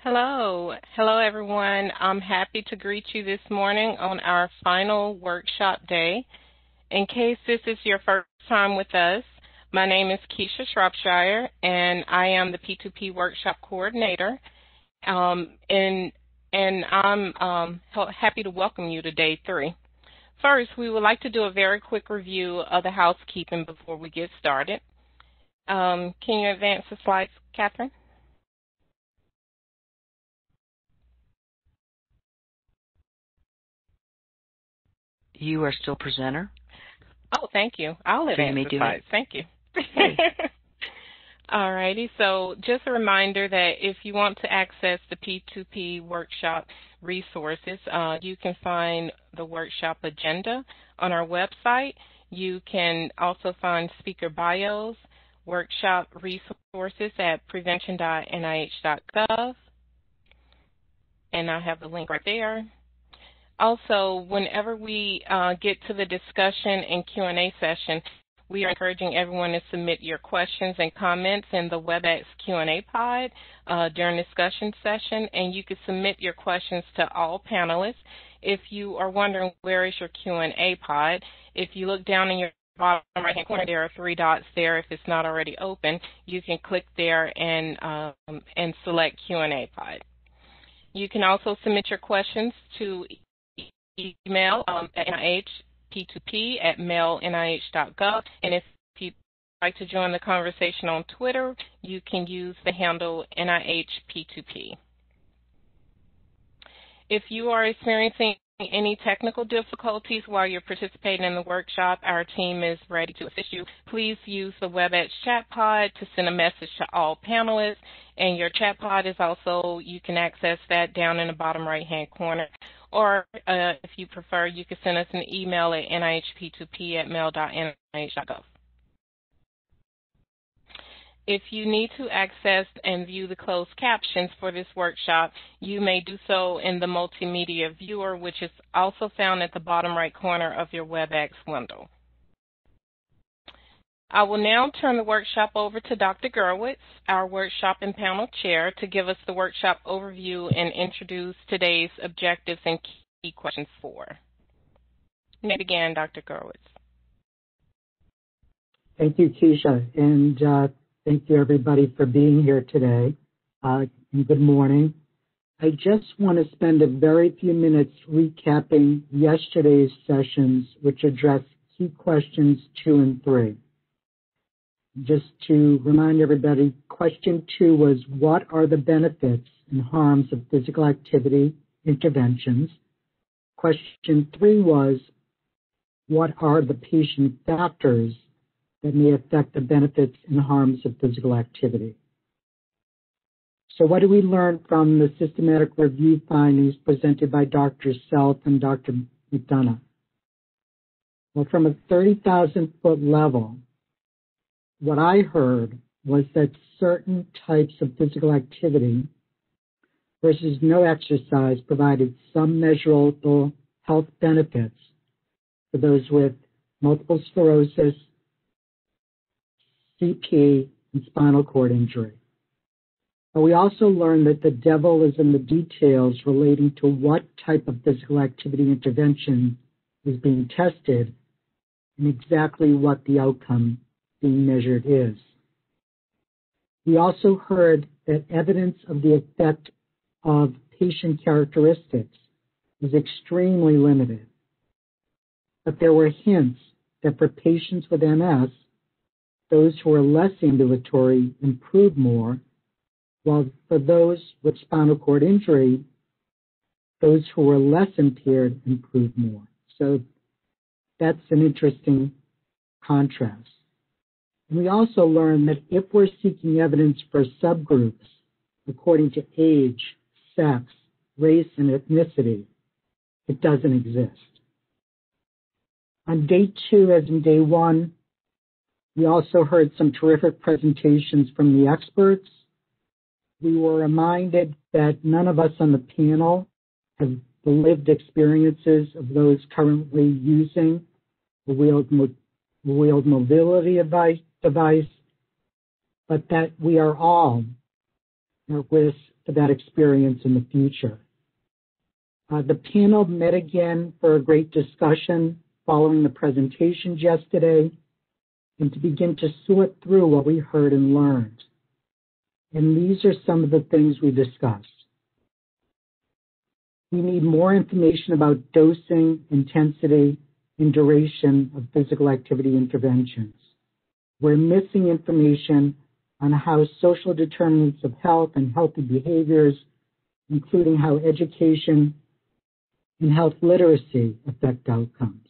Hello everyone. I'm happy to greet you this morning on our final workshop day. In case this is your first time with us, my name is Keisha Shropshire, and I am the P2P Workshop Coordinator. And I'm happy to welcome you to Day 3. First, we would like to do a very quick review of the housekeeping before we get started. Can you advance the slides, Catherine? You are still presenter? Oh, thank you. I'll advance the slides. Thank you. All righty. So just a reminder that if you want to access the P2P workshop resources, you can find the workshop agenda on our website. You can also find speaker bios, workshop resources at prevention.nih.gov. And I have the link right there. Also, whenever we get to the discussion and Q&A session, we are encouraging everyone to submit your questions and comments in the WebEx Q&A pod during discussion session, and you can submit your questions to all panelists. If you are wondering where is your Q&A pod, if you look down in your bottom right-hand corner, there are 3 dots there. If it's not already open, you can click there and select Q&A pod. You can also submit your questions to email at NIHP2P@mailnih.gov. And if you'd like to join the conversation on Twitter, you can use the handle NIHP2P. If you are experiencing any technical difficulties while you're participating in the workshop, our team is ready to assist you. Please use the WebEx chat pod to send a message to all panelists. And your chat pod is also, you can access that down in the bottom right-hand corner. Or if you prefer, you can send us an email at nihp2p@mail.nih.gov. If you need to access and view the closed captions for this workshop, you may do so in the multimedia viewer, which is also found at the bottom right corner of your WebEx window. I will now turn the workshop over to Dr. Gurwitz, our workshop and panel chair, to give us the workshop overview and introduce today's objectives and key questions for. You may begin, Dr. Gurwitz. Thank you, Keisha, and thank you everybody for being here today. And good morning. I just want to spend a very few minutes recapping yesterday's sessions, which address key questions 2 and 3. Just to remind everybody, question 2 was, what are the benefits and harms of physical activity interventions? Question 3 was, what are the patient factors that may affect the benefits and harms of physical activity? So what do we learn from the systematic review findings presented by Dr. Self and Dr. McDonough? Well, from a 30,000-foot level, what I heard was that certain types of physical activity versus no exercise provided some measurable health benefits for those with multiple sclerosis, CP, and spinal cord injury. But we also learned that the devil is in the details relating to what type of physical activity intervention is being tested and exactly what the outcome being measured is. We also heard that evidence of the effect of patient characteristics is extremely limited, but there were hints that for patients with MS, those who are less ambulatory improve more, while for those with spinal cord injury, those who are less impaired improve more. So that's an interesting contrast. And we also learned that if we're seeking evidence for subgroups according to age, sex, race, and ethnicity, it doesn't exist. On day 2, as in day 1, we also heard some terrific presentations from the experts. We were reminded that none of us on the panel have the lived experiences of those currently using the wheeled mobility device, but that we are all at risk to that experience in the future. The panel met again for a great discussion following the presentations yesterday and to begin to sort through what we heard and learned. And these are some of the things we discussed. We need more information about dosing, intensity, and duration of physical activity interventions. We're missing information on how social determinants of health and healthy behaviors, including how education and health literacy affect outcomes.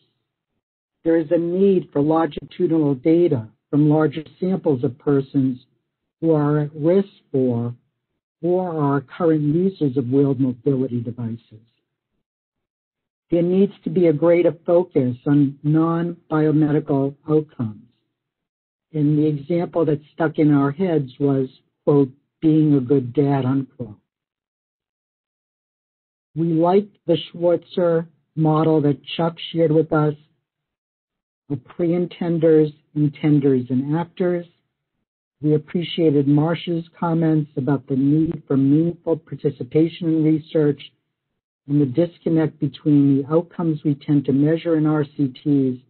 There is a need for longitudinal data from larger samples of persons who are at risk for or are current users of wheeled mobility devices. There needs to be a greater focus on non-biomedical outcomes. And the example that stuck in our heads was, quote, being a good dad, unquote. We liked the Schweitzer model that Chuck shared with us of pre-intenders, intenders, and actors. We appreciated Marcia's comments about the need for meaningful participation in research and the disconnect between the outcomes we tend to measure in RCTs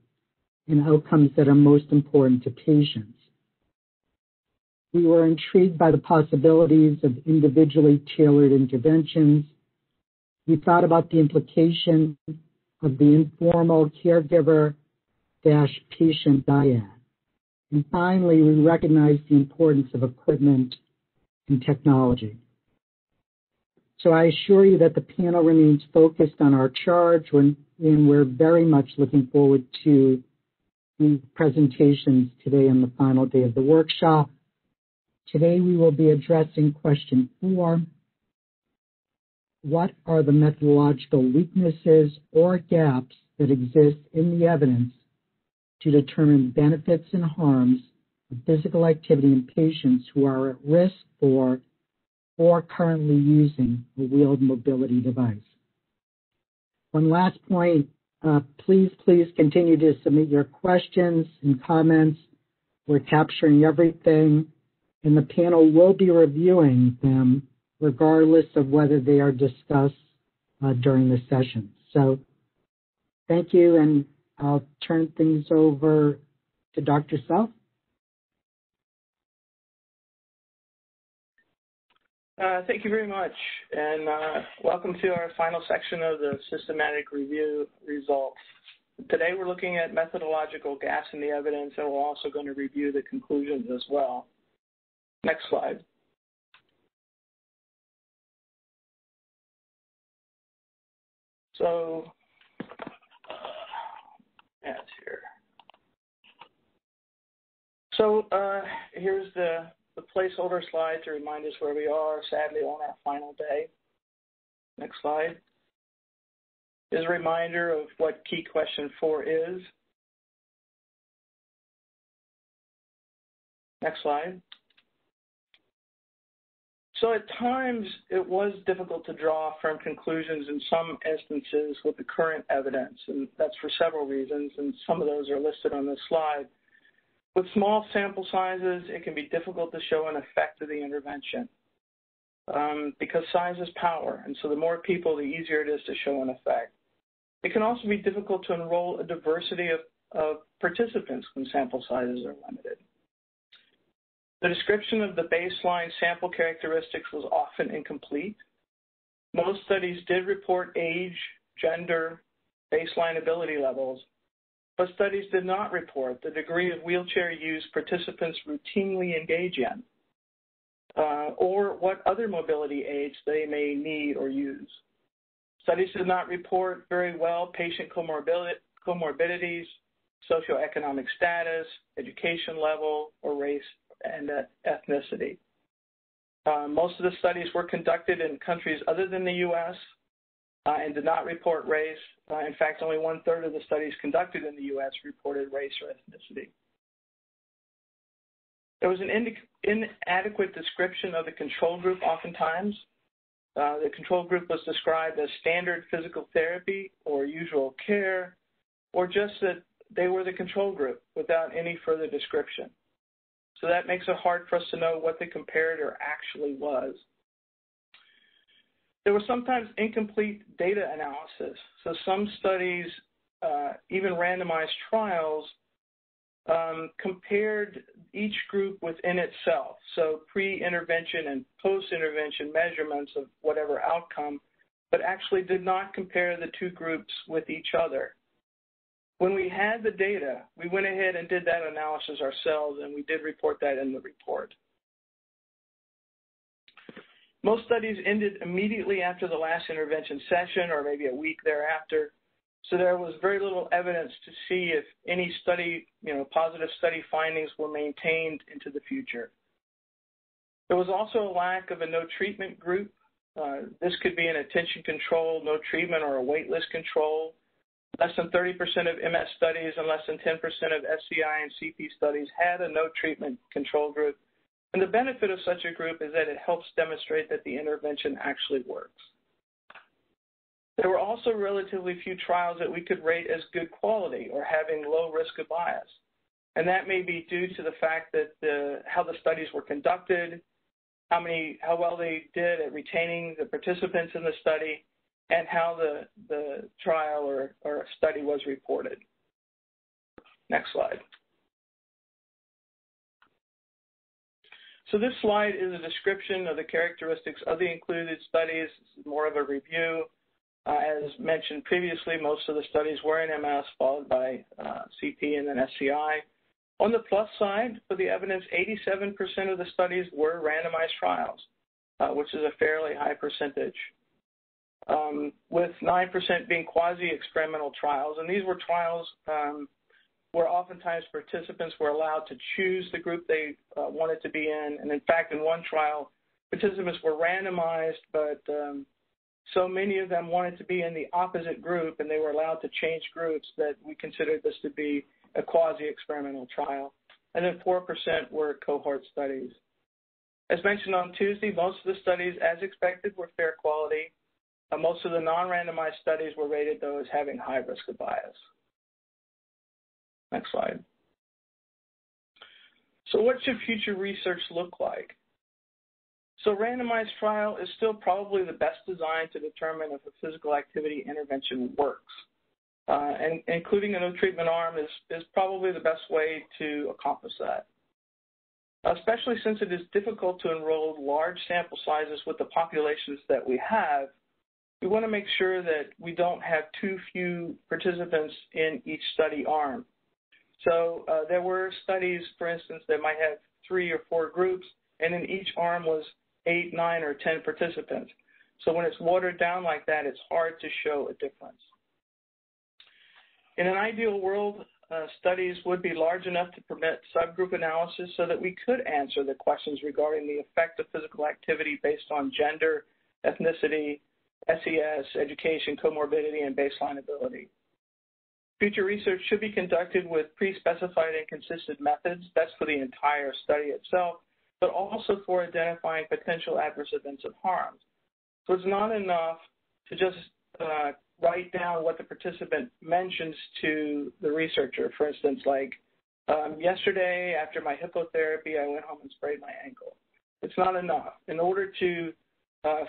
and outcomes that are most important to patients. We were intrigued by the possibilities of individually tailored interventions. We thought about the implication of the informal caregiver-patient dyad. And finally, we recognize the importance of equipment and technology. So I assure you that the panel remains focused on our charge, and we're very much looking forward to the presentations today on the final day of the workshop. Today we will be addressing question 4. What are the methodological weaknesses or gaps that exist in the evidence to determine benefits and harms of physical activity in patients who are at risk for or currently using a wheeled mobility device? One last point, please continue to submit your questions and comments. We're capturing everything, and the panel will be reviewing them regardless of whether they are discussed during the session. So thank you, and I'll turn things over to Dr. Self. Thank you very much, and welcome to our final section of the systematic review results. Today we're looking at methodological gaps in the evidence, and we're also going to review the conclusions as well. Next slide. So, ads here. So here's the placeholder slide to remind us where we are, sadly, on our final day. Next slide. Is a reminder of what key question 4 is. Next slide. So at times, it was difficult to draw firm conclusions in some instances with the current evidence, and that's for several reasons, and some of those are listed on this slide. With small sample sizes, it can be difficult to show an effect of the intervention because size is power, and so the more people, the easier it is to show an effect. It can also be difficult to enroll a diversity of participants when sample sizes are limited. The description of the baseline sample characteristics was often incomplete. Most studies did report age, gender, baseline ability levels, but studies did not report the degree of wheelchair use participants routinely engage in, or what other mobility aids they may need or use. Studies did not report very well patient comorbidities, socioeconomic status, education level, or race and ethnicity. Most of the studies were conducted in countries other than the U.S. And did not report race. In fact, only 1/3 of the studies conducted in the U.S. reported race or ethnicity. There was an inadequate description of the control group oftentimes. The control group was described as standard physical therapy or usual care, or just that they were the control group without any further description. So that makes it hard for us to know what the comparator actually was. There was sometimes incomplete data analysis. So some studies, even randomized trials, compared each group within itself. So pre-intervention and post-intervention measurements of whatever outcome, but actually did not compare the two groups with each other. When we had the data, we went ahead and did that analysis ourselves, and we did report that in the report. Most studies ended immediately after the last intervention session or maybe a week thereafter. So there was very little evidence to see if any study, positive study findings were maintained into the future. There was also a lack of a no treatment group. This could be an attention control, no treatment, or a wait list control. Less than 30% of MS studies and less than 10% of SCI and CP studies had a no treatment control group. And the benefit of such a group is that it helps demonstrate that the intervention actually works. There were also relatively few trials that we could rate as good quality or having low risk of bias. And that may be due to the fact that how the studies were conducted, how well they did at retaining the participants in the study, and how the trial or study was reported. Next slide. So this slide is a description of the characteristics of the included studies. This is more of a review. As mentioned previously, most of the studies were in MS, followed by CP and then SCI. On the plus side for the evidence, 87% of the studies were randomized trials, which is a fairly high percentage, with 9% being quasi-experimental trials. And these were trials where oftentimes participants were allowed to choose the group they wanted to be in. And in fact, in one trial, participants were randomized, but so many of them wanted to be in the opposite group, and they were allowed to change groups that we considered this to be a quasi-experimental trial. And then 4% were cohort studies. As mentioned on Tuesday, most of the studies, as expected, were fair quality. Most of the non-randomized studies were rated, though, as having high risk of bias. Next slide. So what should future research look like? So randomized trial is still probably the best design to determine if a physical activity intervention works. And including a no treatment arm is probably the best way to accomplish that. Especially since it is difficult to enroll large sample sizes with the populations that we have, we want to make sure that we don't have too few participants in each study arm. So there were studies, for instance, that might have 3 or 4 groups, and in each arm was 8, 9, or 10 participants. So when it's watered down like that, it's hard to show a difference. In an ideal world, studies would be large enough to permit subgroup analysis so that we could answer the questions regarding the effect of physical activity based on gender, ethnicity, SES, education, comorbidity, and baseline ability. Future research should be conducted with pre-specified and consistent methods. That's for the entire study itself, but also for identifying potential adverse events of harm. So it's not enough to just write down what the participant mentions to the researcher. For instance, like, yesterday after my hippotherapy, I went home and sprained my ankle. It's not enough. In order to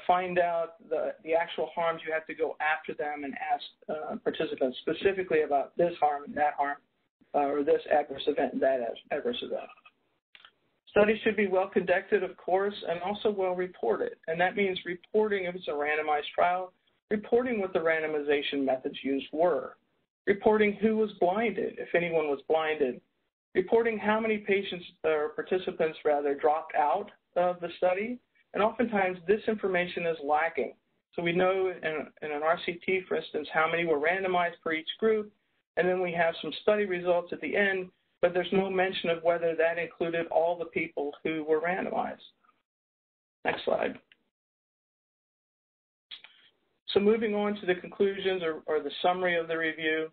find out the actual harms, you have to go after them and ask participants specifically about this harm and that harm, or this adverse event and that adverse event. Studies should be well conducted, of course, and also well reported. And that means reporting, if it's a randomized trial, reporting what the randomization methods used were, reporting who was blinded, if anyone was blinded, reporting how many patients or participants rather dropped out of the study. And oftentimes this information is lacking. So we know in an RCT, for instance, how many were randomized per each group, and then we have some study results at the end, but there's no mention of whether that included all the people who were randomized. Next slide. So moving on to the conclusions or the summary of the review.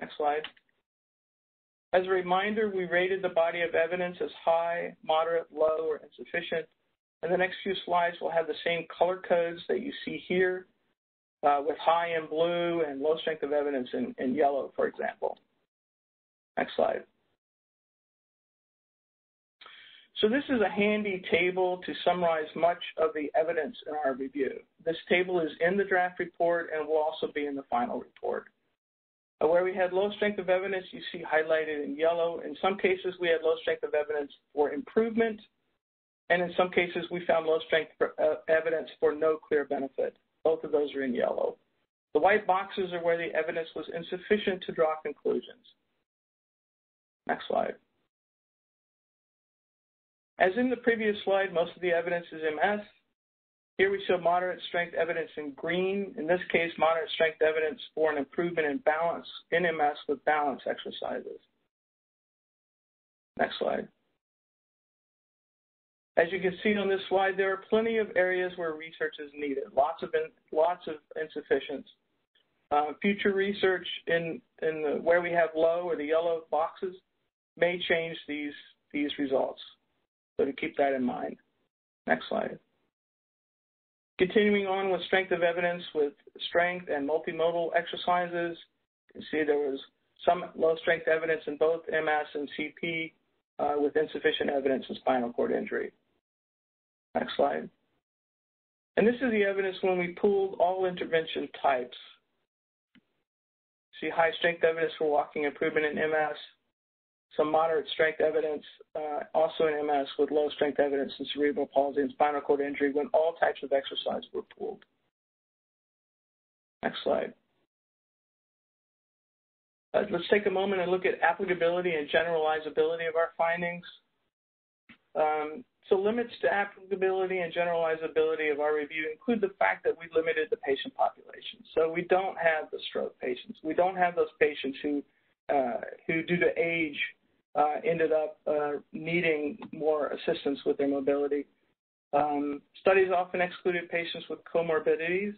Next slide. As a reminder, we rated the body of evidence as high, moderate, low, or insufficient. And the next few slides will have the same color codes that you see here, with high in blue and low strength of evidence in yellow, for example. Next slide. So this is a handy table to summarize much of the evidence in our review. This table is in the draft report and will also be in the final report. Where we had low strength of evidence, you see highlighted in yellow. In some cases, we had low strength of evidence for improvement, and in some cases, we found low strength evidence for no clear benefit. Both of those are in yellow. The white boxes are where the evidence was insufficient to draw conclusions. Next slide. As in the previous slide, most of the evidence is MS. Here we show moderate strength evidence in green. In this case, moderate strength evidence for an improvement in balance in MS with balance exercises. Next slide. As you can see on this slide, there are plenty of areas where research is needed, lots of insufficiency. Future research where we have low or the yellow boxes may change these results. So to keep that in mind. Next slide. Continuing on with strength of evidence with strength and multimodal exercises, you can see there was some low strength evidence in both MS and CP with insufficient evidence in spinal cord injury. Next slide. And this is the evidence when we pooled all intervention types. See high strength evidence for walking improvement in MS, some moderate strength evidence also in MS with low strength evidence in cerebral palsy and spinal cord injury when all types of exercise were pooled. Next slide. Let's take a moment and look at applicability and generalizability of our findings. So limits to applicability and generalizability of our review include the fact that we limited the patient population. So we don't have the stroke patients. We don't have those patients who due to age, ended up needing more assistance with their mobility. Studies often excluded patients with comorbidities.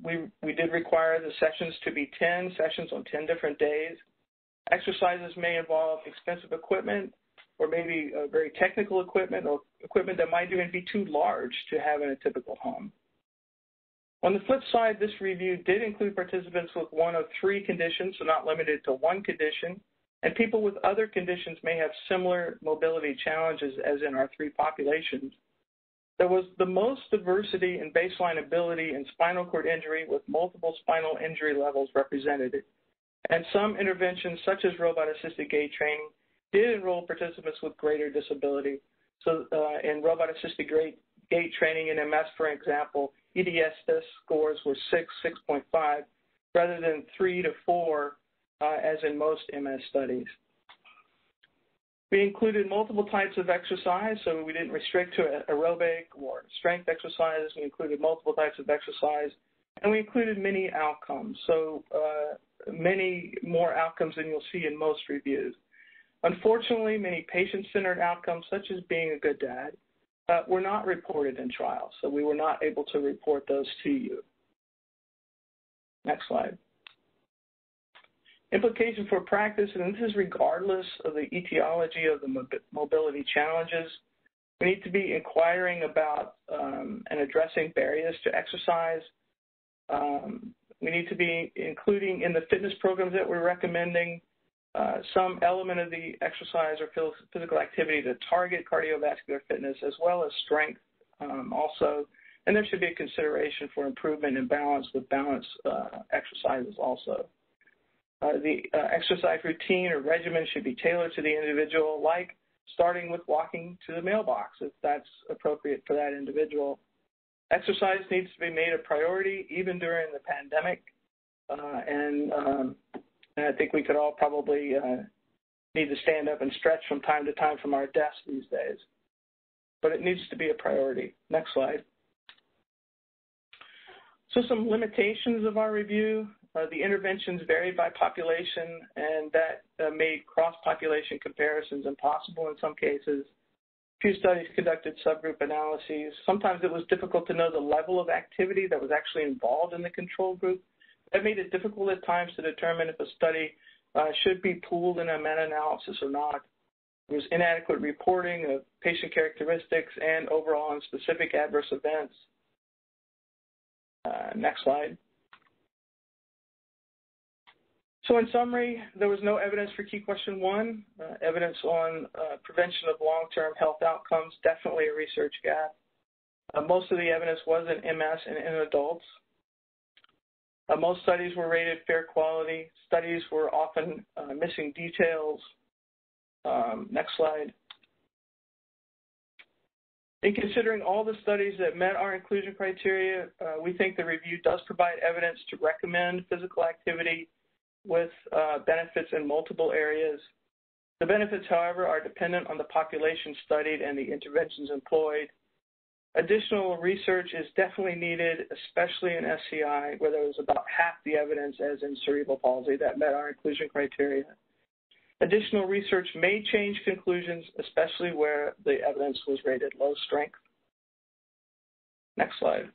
We did require the sessions to be 10 sessions on 10 different days. Exercises may involve expensive equipment or maybe very technical equipment or equipment that might even be too large to have in a typical home. On the flip side, this review did include participants with one of 3 conditions, so not limited to one condition, and people with other conditions may have similar mobility challenges as in our 3 populations. There was the most diversity in baseline ability in spinal cord injury with multiple spinal injury levels represented, and some interventions such as robot-assisted gait training did enroll participants with greater disability. So in robot-assisted gait training in MS, for example, EDS scores were 6, 6.5, rather than 3 to 4, as in most MS studies. We included multiple types of exercise, so we didn't restrict to aerobic or strength exercises. We included multiple types of exercise, and we included many outcomes, so many more outcomes than you'll see in most reviews. Unfortunately, many patient-centered outcomes, such as being a good dad, were not reported in trials, so we were not able to report those to you. Next slide. Implication for practice, and this is regardless of the etiology of the mobility challenges. We need to be inquiring about and addressing barriers to exercise. We need to be including in the fitness programs that we're recommending some element of the exercise or physical activity to target cardiovascular fitness as well as strength also. And there should be a consideration for improvement in balance with balance exercises also. The exercise routine or regimen should be tailored to the individual, like starting with walking to the mailbox if that's appropriate for that individual. Exercise needs to be made a priority even during the pandemic, and I think we could all probably need to stand up and stretch from time to time from our desks these days. But it needs to be a priority. Next slide. So some limitations of our review. The interventions varied by population, and that made cross-population comparisons impossible in some cases. Few studies conducted subgroup analyses. Sometimes it was difficult to know the level of activity that was actually involved in the control group. That made it difficult at times to determine if a study should be pooled in a meta-analysis or not. There was inadequate reporting of patient characteristics and overall and specific adverse events. Next slide. So in summary, there was no evidence for key question 1. Evidence on prevention of long-term health outcomes, definitely a research gap. Most of the evidence was in MS and in adults. Most studies were rated fair quality. Studies were often missing details. Next slide. In considering all the studies that met our inclusion criteria, we think the review does provide evidence to recommend physical activity with benefits in multiple areas. The benefits, however, are dependent on the population studied and the interventions employed. Additional research is definitely needed, especially in SCI, where there was about half the evidence as in cerebral palsy that met our inclusion criteria. Additional research may change conclusions, especially where the evidence was rated low strength. Next slide.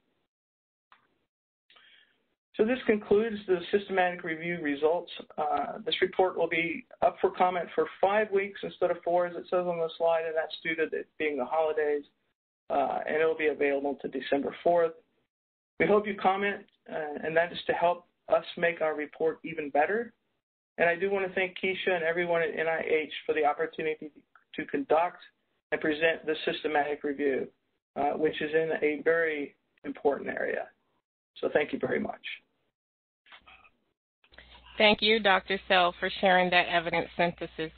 So this concludes the systematic review results. This report will be up for comment for 5 weeks instead of 4, as it says on the slide, and that's due to it being the holidays, and it will be available to December 4th. We hope you comment, and that is to help us make our report even better. And I do want to thank Keisha and everyone at NIH for the opportunity to conduct and present this systematic review, which is in a very important area. So thank you very much. Thank you, Dr. Sell, for sharing that evidence synthesis.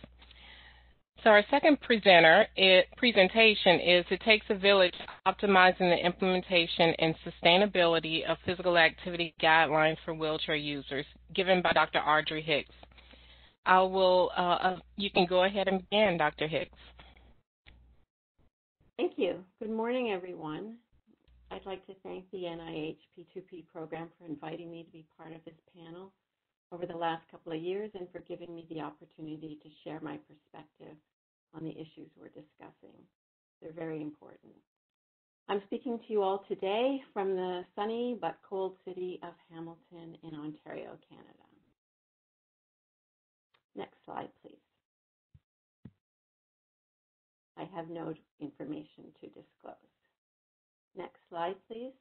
So our second presentation is It Takes a Village, Optimizing the Implementation and Sustainability of Physical Activity Guidelines for Wheelchair Users, given by Dr. Audrey Hicks. You can go ahead and begin, Dr. Hicks. Thank you. Good morning, everyone. I'd like to thank the NIH P2P program for inviting me to be part of this panel over the last couple of years and for giving me the opportunity to share my perspective on the issues we're discussing. They're very important. I'm speaking to you all today from the sunny but cold city of Hamilton in Ontario, Canada. Next slide, please. I have no information to disclose. Next slide, please.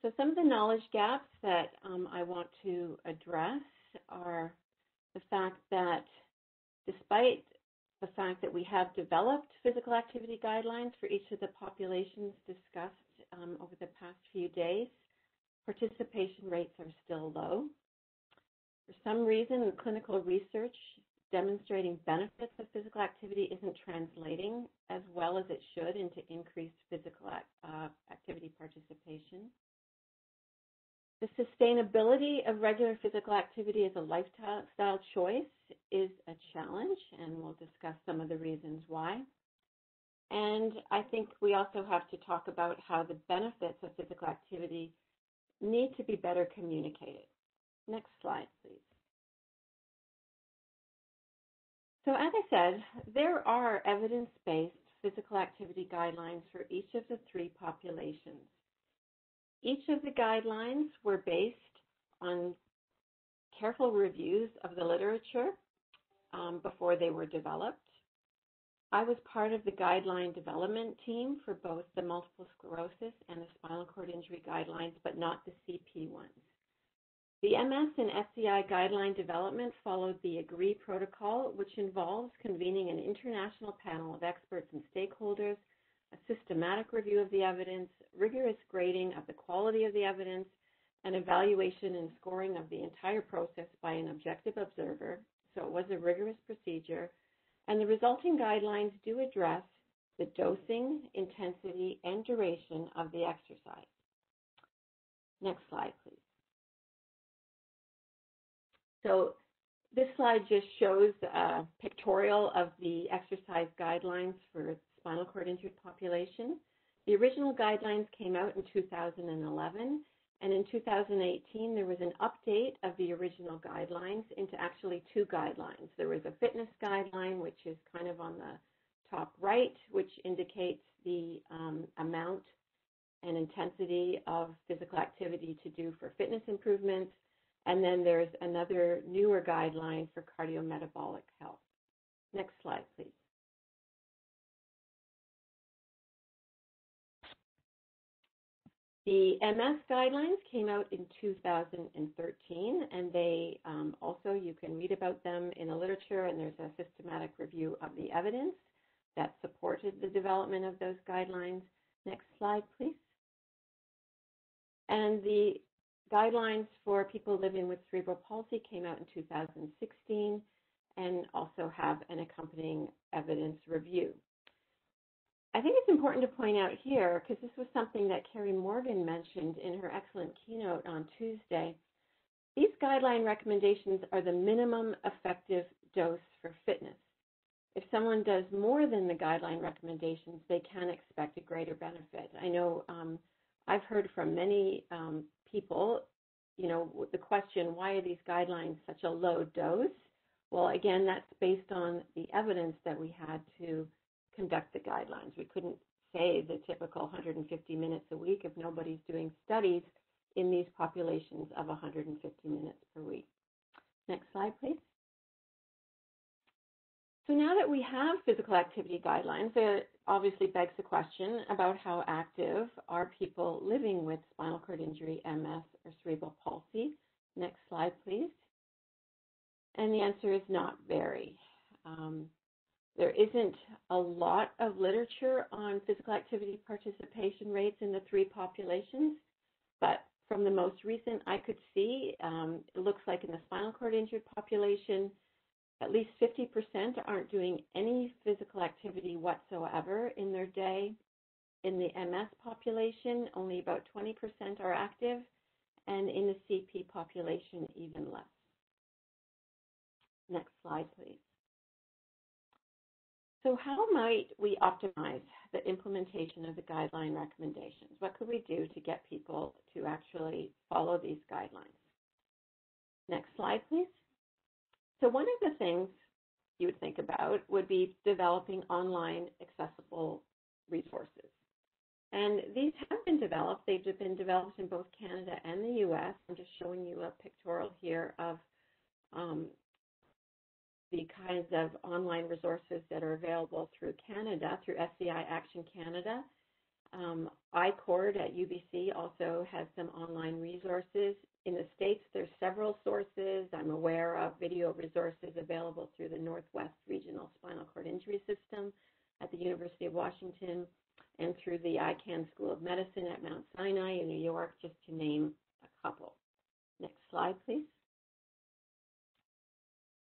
So some of the knowledge gaps that I want to address are the fact that despite the fact that we have developed physical activity guidelines for each of the populations discussed over the past few days, participation rates are still low. For some reason, clinical research demonstrating benefits of physical activity isn't translating as well as it should into increased physical activity participation. The sustainability of regular physical activity as a lifestyle choice is a challenge, and we'll discuss some of the reasons why. And I think we also have to talk about how the benefits of physical activity need to be better communicated. Next slide, please. So as I said, there are evidence-based physical activity guidelines for each of the 3 populations. Each of the guidelines were based on careful reviews of the literature before they were developed. I was part of the guideline development team for both the multiple sclerosis and the spinal cord injury guidelines, but not the CP ones. The MS and SCI guideline development followed the AGREE protocol, which involves convening an international panel of experts and stakeholders, a systematic review of the evidence, rigorous grading of the quality of the evidence, and evaluation and scoring of the entire process by an objective observer. So it was a rigorous procedure. And the resulting guidelines do address the dosing, intensity, and duration of the exercise. Next slide, please. So this slide just shows a pictorial of the exercise guidelines for spinal cord injured population. The original guidelines came out in 2011, and in 2018 there was an update of the original guidelines into actually 2 guidelines. There was a fitness guideline, which is kind of on the top right, which indicates the amount and intensity of physical activity to do for fitness improvements. And then there's another newer guideline for cardiometabolic health. Next slide, please. The MS guidelines came out in 2013, and they also, you can read about them in the literature, and there's a systematic review of the evidence that supported the development of those guidelines. Next slide, please. And the guidelines for people living with cerebral palsy came out in 2016 and also have an accompanying evidence review. I think it's important to point out here, because this was something that Carrie Morgan mentioned in her excellent keynote on Tuesday, these guideline recommendations are the minimum effective dose for fitness. If someone does more than the guideline recommendations, they can expect a greater benefit. I know I've heard from many people, the question, why are these guidelines such a low dose? Well, again, that's based on the evidence that we had to conduct the guidelines. We couldn't say the typical 150 minutes a week if nobody's doing studies in these populations of 150 minutes per week. Next slide, please. So now that we have physical activity guidelines, it obviously begs the question about how active are people living with spinal cord injury, MS, or cerebral palsy. Next slide, please. And the answer is not very. There isn't a lot of literature on physical activity participation rates in the three populations, but from the most recent I could see, it looks like in the spinal cord injured population, at least 50% aren't doing any physical activity whatsoever in their day. In the MS population, only about 20% are active, and in the CP population, even less. Next slide, please. So how might we optimize the implementation of the guideline recommendations? What could we do to get people to actually follow these guidelines? Next slide, please. So one of the things you would think about would be developing online accessible resources. And these have been developed. They've been developed in both Canada and the US. I'm just showing you a pictorial here of the kinds of online resources that are available through Canada, through SCI Action Canada. I-CORD at UBC also has some online resources. In the States, there's several sources. I'm aware of video resources available through the Northwest Regional Spinal Cord Injury System at the University of Washington and through the ICANN School of Medicine at Mount Sinai in New York, just to name a couple. Next slide, please.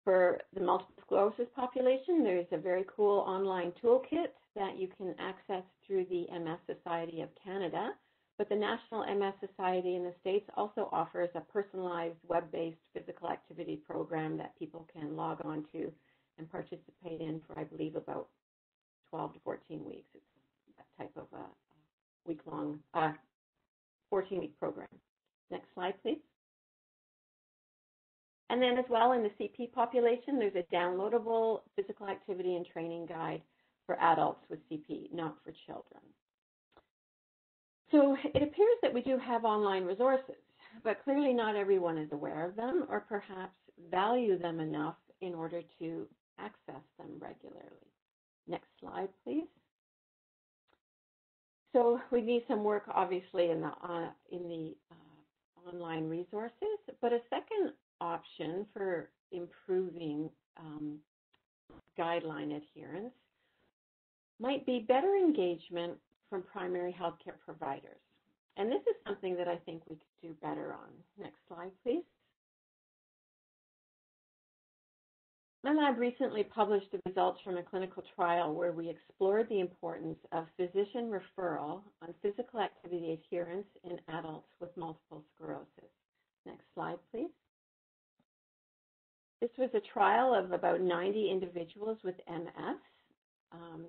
For the multiple sclerosis population, there's a very cool online toolkit that you can access through the MS Society of Canada. But the National MS Society in the States also offers a personalized web-based physical activity program that people can log on to and participate in for, I believe, about 12 to 14 weeks. It's that type of a week-long, 14-week program. Next slide, please. And then as well in the CP population, there's a downloadable physical activity and training guide for adults with CP, not for children. So it appears that we do have online resources, but clearly not everyone is aware of them or perhaps value them enough in order to access them regularly. Next slide, please. So we need some work, obviously, in the online resources, but a second option for improving guideline adherence might be better engagement from primary healthcare providers. And this is something that I think we could do better on. Next slide, please. My lab recently published the results from a clinical trial where we explored the importance of physician referral on physical activity adherence in adults with multiple sclerosis. Next slide, please. This was a trial of about 90 individuals with MS.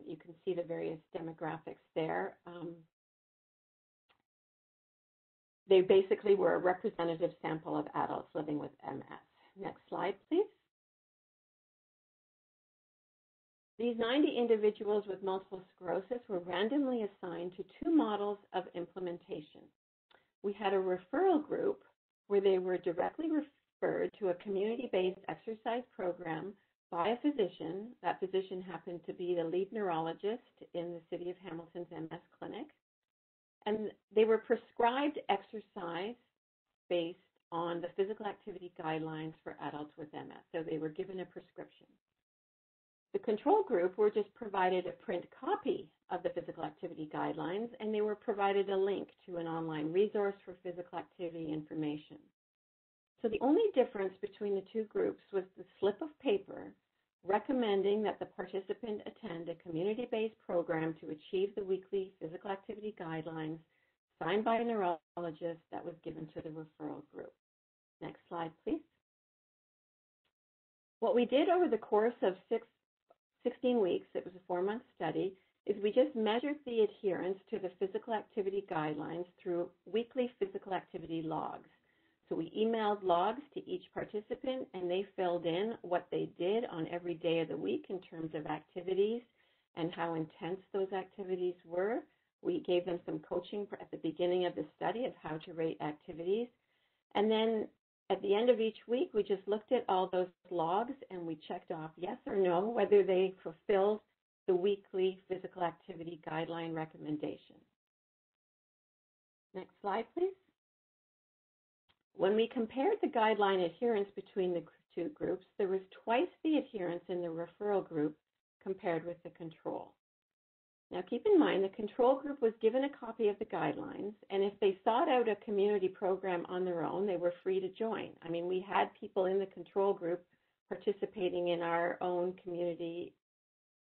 You can see the various demographics there. They basically were a representative sample of adults living with MS. Next slide, please. These 90 individuals with multiple sclerosis were randomly assigned to two models of implementation. We had a referral group where they were directly referred to a community-based exercise program by a physician. That physician happened to be the lead neurologist in the City of Hamilton's MS clinic. And they were prescribed exercise based on the physical activity guidelines for adults with MS. So they were given a prescription. The control group were just provided a print copy of the physical activity guidelines, and they were provided a link to an online resource for physical activity information. So the only difference between the two groups was the slip of paper recommending that the participant attend a community-based program to achieve the weekly physical activity guidelines signed by a neurologist that was given to the referral group. Next slide, please. What we did over the course of 16 weeks, it was a 4-month study, is we just measured the adherence to the physical activity guidelines through weekly physical activity logs. So we emailed logs to each participant, and they filled in what they did on every day of the week in terms of activities and how intense those activities were. We gave them some coaching at the beginning of the study of how to rate activities. And then at the end of each week, we just looked at all those logs and we checked off yes or no whether they fulfilled the weekly physical activity guideline recommendation. Next slide, please. When we compared the guideline adherence between the two groups, there was twice the adherence in the referral group compared with the control. Now keep in mind the control group was given a copy of the guidelines, and if they sought out a community program on their own, they were free to join. I mean, we had people in the control group participating in our own community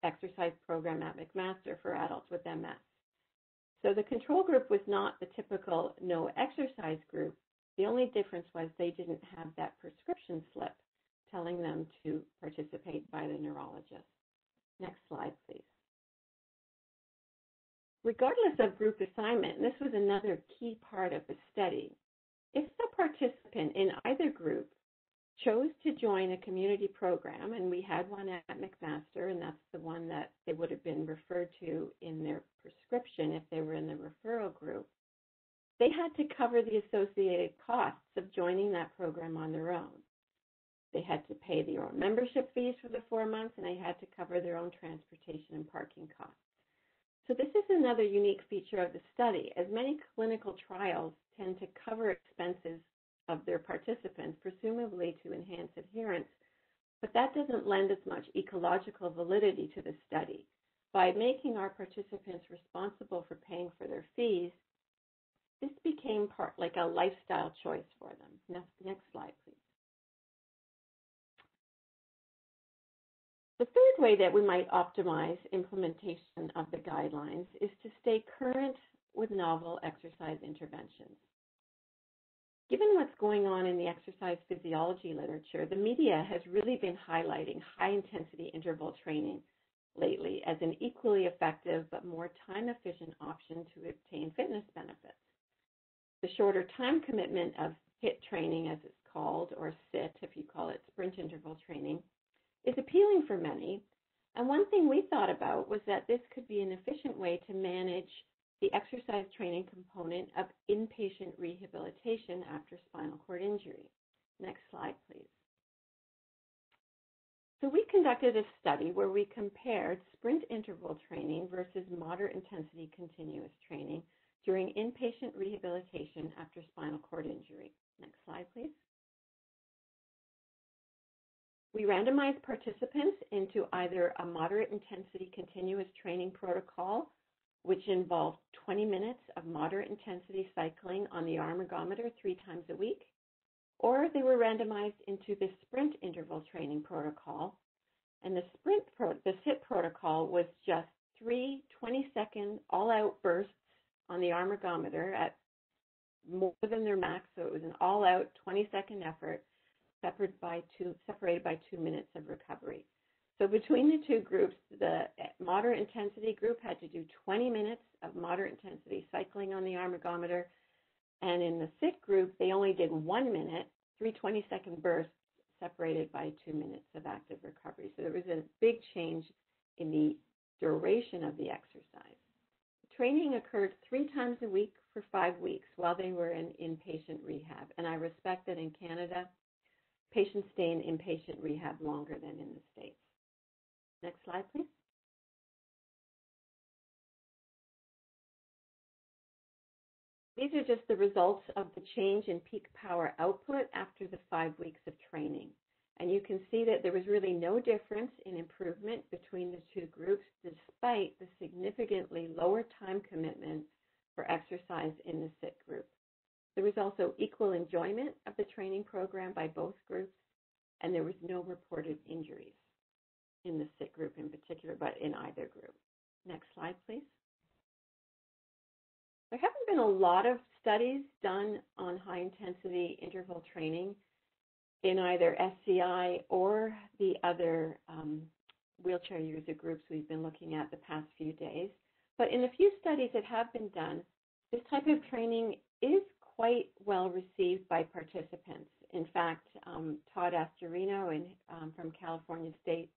exercise program at McMaster for adults with MS. So the control group was not the typical no exercise group. The only difference was they didn't have that prescription slip telling them to participate by the neurologist. Next slide, please. Regardless of group assignment, and this was another key part of the study, if the participant in either group chose to join a community program, and we had one at McMaster, and that's the one that they would have been referred to in their prescription if they were in the referral group, they had to cover the associated costs of joining that program on their own. They had to pay their own membership fees for the 4 months, and they had to cover their own transportation and parking costs. So this is another unique feature of the study, as many clinical trials tend to cover expenses of their participants, presumably to enhance adherence, but that doesn't lend as much ecological validity to the study. By making our participants responsible for paying for their fees, this became part like a lifestyle choice for them. Next slide, please. The third way that we might optimize implementation of the guidelines is to stay current with novel exercise interventions. Given what's going on in the exercise physiology literature, the media has really been highlighting high-intensity interval training lately as an equally effective but more time-efficient option to obtain fitness benefits. The shorter time commitment of HIIT training, as it's called, or SIT, if you call it sprint interval training, is appealing for many. And one thing we thought about was that this could be an efficient way to manage the exercise training component of inpatient rehabilitation after spinal cord injury. Next slide, please. So we conducted a study where we compared sprint interval training versus moderate intensity continuous training during inpatient rehabilitation after spinal cord injury. Next slide, please. We randomized participants into either a moderate intensity continuous training protocol, which involved 20 minutes of moderate intensity cycling on the arm ergometer 3 times a week, or they were randomized into the sprint interval training protocol. And the SIT protocol was just 3 20-second all-out bursts on the arm ergometer at more than their max, so it was an all-out 20-second effort separated by 2 minutes of recovery. So between the two groups, the moderate intensity group had to do 20 minutes of moderate intensity cycling on the arm ergometer, and in the SIT group, they only did 1 minute, 3 20-second bursts separated by 2 minutes of active recovery. So there was a big change in the duration of the exercise. Training occurred 3 times a week for 5 weeks while they were in inpatient rehab. And I respect that in Canada, patients stay in inpatient rehab longer than in the States. Next slide, please. These are just the results of the change in peak power output after the 5 weeks of training. And you can see that there was really no difference in improvement between the two groups, despite the significantly lower time commitment for exercise in the SIT group. There was also equal enjoyment of the training program by both groups, and there was no reported injuries in the SIT group in particular, but in either group. Next slide, please. There haven't been a lot of studies done on high-intensity interval training in either SCI or the other wheelchair user groups we've been looking at the past few days. But in a few studies that have been done, this type of training is quite well received by participants. In fact, Todd Astorino from California State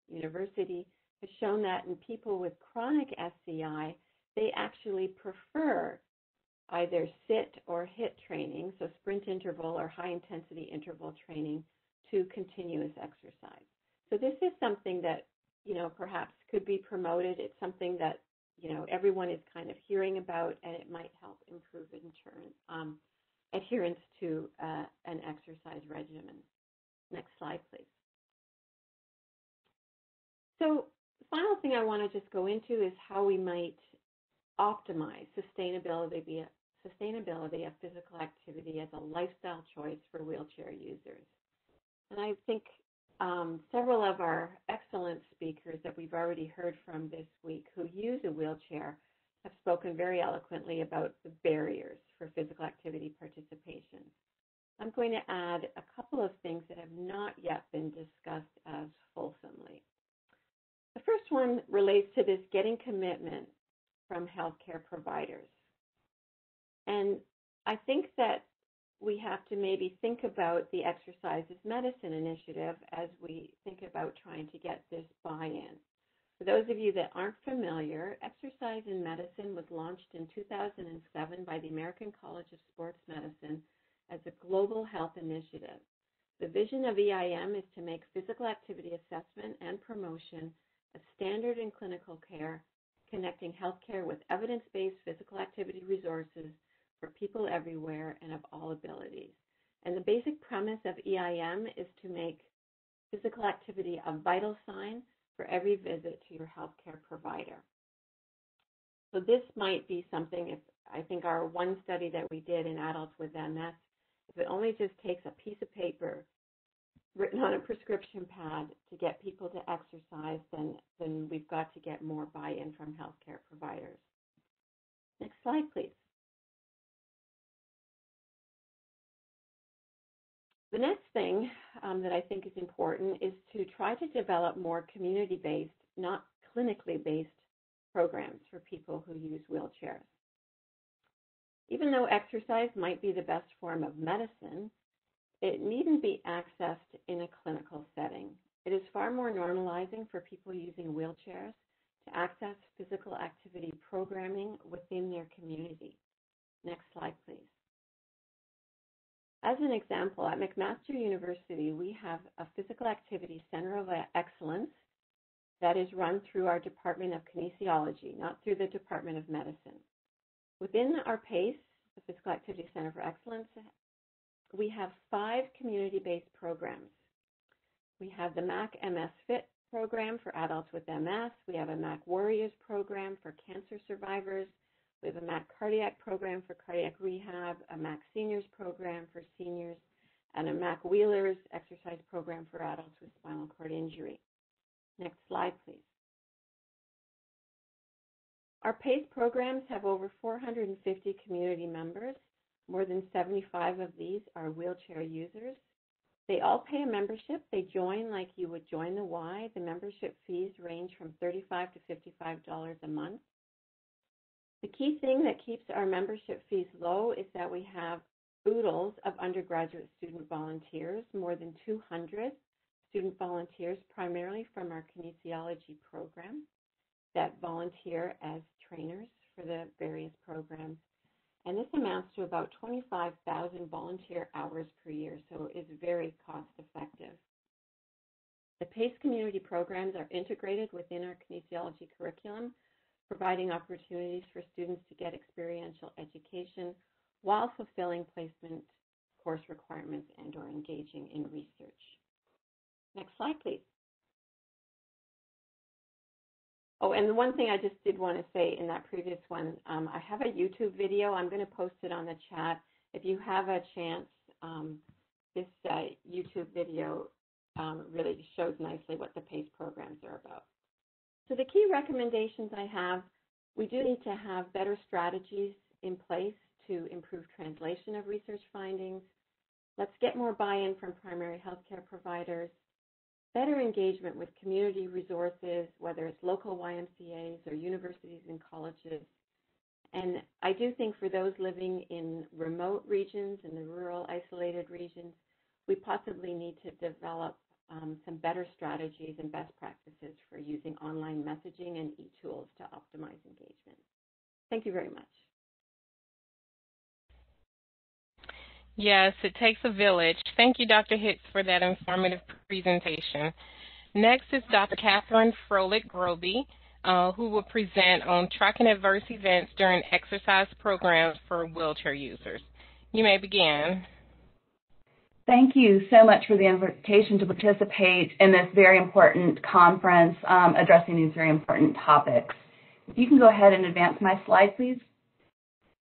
University has shown that in people with chronic SCI, they actually prefer either SIT or HIT training, so sprint interval or high intensity interval training, to continuous exercise. So this is something that, perhaps could be promoted. It's something that, everyone is kind of hearing about, and it might help improve adherence to an exercise regimen. Next slide, please. So the final thing I want to just go into is how we might optimize sustainability of physical activity as a lifestyle choice for wheelchair users. And I think several of our excellent speakers that we've already heard from this week who use a wheelchair have spoken very eloquently about the barriers for physical activity participation. I'm going to add a couple of things that have not yet been discussed as fulsomely. The first one relates to this getting commitment from healthcare providers. And I think that we have to maybe think about the Exercise is Medicine initiative as we think about trying to get this buy-in. For those of you that aren't familiar, Exercise in Medicine was launched in 2007 by the American College of Sports Medicine as a global health initiative. The vision of EIM is to make physical activity assessment and promotion a standard in clinical care, connecting healthcare with evidence-based physical activity resources for people everywhere and of all abilities. And the basic premise of EIM is to make physical activity a vital sign for every visit to your healthcare provider. So this might be something, if I think our one study that we did in adults with MS, if it only just takes a piece of paper written on a prescription pad to get people to exercise, then we've got to get more buy-in from healthcare providers. Next slide, please. The next thing that I think is important is to try to develop more community-based, not clinically based programs for people who use wheelchairs. Even though exercise might be the best form of medicine, it needn't be accessed in a clinical setting. It is far more normalizing for people using wheelchairs to access physical activity programming within their community. Next slide, please. As an example, at McMaster University, we have a physical activity center of excellence that is run through our Department of Kinesiology, not through the Department of Medicine. Within our PACE, the Physical Activity Center for Excellence, we have 5 community-based programs. We have the MAC MS Fit program for adults with MS. We have a MAC Warriors program for cancer survivors. We have a MAC Cardiac program for cardiac rehab, a MAC Seniors program for seniors, and a MAC Wheelers exercise program for adults with spinal cord injury. Next slide, please. Our PACE programs have over 450 community members. More than 75 of these are wheelchair users. They all pay a membership. They join like you would join the Y. The membership fees range from $35 to $55 a month. The key thing that keeps our membership fees low is that we have oodles of undergraduate student volunteers, more than 200 student volunteers, primarily from our kinesiology program, that volunteer as trainers for the various programs. And this amounts to about 25,000 volunteer hours per year, so it's very cost effective. The PACE community programs are integrated within our kinesiology curriculum, providing opportunities for students to get experiential education and the one thing I just did want to say in that previous one, I have a YouTube video. I'm going to post it on the chat. If you have a chance, this YouTube video really shows nicely what the PACE programs are about. So the key recommendations I have, we do need to have better strategies in place to improve translation of research findings. Let's get more buy-in from primary healthcare providers, better engagement with community resources, whether it's local YMCAs or universities and colleges. And I do think for those living in remote regions, in the rural isolated regions, we possibly need to develop some better strategies and best practices for using online messaging and e-tools to optimize engagement. Thank you very much. Yes, it takes a village. Thank you, Dr. Hicks, for that informative presentation. Next is Dr. Catherine Froelich-Groby, who will present on tracking adverse events during exercise programs for wheelchair users. You may begin. Thank you so much for the invitation to participate in this very important conference addressing these very important topics. If you can go ahead and advance my slide, please.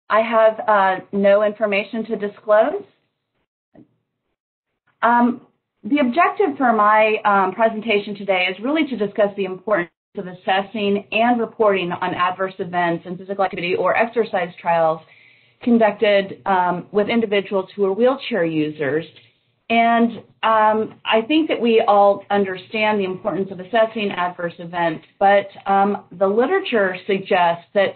I have no information to disclose. The objective for my presentation today is really to discuss the importance of assessing and reporting on adverse events in physical activity or exercise trials conducted with individuals who are wheelchair users. And I think that we all understand the importance of assessing adverse events, but the literature suggests that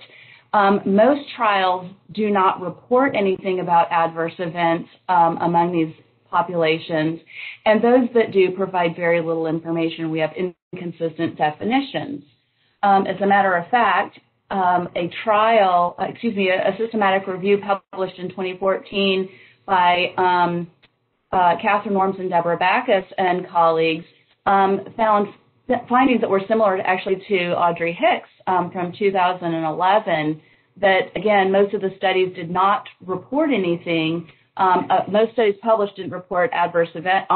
most trials do not report anything about adverse events among these populations, and those that do provide very little information. We have inconsistent definitions. As a matter of fact, a systematic review published in 2014 by Catherine Orms and Deborah Backus and colleagues found findings that were similar actually to Audrey Hicks from 2011, that, again, most of the studies did not report anything. Most studies published didn't report adverse events,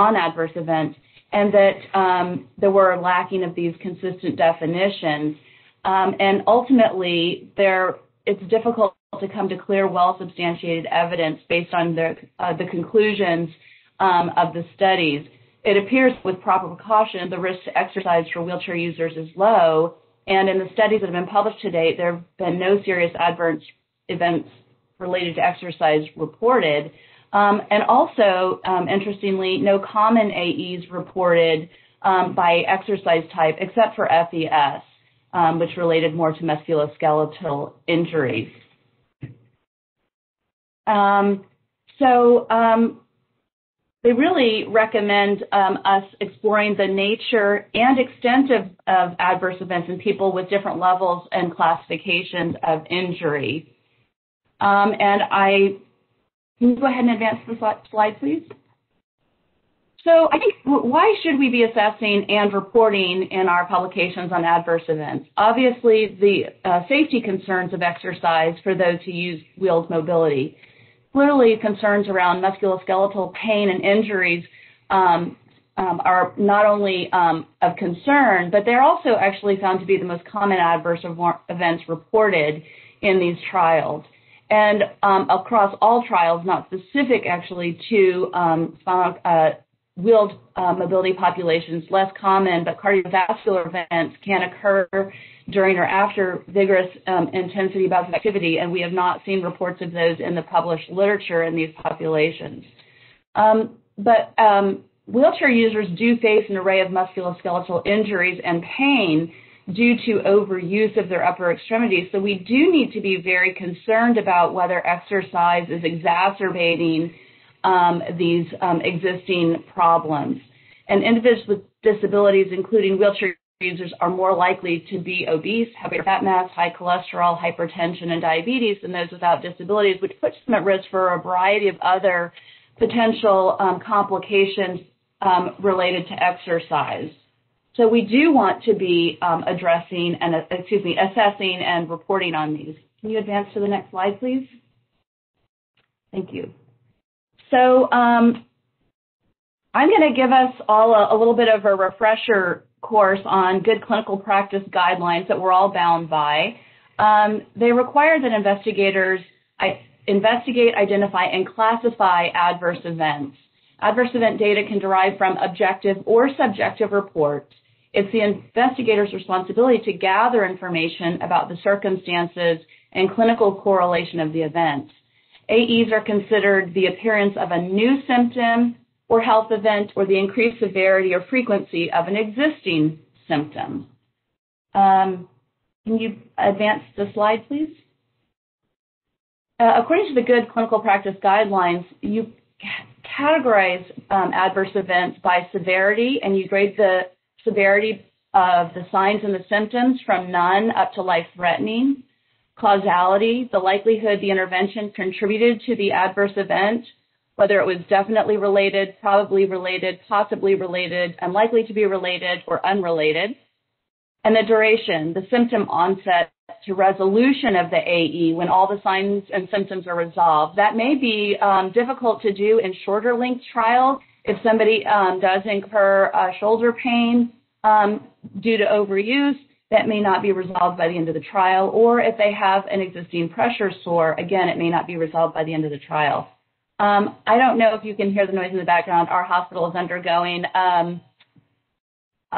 and that there were lacking of these consistent definitions. And ultimately, it's difficult to come to clear, well-substantiated evidence based on the conclusions of the studies. It appears with proper precaution, the risk to exercise for wheelchair users is low, and in the studies that have been published to date, there have been no serious adverse events related to exercise reported. And also, interestingly, no common AEs reported by exercise type except for FES, which related more to musculoskeletal injuries. They really recommend us exploring the nature and extent of adverse events in people with different levels and classifications of injury. Can you go ahead and advance the slide, please? So I think, why should we be assessing and reporting in our publications on adverse events? Obviously, the safety concerns of exercise for those who use wheeled mobility. Clearly, concerns around musculoskeletal pain and injuries are not only of concern, but they're also actually found to be the most common adverse events reported in these trials. And across all trials, not specific actually to wheeled mobility populations, less common, but cardiovascular events can occur during or after vigorous intensity bouts of activity, and we have not seen reports of those in the published literature in these populations. But wheelchair users do face an array of musculoskeletal injuries and pain due to overuse of their upper extremities, so we do need to be very concerned about whether exercise is exacerbating these existing problems. And individuals with disabilities, including wheelchair users, are more likely to be obese, have greater fat mass, high cholesterol, hypertension, and diabetes than those without disabilities, which puts them at risk for a variety of other potential complications related to exercise. So we do want to be assessing and reporting on these. Can you advance to the next slide, please? Thank you. So I'm going to give us all a little bit of a refresher course on good clinical practice guidelines that we're all bound by, they require that investigators investigate, identify, and classify adverse events. Adverse event data can derive from objective or subjective reports. It's the investigator's responsibility to gather information about the circumstances and clinical correlation of the events. AEs are considered the appearance of a new symptom or health event or the increased severity or frequency of an existing symptom. Can you advance the slide, please? According to the Good Clinical Practice Guidelines, you categorize adverse events by severity, and you grade the severity of the signs and the symptoms from none up to life-threatening. Causality, the likelihood the intervention contributed to the adverse event, whether it was definitely related, probably related, possibly related, unlikely to be related, or unrelated. And the duration, the symptom onset to resolution of the AE when all the signs and symptoms are resolved. That may be difficult to do in shorter length trials. If somebody does incur shoulder pain due to overuse, that may not be resolved by the end of the trial. Or if they have an existing pressure sore, again, it may not be resolved by the end of the trial. I don't know if you can hear the noise in the background. Our hospital is undergoing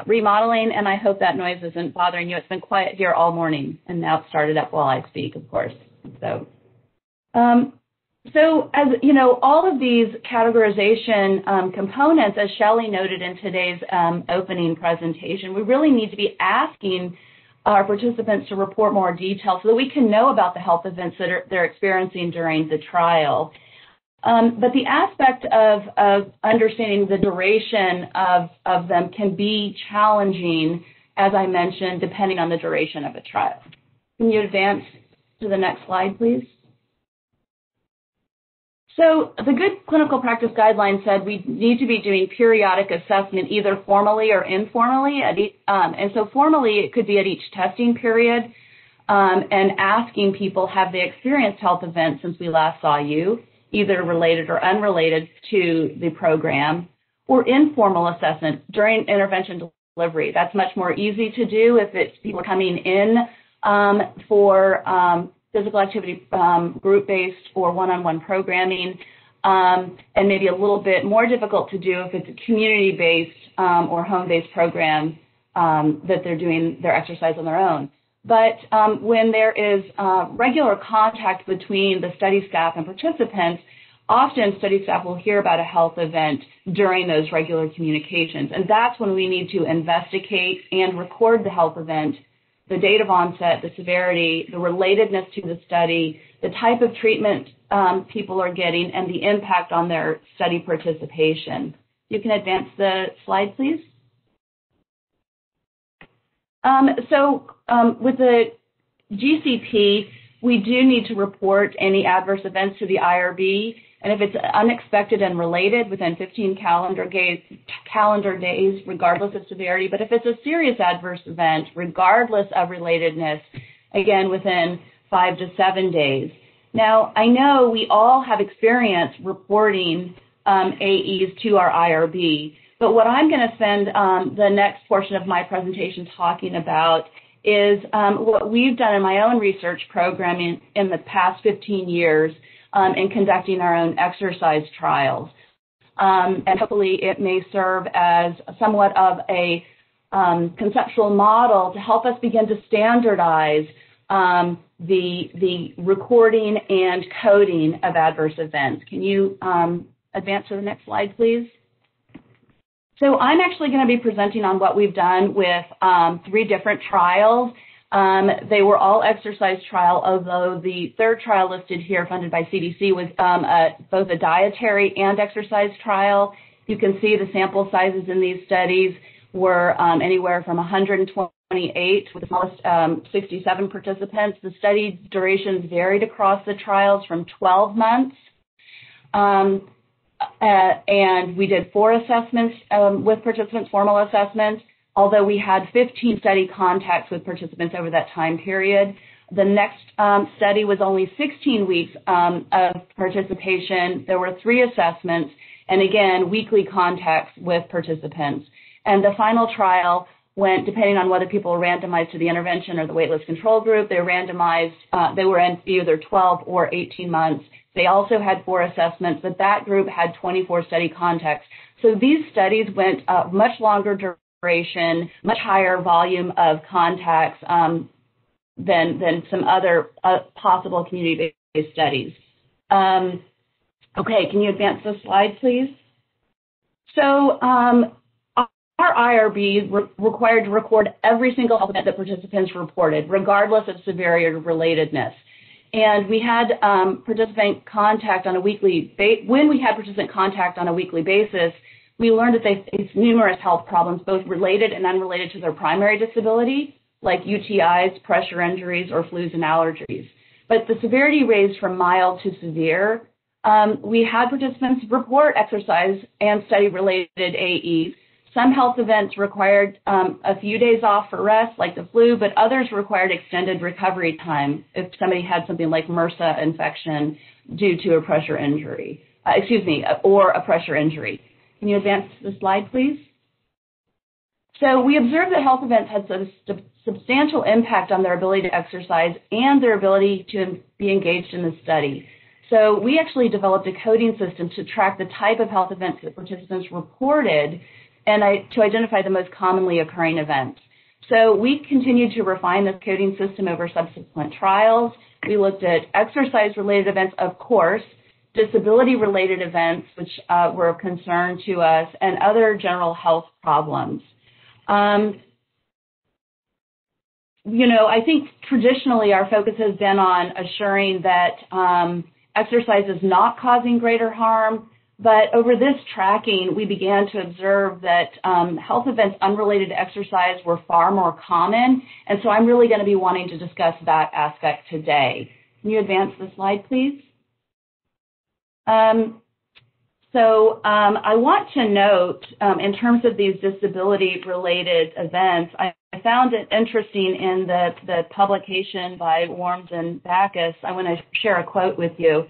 remodeling, and I hope that noise isn't bothering you. It's been quiet here all morning, and now it's started up while I speak, of course. So as you know, all of these categorization components, as Shelley noted in today's opening presentation, we really need to be asking our participants to report more detail so that we can know about the health events that they're experiencing during the trial. But the aspect of understanding the duration of them can be challenging, as I mentioned, depending on the duration of a trial. Can you advance to the next slide, please? So the Good Clinical Practice Guidelines said we need to be doing periodic assessment either formally or informally. And so formally, it could be at each testing period and asking people, have they experienced health events since we last saw you, either related or unrelated to the program, or informal assessment during intervention delivery. That's much more easy to do if it's people coming in for physical activity group-based or one-on-one programming, and maybe a little bit more difficult to do if it's a community-based or home-based program that they're doing their exercise on their own. But when there is regular contact between the study staff and participants, often study staff will hear about a health event during those regular communications. And that's when we need to investigate and record the health event, the date of onset, the severity, the relatedness to the study, the type of treatment people are getting, and the impact on their study participation. You can advance the slide, please. With the GCP, we do need to report any adverse events to the IRB, and if it's unexpected and related, within 15 calendar days, regardless of severity. But if it's a serious adverse event, regardless of relatedness, again, within 5 to 7 days. Now, I know we all have experience reporting AEs to our IRB, but what I'm going to spend the next portion of my presentation talking about is what we've done in my own research program in the past 15 years in conducting our own exercise trials. And hopefully it may serve as somewhat of a conceptual model to help us begin to standardize the recording and coding of adverse events. Can you advance to the next slide, please? So I'm actually going to be presenting on what we've done with 3 different trials. They were all exercise trial, although the third trial listed here, funded by CDC, was both a dietary and exercise trial. You can see the sample sizes in these studies were anywhere from 128 with the smallest 67 participants. The study durations varied across the trials from 12 months. And we did 4 assessments with participants, formal assessments, although we had 15 study contacts with participants over that time period. The next study was only 16 weeks of participation. There were 3 assessments, and again, weekly contacts with participants. And the final trial went, depending on whether people were randomized to the intervention or the waitlist control group, they were randomized, they were in either 12 or 18 months. They also had 4 assessments, but that group had 24 study contacts. So these studies went much longer duration, much higher volume of contacts than some other possible community-based studies. Okay, can you advance the slide, please? So our IRBs were required to record every single health event that participants reported, regardless of severity or relatedness. And we had participant contact on a weekly when we had participant contact on a weekly basis, we learned that they faced numerous health problems, both related and unrelated to their primary disability, like UTIs, pressure injuries, or flus and allergies. But the severity ranged from mild to severe. We had participants report exercise and study-related AEs. Some health events required a few days off for rest, like the flu, but others required extended recovery time if somebody had something like MRSA infection due to a pressure injury, or a pressure injury. Can you advance the slide, please? So we observed that health events had substantial impact on their ability to exercise and their ability to be engaged in the study. So we actually developed a coding system to track the type of health events that participants reported and to identify the most commonly occurring events. So we continued to refine this coding system over subsequent trials. We looked at exercise-related events, of course, disability-related events, which were of concern to us, and other general health problems. I think traditionally our focus has been on assuring that exercise is not causing greater harm, but over this tracking, we began to observe that health events unrelated to exercise were far more common, and so I'm really going to be wanting to discuss that aspect today. Can you advance the slide, please? I want to note, in terms of these disability-related events, I found it interesting in the publication by Worms and Backus. I want to share a quote with you.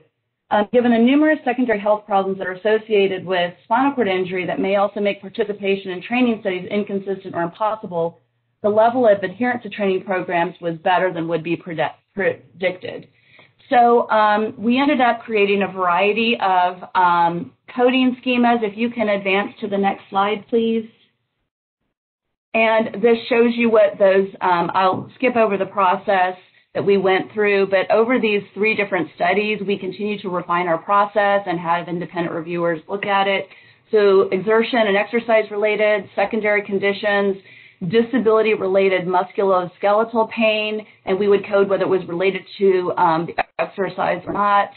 Given the numerous secondary health problems that are associated with spinal cord injury that may also make participation in training studies inconsistent or impossible, the level of adherence to training programs was better than would be predicted. So we ended up creating a variety of coding schemas. If you can advance to the next slide, please. And this shows you what those, I'll skip over the process that we went through, but over these 3 different studies, we continue to refine our process and have independent reviewers look at it. So exertion and exercise-related, secondary conditions, disability-related musculoskeletal pain, and we would code whether it was related to the exercise or not,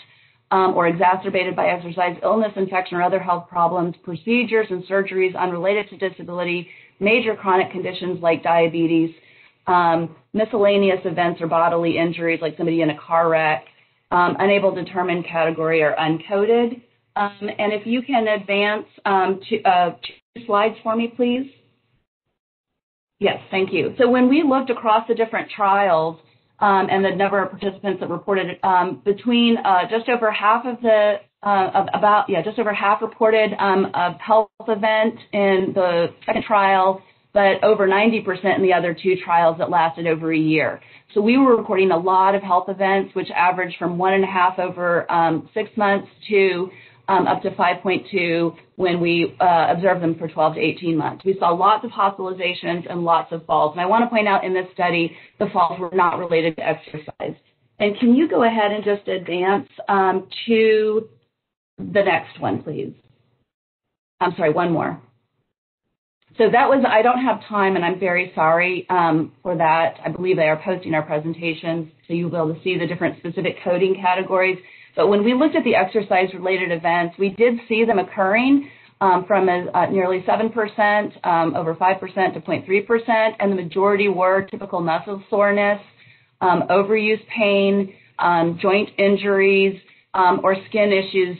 or exacerbated by exercise, illness, infection, or other health problems, procedures and surgeries unrelated to disability, major chronic conditions like diabetes, miscellaneous events or bodily injuries like somebody in a car wreck, unable to determine category or uncoded. And if you can advance to 2 slides for me, please. Yes, thank you. So when we looked across the different trials and the number of participants that reported, between just over half of the just over half reported a health event in the second trial, but over 90% in the other 2 trials that lasted over a year. So we were recording a lot of health events, which averaged from 1.5 over 6 months to up to 5.2 when we observed them for 12 to 18 months. We saw lots of hospitalizations and lots of falls. And I want to point out in this study, the falls were not related to exercise. And can you go ahead and just advance to the next one, please? I'm sorry, one more. So that was, I don't have time, and I'm very sorry for that. I believe they are posting our presentations, so you'll be able to see the different specific coding categories. But when we looked at the exercise-related events, we did see them occurring from nearly 7%, over 5% to 0.3%, and the majority were typical muscle soreness, overuse pain, joint injuries, or skin issues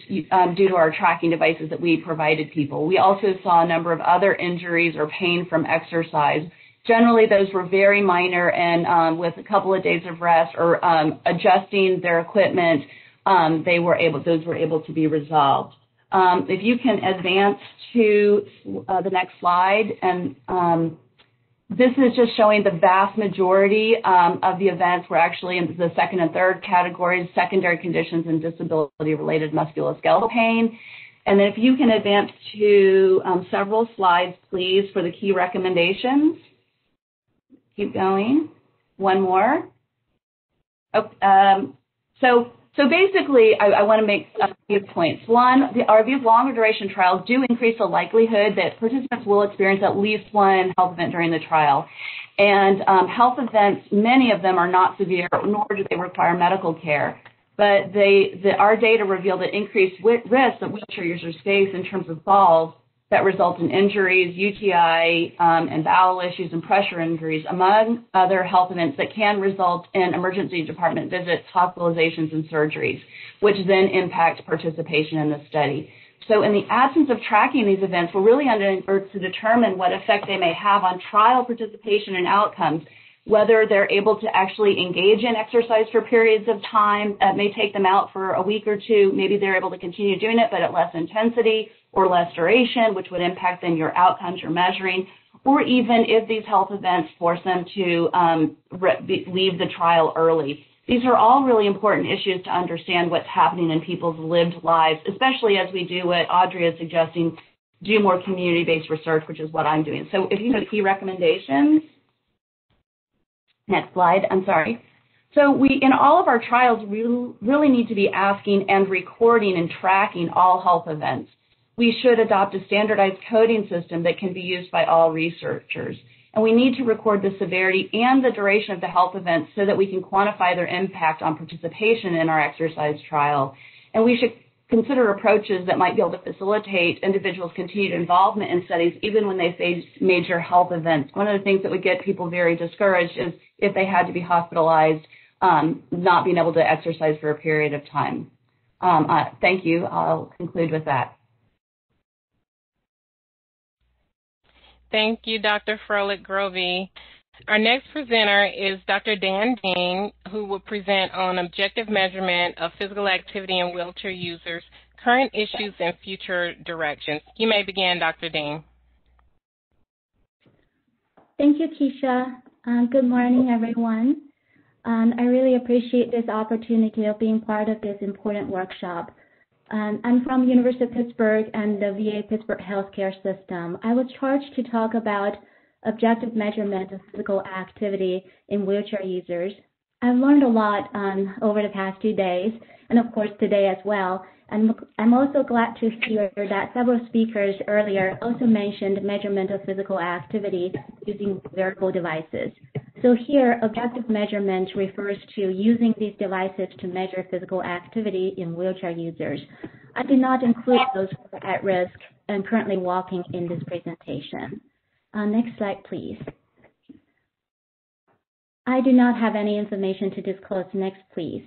due to our tracking devices that we provided people. We also saw a number of other injuries or pain from exercise. Generally, those were very minor, and with a couple of days of rest or adjusting their equipment, those were able to be resolved. If you can advance to the next slide, and This is just showing the vast majority of the events were actually in the second and third categories, secondary conditions and disability-related musculoskeletal pain. And then if you can advance to several slides, please, for the key recommendations. Keep going. One more. So basically, I want to make a few points. One, these longer duration trials do increase the likelihood that participants will experience at least one health event during the trial. And health events, many of them are not severe, nor do they require medical care. But our data reveal that increased risk that wheelchair users face in terms of falls that result in injuries, UTI, and bowel issues and pressure injuries, among other health events that can result in emergency department visits, hospitalizations, and surgeries, which then impact participation in the study. So in the absence of tracking these events, we're really unable to determine what effect they may have on trial participation and outcomes, whether they're able to actually engage in exercise for periods of time. It may take them out for a week or two. Maybe they're able to continue doing it, but at less intensity or less duration, which would impact then your outcomes you're measuring, or even if these health events force them to leave the trial early. These are all really important issues to understand what's happening in people's lived lives, especially as we do what Audrey is suggesting, do more community-based research, which is what I'm doing. So if you have key recommendations. Next slide, I'm sorry. So we, in all of our trials, we really need to be asking and recording and tracking all health events. We should adopt a standardized coding system that can be used by all researchers. And we need to record the severity and the duration of the health events so that we can quantify their impact on participation in our exercise trial. And we should consider approaches that might be able to facilitate individuals' continued involvement in studies even when they face major health events. One of the things that would get people very discouraged is if they had to be hospitalized, not being able to exercise for a period of time. Thank you. I'll conclude with that. Thank you, Dr. Froelich-Grovey. Our next presenter is Dr. Dan Dean, who will present on objective measurement of physical activity in wheelchair users, current issues and future directions. You may begin, Dr. Dean. Thank you, Keisha. Good morning, everyone. I really appreciate this opportunity of being part of this important workshop. I'm from University of Pittsburgh and the VA Pittsburgh Healthcare System. I was charged to talk about objective measurement of physical activity in wheelchair users. I've learned a lot over the past 2 days, and of course today as well. And I'm also glad to hear that several speakers earlier also mentioned measurement of physical activity using wearable devices. So here, objective measurement refers to using these devices to measure physical activity in wheelchair users. I did not include those who are at risk and currently walking in this presentation. Next slide, please. I do not have any information to disclose. Next, please.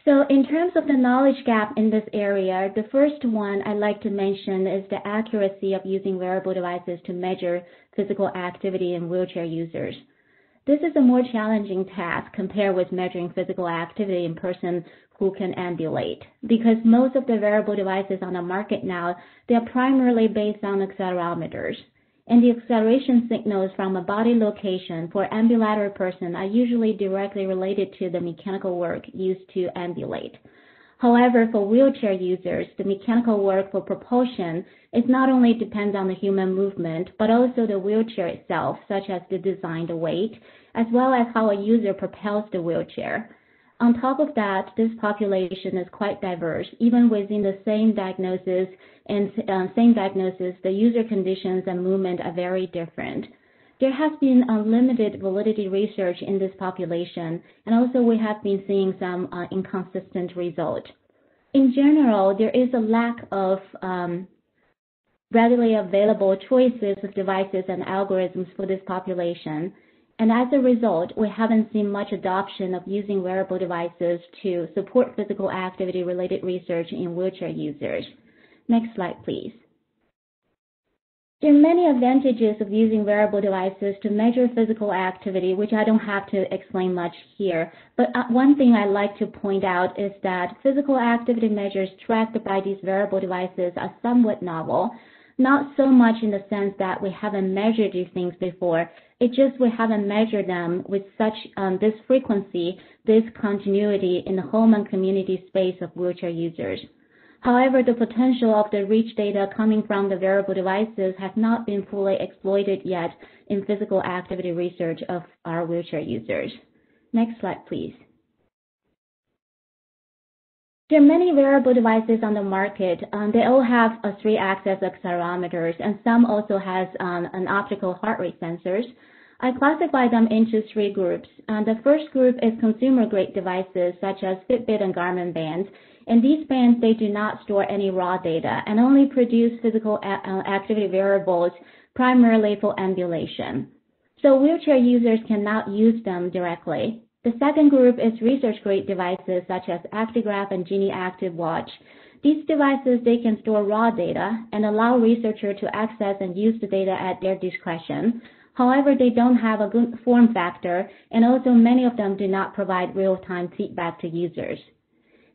So in terms of the knowledge gap in this area, the first one I'd like to mention is the accuracy of using wearable devices to measure physical activity in wheelchair users. This is a more challenging task compared with measuring physical activity in persons who can ambulate, because most of the wearable devices on the market now, they are primarily based on accelerometers. And the acceleration signals from a body location for ambulatory person are usually directly related to the mechanical work used to ambulate. However, for wheelchair users, the mechanical work for propulsion is not only depends on the human movement, but also the wheelchair itself, such as the design, the weight, as well as how a user propels the wheelchair. On top of that, this population is quite diverse. Even within the same diagnosis, the user conditions and movement are very different. There has been limited validity research in this population, and also we have been seeing some inconsistent results. In general, there is a lack of readily available choices of devices and algorithms for this population. And as a result, we haven't seen much adoption of using wearable devices to support physical activity-related research in wheelchair users. Next slide, please. There are many advantages of using wearable devices to measure physical activity, which I don't have to explain much here. But one thing I'd like to point out is that physical activity measures tracked by these wearable devices are somewhat novel. Not so much in the sense that we haven't measured these things before. It's just we haven't measured them with such this frequency, this continuity in the home and community space of wheelchair users. However, the potential of the rich data coming from the wearable devices has not been fully exploited yet in physical activity research of our wheelchair users. Next slide, please. There are many wearable devices on the market. They all have 3-axis accelerometers, and some also has an optical heart rate sensors. I classify them into 3 groups. The first group is consumer-grade devices such as Fitbit and Garmin bands. In these bands, they do not store any raw data and only produce physical activity variables primarily for ambulation. So wheelchair users cannot use them directly. The second group is research-grade devices such as Actigraph and Genie Active Watch. These devices, they can store raw data and allow researchers to access and use the data at their discretion. However, they don't have a good form factor, and also many of them do not provide real-time feedback to users.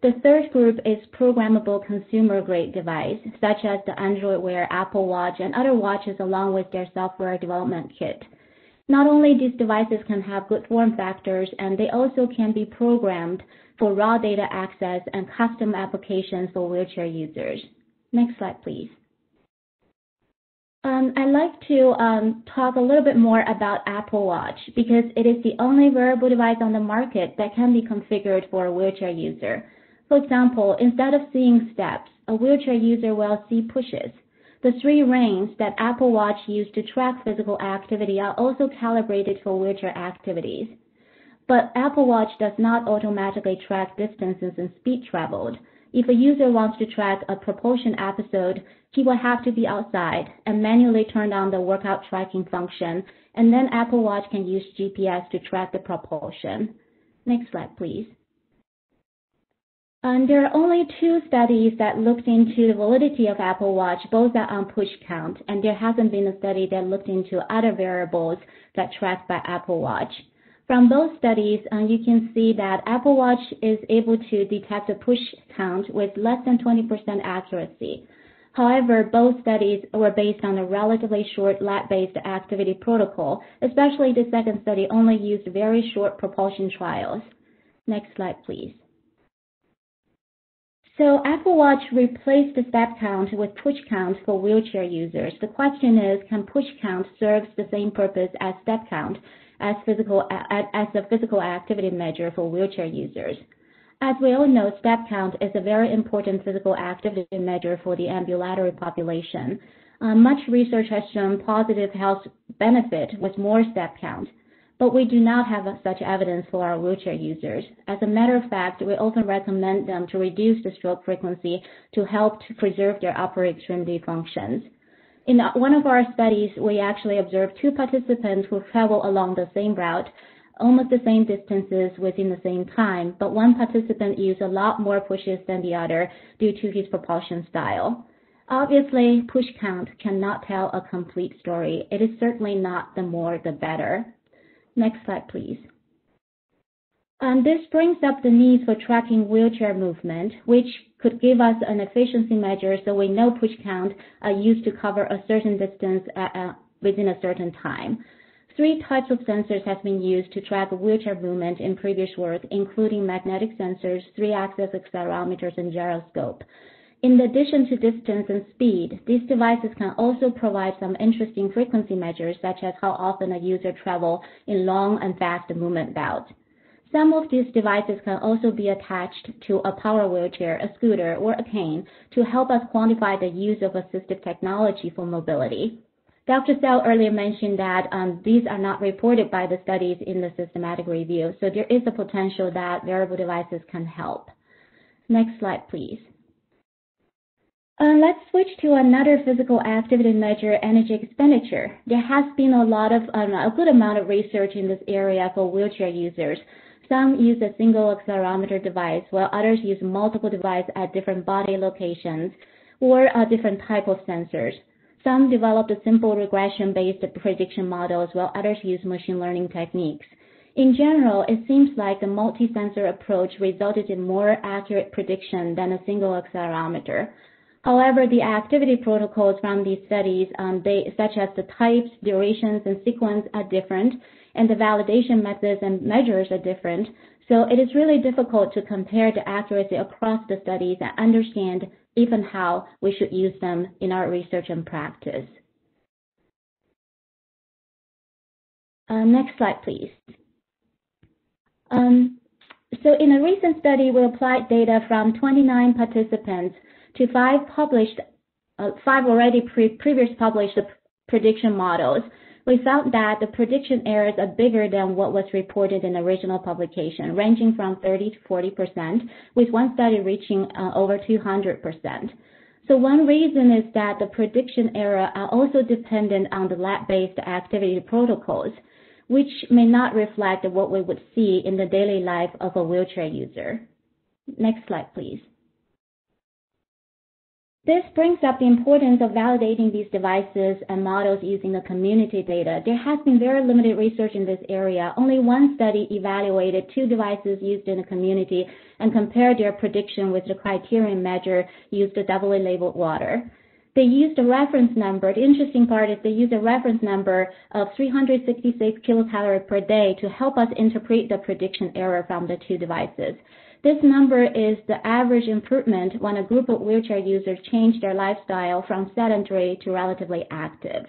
The third group is programmable consumer-grade device, such as the Android Wear, Apple Watch, and other watches along with their software development kit. Not only these devices can have good form factors, and they also can be programmed for raw data access and custom applications for wheelchair users. Next slide, please. I'd like to talk a little bit more about Apple Watch because it is the only wearable device on the market that can be configured for a wheelchair user. For example, instead of seeing steps, a wheelchair user will see pushes. The 3 rings that Apple Watch used to track physical activity are also calibrated for wheelchair activities. But Apple Watch does not automatically track distances and speed traveled. If a user wants to track a propulsion episode, he will have to be outside and manually turn on the workout tracking function, and then Apple Watch can use GPS to track the propulsion. Next slide, please. There are only 2 studies that looked into the validity of Apple Watch. Both are on push count, and there hasn't been a study that looked into other variables that tracked by Apple Watch. From those studies, you can see that Apple Watch is able to detect a push count with less than 20% accuracy. However, both studies were based on a relatively short lab-based activity protocol, especially the second study only used very short propulsion trials. Next slide, please. So Apple Watch replaced the step count with push count for wheelchair users. The question is, can push count serve the same purpose as step count as a physical activity measure for wheelchair users? As we all know, step count is a very important physical activity measure for the ambulatory population. Much research has shown positive health benefit with more step count. But we do not have such evidence for our wheelchair users. As a matter of fact, we often recommend them to reduce the stroke frequency to help to preserve their upper extremity functions. In one of our studies, we actually observed 2 participants who travel along the same route, almost the same distances within the same time, but one participant used a lot more pushes than the other due to his propulsion style. Obviously, push count cannot tell a complete story. It is certainly not the more the better. Next slide, please. This brings up the need for tracking wheelchair movement, which could give us an efficiency measure so we know push count are used to cover a certain distance within a certain time. 3 types of sensors have been used to track wheelchair movement in previous work, including magnetic sensors, 3-axis accelerometers, and gyroscope. In addition to distance and speed, these devices can also provide some interesting frequency measures, such as how often a user travels in long and fast movement bouts. Some of these devices can also be attached to a power wheelchair, a scooter, or a cane to help us quantify the use of assistive technology for mobility. Dr. Sell earlier mentioned that these are not reported by the studies in the systematic review, so there is a potential that wearable devices can help. Next slide, please. Let's switch to another physical activity measure, energy expenditure. There has been a good amount of research in this area for wheelchair users. Some use a single accelerometer device, while others use multiple devices at different body locations or a different type of sensors. Some developed a simple regression-based prediction models, while others use machine learning techniques. In general, it seems like the multi-sensor approach resulted in more accurate prediction than a single accelerometer. However, the activity protocols from these studies, such as the types, durations, and sequence are different, and the validation methods and measures are different. So it is really difficult to compare the accuracy across the studies and understand if and how we should use them in our research and practice. Next slide, please. So in a recent study, we applied data from 29 participants to five already previous published prediction models. We found that the prediction errors are bigger than what was reported in the original publication, ranging from 30 to 40%, with one study reaching over 200%. So one reason is that the prediction error are also dependent on the lab-based activity protocols, which may not reflect what we would see in the daily life of a wheelchair user. Next slide, please. This brings up the importance of validating these devices and models using the community data. There has been very limited research in this area. Only one study evaluated two devices used in the community and compared their prediction with the criterion measure used the doubly labeled water. They used a reference number. The interesting part is they used a reference number of 366 kilocalories per day to help us interpret the prediction error from the two devices. This number is the average improvement when a group of wheelchair users change their lifestyle from sedentary to relatively active.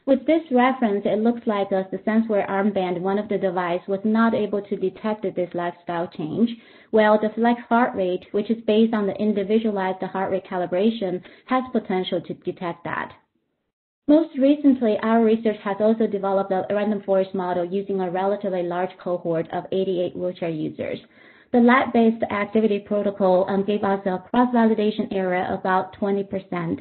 With this reference, it looks like the SenseWear armband, one of the devices, was not able to detect this lifestyle change, while the Flex heart rate, which is based on the individualized heart rate calibration, has potential to detect that. Most recently, our research has also developed a random forest model using a relatively large cohort of 88 wheelchair users. The lab-based activity protocol gave us a cross-validation error of about 20%.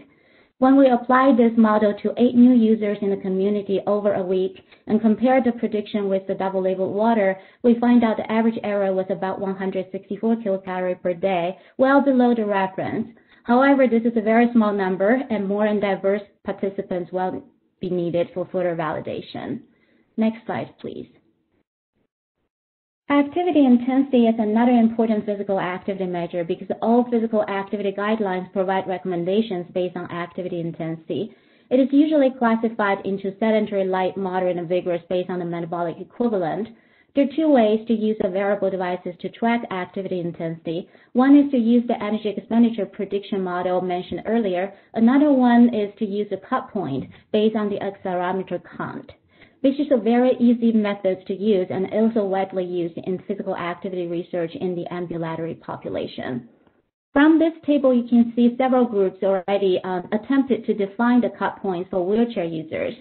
When we applied this model to 8 new users in the community over a week and compared the prediction with the double-labeled water, we find out the average error was about 164 kilocalories per day, well below the reference. However, this is a very small number, and more and diverse participants will be needed for further validation. Next slide, please. Activity intensity is another important physical activity measure because all physical activity guidelines provide recommendations based on activity intensity. It is usually classified into sedentary, light, moderate, and vigorous based on the metabolic equivalent. There are two ways to use the wearable devices to track activity intensity. One is to use the energy expenditure prediction model mentioned earlier. Another one is to use a cut point based on the accelerometer count. This is a very easy method to use and also widely used in physical activity research in the ambulatory population. From this table, you can see several groups already attempted to define the cut points for wheelchair users.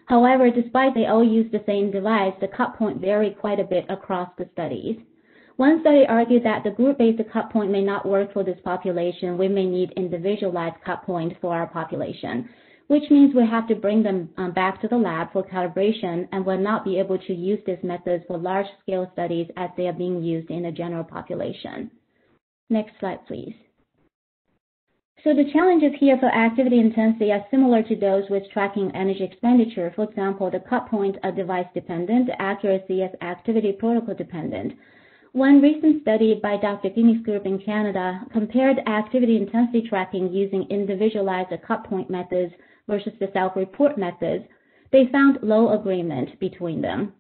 However, despite they all use the same device, the cut point varied quite a bit across the studies. One study argued that the group-based cut point may not work for this population. We may need individualized cut point for our population, which means we have to bring them back to the lab for calibration and will not be able to use these methods for large-scale studies as they are being used in the general population. Next slide, please. So the challenges here for activity intensity are similar to those with tracking energy expenditure. For example, the cut points are device-dependent, the accuracy is activity protocol-dependent. One recent study by Dr. Guinness Group in Canada compared activity intensity tracking using individualized cut point methods versus the self-report methods. They found low agreement between them.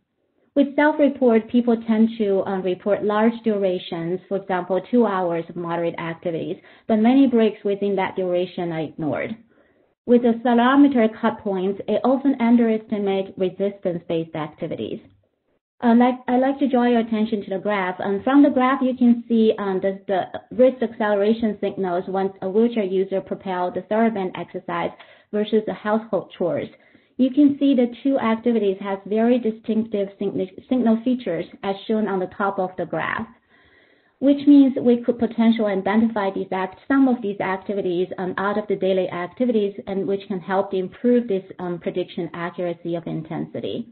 With self-report, people tend to report large durations, for example, 2 hours of moderate activities, but many breaks within that duration are ignored. With the accelerometer cut points, it often underestimates resistance-based activities. I'd like to draw your attention to the graph. From the graph, you can see the wrist acceleration signals when a wheelchair user propels the TheraBand exercise versus the household chores. You can see the two activities have very distinctive signal features as shown on the top of the graph, which means we could potentially identify some of these activities out of the daily activities and which can help to improve this prediction accuracy of intensity.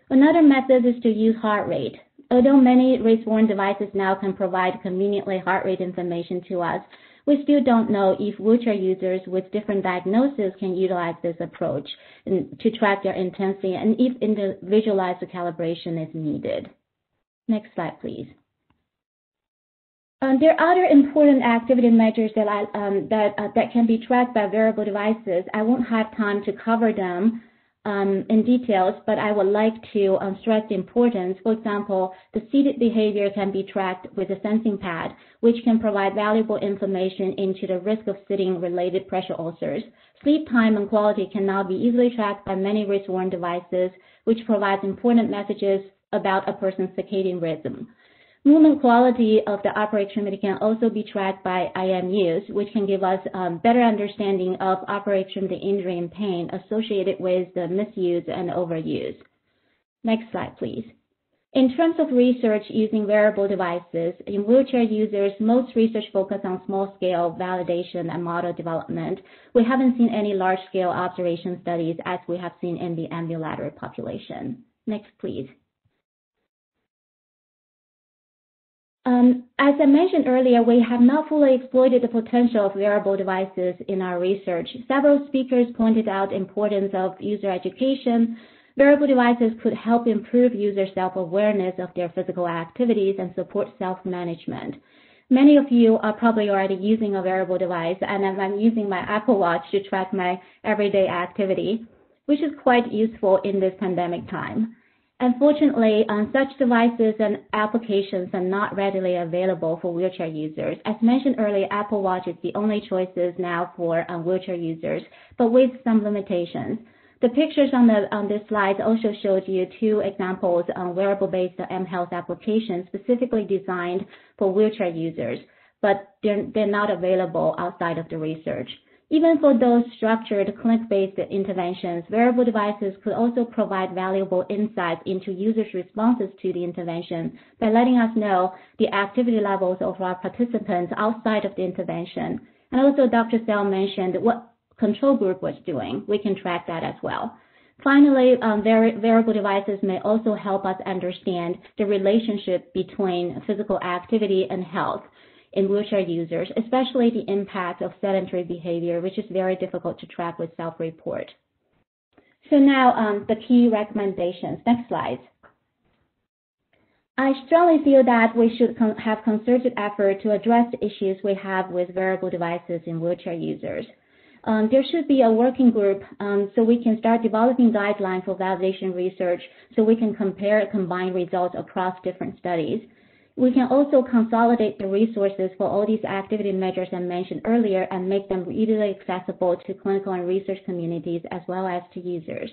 Another method is to use heart rate. Although many wrist-worn devices now can provide conveniently heart rate information to us, we still don't know if wheelchair users with different diagnoses can utilize this approach to track their intensity and if individualized calibration is needed. Next slide, please. There are other important activity measures that can be tracked by wearable devices. I won't have time to cover them in details, but I would like to stress the importance. For example, the seated behavior can be tracked with a sensing pad, which can provide valuable information into the risk of sitting-related pressure ulcers. Sleep time and quality can now be easily tracked by many wrist-worn devices, which provides important messages about a person's circadian rhythm. Movement quality of the upper extremity can also be tracked by IMUs, which can give us better understanding of upper extremity injury and pain associated with the misuse and overuse. Next slide, please. In terms of research using wearable devices, in wheelchair users, most research focus on small-scale validation and model development. We haven't seen any large-scale observation studies as we have seen in the ambulatory population. Next, please. As I mentioned earlier, we have not fully exploited the potential of wearable devices in our research. Several speakers pointed out the importance of user education. Wearable devices could help improve user self-awareness of their physical activities and support self-management. Many of you are probably already using a wearable device, and I'm using my Apple Watch to track my everyday activity, which is quite useful in this pandemic time. Unfortunately, such devices and applications are not readily available for wheelchair users. As mentioned earlier, Apple Watch is the only choices now for wheelchair users, but with some limitations. The pictures on this slide also showed you two examples on wearable-based mHealth applications specifically designed for wheelchair users, but they're not available outside of the research. Even for those structured clinic-based interventions, wearable devices could also provide valuable insights into users' responses to the intervention by letting us know the activity levels of our participants outside of the intervention. And also, Dr. Sell mentioned what control group was doing. We can track that as well. Finally, wearable devices may also help us understand the relationship between physical activity and health in wheelchair users, especially the impact of sedentary behavior, which is very difficult to track with self-report. So now the key recommendations. Next slide. I strongly feel that we should have concerted effort to address the issues we have with wearable devices in wheelchair users. There should be a working group so we can start developing guidelines for validation research so we can compare and combine results across different studies. We can also consolidate the resources for all these activity measures I mentioned earlier and make them easily accessible to clinical and research communities as well as to users.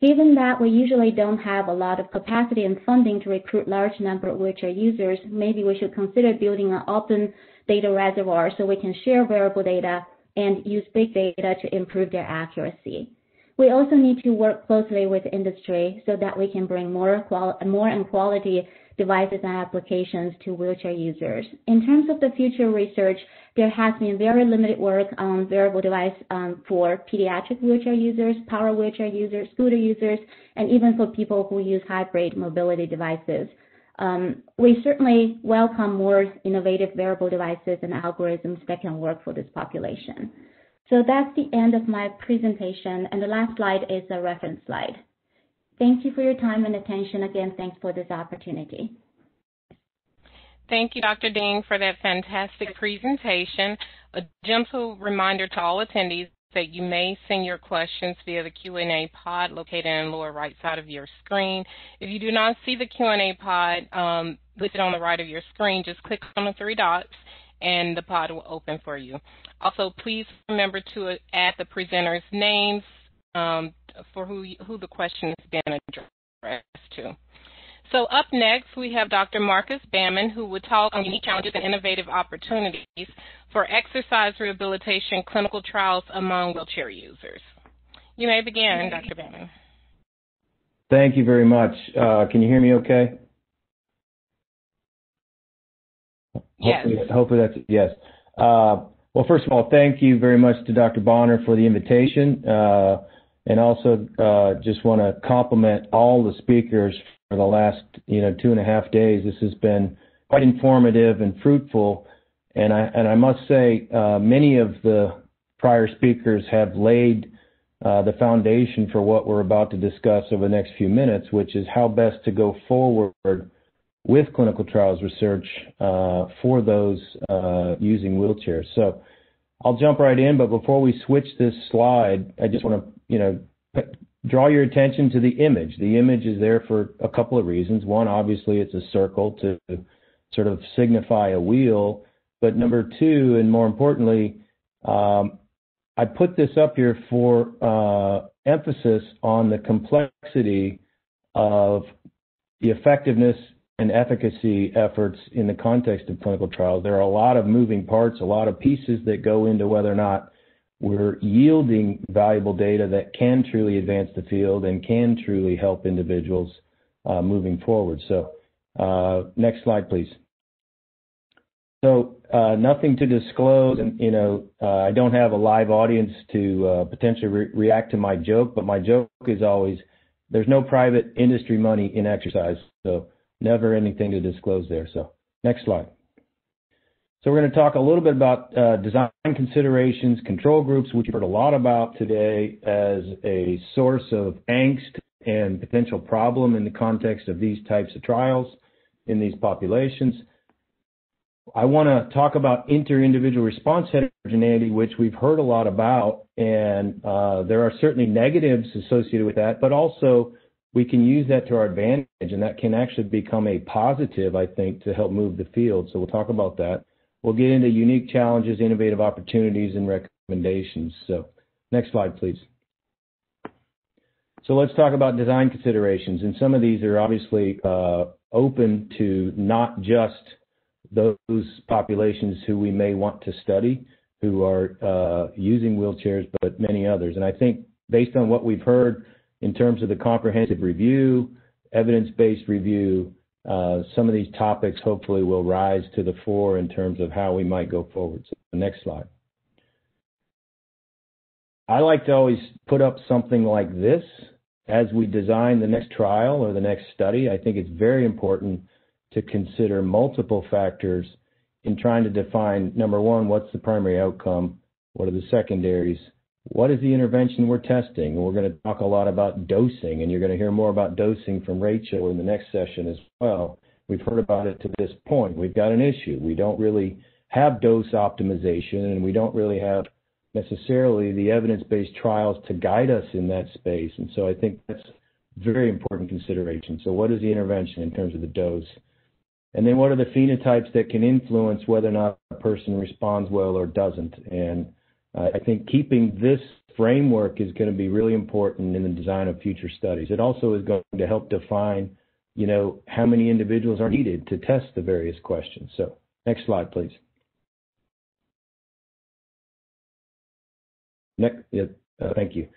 Given that we usually don't have a lot of capacity and funding to recruit large number of wheelchair users, maybe we should consider building an open data reservoir so we can share wearable data and use big data to improve their accuracy. We also need to work closely with industry so that we can bring more and quality devices and applications to wheelchair users. In terms of the future research, there has been very limited work on wearable device for pediatric wheelchair users, power wheelchair users, scooter users, and even for people who use hybrid mobility devices. We certainly welcome more innovative wearable devices and algorithms that can work for this population. So that's the end of my presentation, and the last slide is a reference slide. Thank you for your time and attention. Again, thanks for this opportunity. Thank you, Dr. Ding, for that fantastic presentation. A gentle reminder to all attendees that you may send your questions via the Q&A pod located in the lower right side of your screen. If you do not see the Q&A pod listed on the right of your screen, just click on the three dots and the pod will open for you. Also, please remember to add the presenters' names for who the question has been addressed to. So up next, we have Dr. Marcus Bamman, who will talk on unique challenges and innovative opportunities for exercise rehabilitation clinical trials among wheelchair users. You may begin, Dr. Bamman. Thank you very much. Can you hear me okay? Yes. Hopefully that's yes. Well, first of all, thank you very much to Dr. Bonner for the invitation. And also just want to compliment all the speakers for the last 2.5 days. This has been quite informative and fruitful, and I must say many of the prior speakers have laid the foundation for what we're about to discuss over the next few minutes, which is how best to go forward with clinical trials research for those using wheelchairs. So I'll jump right in, but before we switch this slide, I just want to, draw your attention to the image. The image is there for a couple of reasons. One, obviously, it's a circle to sort of signify a wheel. But number two, and more importantly, I put this up here for emphasis on the complexity of the effectiveness and efficacy efforts in the context of clinical trials. There are a lot of moving parts, a lot of pieces that go into whether or not we're yielding valuable data that can truly advance the field and can truly help individuals moving forward. So next slide, please. So nothing to disclose, and I don't have a live audience to potentially react to my joke, but my joke is always, there's no private industry money in exercise, so never anything to disclose there. So next slide. So we're going to talk a little bit about design considerations, control groups, which you've heard a lot about today as a source of angst and potential problem in the context of these types of trials in these populations. I want to talk about inter-individual response heterogeneity, which we've heard a lot about, and there are certainly negatives associated with that, but also we can use that to our advantage, and that can actually become a positive, I think, to help move the field. So we'll talk about that. We'll get into unique challenges, innovative opportunities, and recommendations. So next slide, please. So let's talk about design considerations. And some of these are obviously open to not just those populations who we may want to study, who are using wheelchairs, but many others. And I think based on what we've heard in terms of the comprehensive review, evidence-based review, some of these topics hopefully will rise to the fore in terms of how we might go forward. So the next slide. I like to always put up something like this as we design the next trial or the next study. I think it's very important to consider multiple factors in trying to define, number one, what's the primary outcome? What are the secondaries? What is the intervention we're testing? And we're going to talk a lot about dosing, and you're going to hear more about dosing from Rachel in the next session as well. We've heard about it to this point. We've got an issue. We don't really have dose optimization, and we don't really have necessarily the evidence-based trials to guide us in that space. And so I think that's a very important consideration. So what is the intervention in terms of the dose? And then what are the phenotypes that can influence whether or not a person responds well or doesn't? And I think keeping this framework is going to be really important in the design of future studies. It also is going to help define, how many individuals are needed to test the various questions. So next slide, please. Thank you.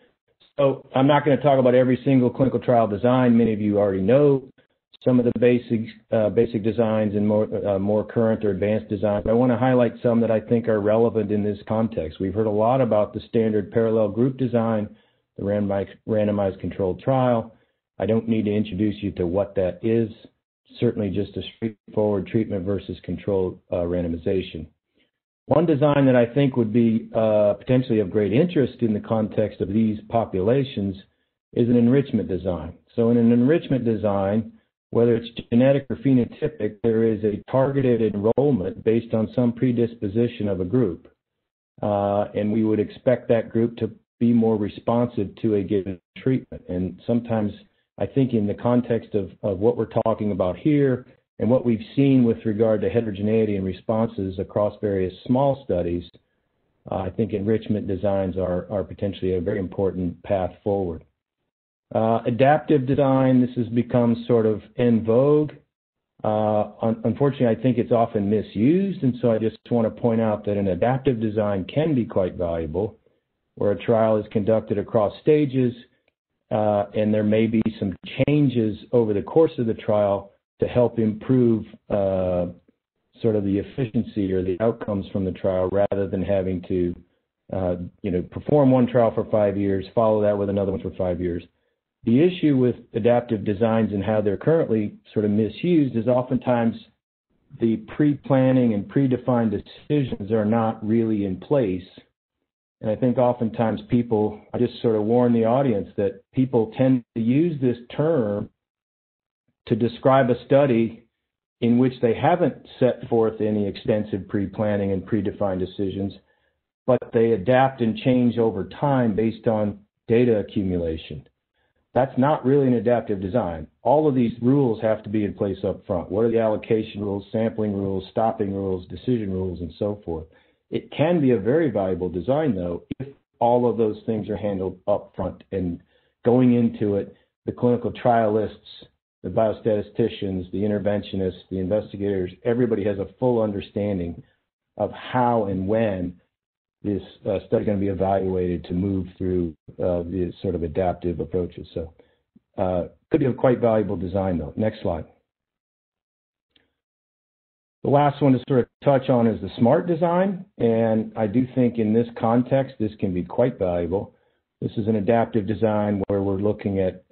So I'm not going to talk about every single clinical trial design. Many of you already know some of the basic designs and more current or advanced designs. I want to highlight some that I think are relevant in this context. We've heard a lot about the standard parallel group design, the randomized controlled trial. I don't need to introduce you to what that is. Certainly just a straightforward treatment versus controlled randomization. One design that I think would be potentially of great interest in the context of these populations is an enrichment design. So in an enrichment design, whether it's genetic or phenotypic, there is a targeted enrollment based on some predisposition of a group. And we would expect that group to be more responsive to a given treatment. And sometimes I think in the context of what we're talking about here and what we've seen with regard to heterogeneity and responses across various small studies, I think enrichment designs are potentially a very important path forward. Adaptive design, this has become sort of en vogue. Unfortunately, I think it's often misused, and so I just want to point out that an adaptive design can be quite valuable, where a trial is conducted across stages, and there may be some changes over the course of the trial to help improve sort of the efficiency or the outcomes from the trial, rather than having to perform one trial for 5 years, follow that with another one for 5 years. The issue with adaptive designs and how they're currently sort of misused is oftentimes the pre-planning and predefined decisions are not really in place. And I think oftentimes I just sort of warn the audience that people tend to use this term to describe a study in which they haven't set forth any extensive pre-planning and predefined decisions, but they adapt and change over time based on data accumulation. That's not really an adaptive design. All of these rules have to be in place up front. What are the allocation rules, sampling rules, stopping rules, decision rules, and so forth? It can be a very valuable design, though, if all of those things are handled up front. And going into it, the clinical trialists, the biostatisticians, the interventionists, the investigators, everybody has a full understanding of how and when this study is going to be evaluated to move through these sort of adaptive approaches. So could be a quite valuable design, though. Next slide. The last one to sort of touch on is the SMART design, and I do think in this context this can be quite valuable. This is an adaptive design where we're looking at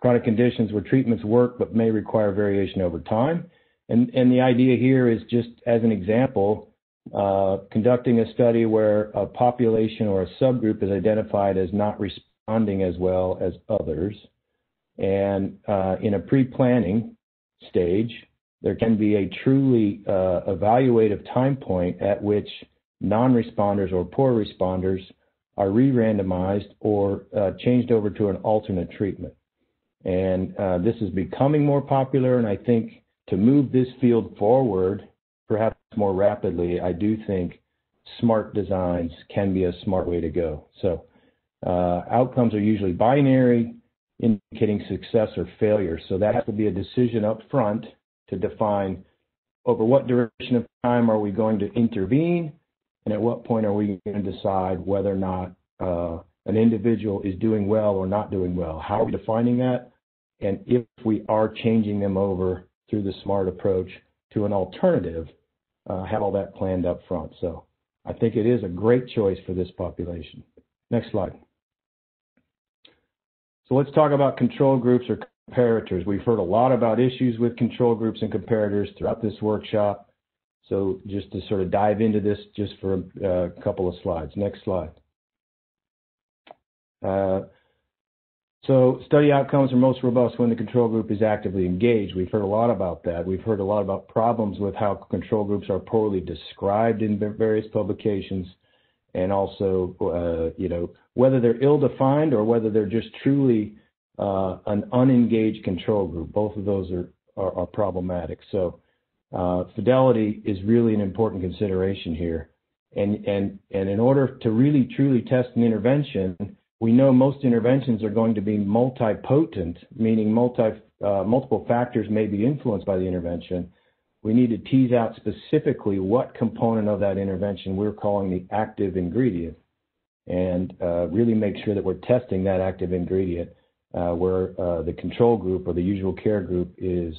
chronic conditions where treatments work but may require variation over time. And the idea here is, just as an example, conducting a study where a population or a subgroup is identified as not responding as well as others. And in a pre-planning stage, there can be a truly evaluative time point at which non-responders or poor responders are re-randomized or changed over to an alternate treatment. And this is becoming more popular, and I think to move this field forward, perhaps more rapidly, I do think SMART designs can be a smart way to go. So outcomes are usually binary, indicating success or failure. So that has to be a decision up front to define over what duration of time are we going to intervene, and at what point are we going to decide whether or not an individual is doing well or not doing well. How are we defining that? And if we are changing them over through the SMART approach to an alternative, have all that planned up front. So I think it is a great choice for this population. Next slide. So let's talk about control groups or comparators. We've heard a lot about issues with control groups and comparators throughout this workshop. So just to sort of dive into this just for a couple of slides. Next slide. So study outcomes are most robust when the control group is actively engaged. We've heard a lot about that. We've heard a lot about problems with how control groups are poorly described in various publications, and also, whether they're ill-defined or whether they're just truly an unengaged control group. Both of those are problematic. So fidelity is really an important consideration here. And in order to really truly test an intervention, we know most interventions are going to be multipotent, meaning multiple factors may be influenced by the intervention. We need to tease out specifically what component of that intervention we're calling the active ingredient, and really make sure that we're testing that active ingredient where the control group or the usual care group is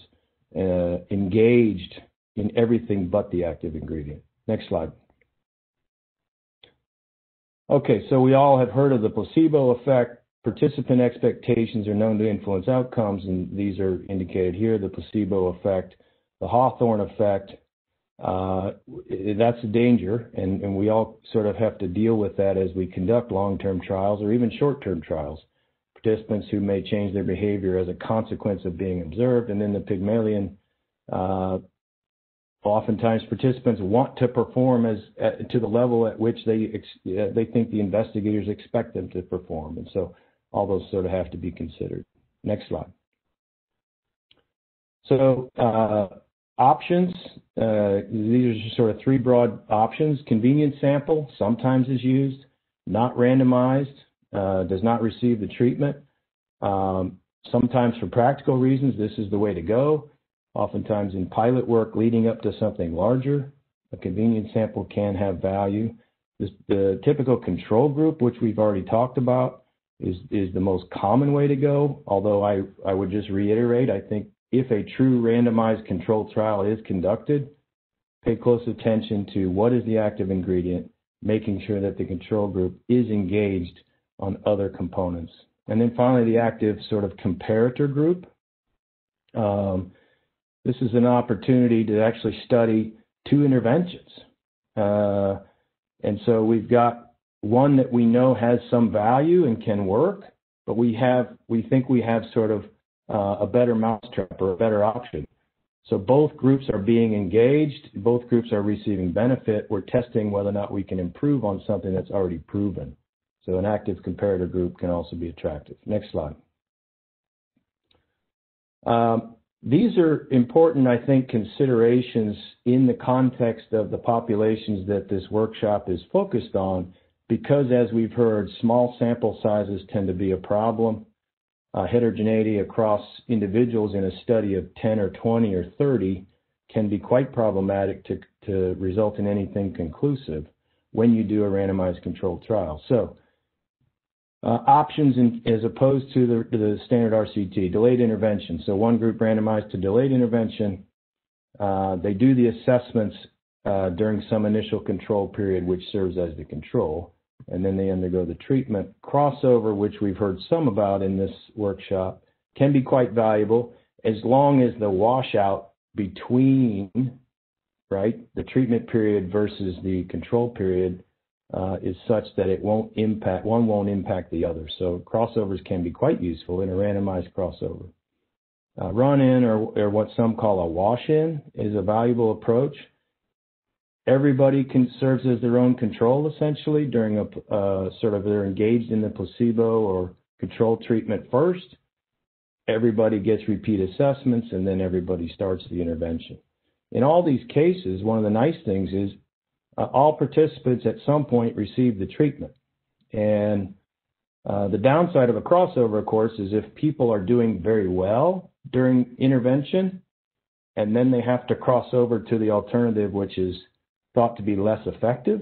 engaged in everything but the active ingredient. Next slide. Okay, so we all have heard of the placebo effect. Participant expectations are known to influence outcomes, and these are indicated here, the placebo effect, the Hawthorne effect. That's a danger, and we all sort of have to deal with that as we conduct long-term trials or even short-term trials. Participants who may change their behavior as a consequence of being observed, and then the Pygmalion. Oftentimes, participants want to perform to the level at which they think the investigators expect them to perform, and so all those sort of have to be considered. Next slide. So options, these are sort of three broad options. Convenience sample sometimes is used, not randomized, does not receive the treatment. Sometimes for practical reasons, this is the way to go. Oftentimes in pilot work leading up to something larger, a convenience sample can have value. The typical control group, which we've already talked about, is the most common way to go, although I would just reiterate, I think if a true randomized controlled trial is conducted, pay close attention to what is the active ingredient, making sure that the control group is engaged on other components. And then finally, the active sort of comparator group. This is an opportunity to actually study two interventions. And so we've got one that we know has some value and can work, but we think we have sort of a better mousetrap or a better option. So both groups are being engaged. Both groups are receiving benefit. We're testing whether or not we can improve on something that's already proven. So an active comparator group can also be attractive. Next slide. These are important, I think, considerations in the context of the populations that this workshop is focused on, because as we've heard, small sample sizes tend to be a problem. Heterogeneity across individuals in a study of 10 or 20 or 30 can be quite problematic to result in anything conclusive when you do a randomized controlled trial. So options as opposed to the standard RCT, delayed intervention. So one group randomized to delayed intervention. They do the assessments during some initial control period, which serves as the control, and then they undergo the treatment. Crossover, which we've heard some about in this workshop, can be quite valuable as long as the washout between, right, the treatment period versus the control period is such that it won't impact, one won't impact the other. So crossovers can be quite useful in a randomized crossover. Run-in, or what some call a wash-in, is a valuable approach. Everybody serves as their own control, essentially, during a they're engaged in the placebo or control treatment first. Everybody gets repeat assessments, and then everybody starts the intervention. In all these cases, one of the nice things is all participants at some point receive the treatment. And the downside of a crossover, of course, is if people are doing very well during intervention, and then they have to cross over to the alternative, which is thought to be less effective,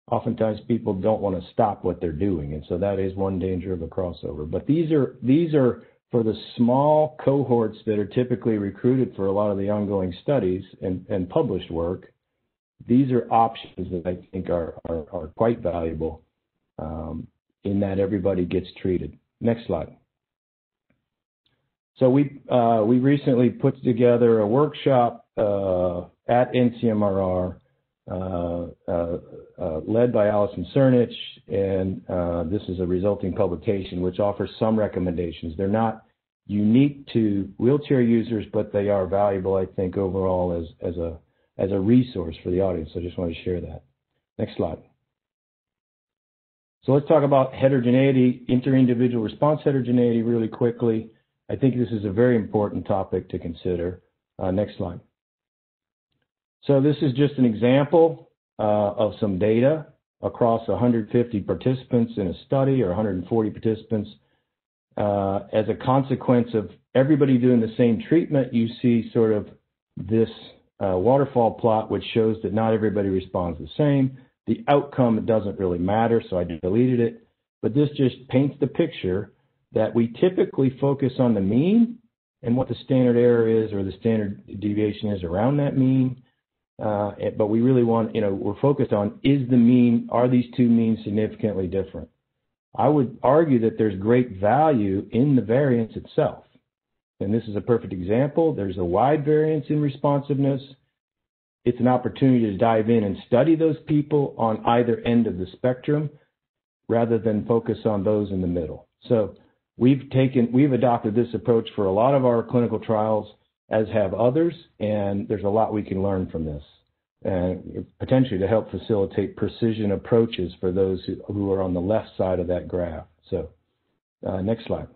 oftentimes people don't want to stop what they're doing. And so that is one danger of a crossover. But these are for the small cohorts that are typically recruited for a lot of the ongoing studies and published work. These are options that I think are quite valuable in that everybody gets treated. Next slide. So we recently put together a workshop at NCMRR led by Allison Cernich, and this is a resulting publication which offers some recommendations. They're not unique to wheelchair users, but they are valuable, I think, overall as a resource for the audience. So I just want to share that. Next slide. So let's talk about heterogeneity, inter-individual response heterogeneity really quickly. I think this is a very important topic to consider. Next slide. So this is just an example of some data across 150 participants in a study, or 140 participants. As a consequence of everybody doing the same treatment, you see sort of this waterfall plot, which shows that not everybody responds the same. The outcome doesn't really matter, so I deleted it. But this just paints the picture that we typically focus on the mean and what the standard error is, or the standard deviation is around that mean. But we really want, we're focused on, are these two means significantly different? I would argue that there's great value in the variance itself. And this is a perfect example. There's a wide variance in responsiveness. It's an opportunity to dive in and study those people on either end of the spectrum rather than focus on those in the middle. So we've adopted this approach for a lot of our clinical trials, as have others, and there's a lot we can learn from this, and potentially to help facilitate precision approaches for those who are on the left side of that graph. So next slide.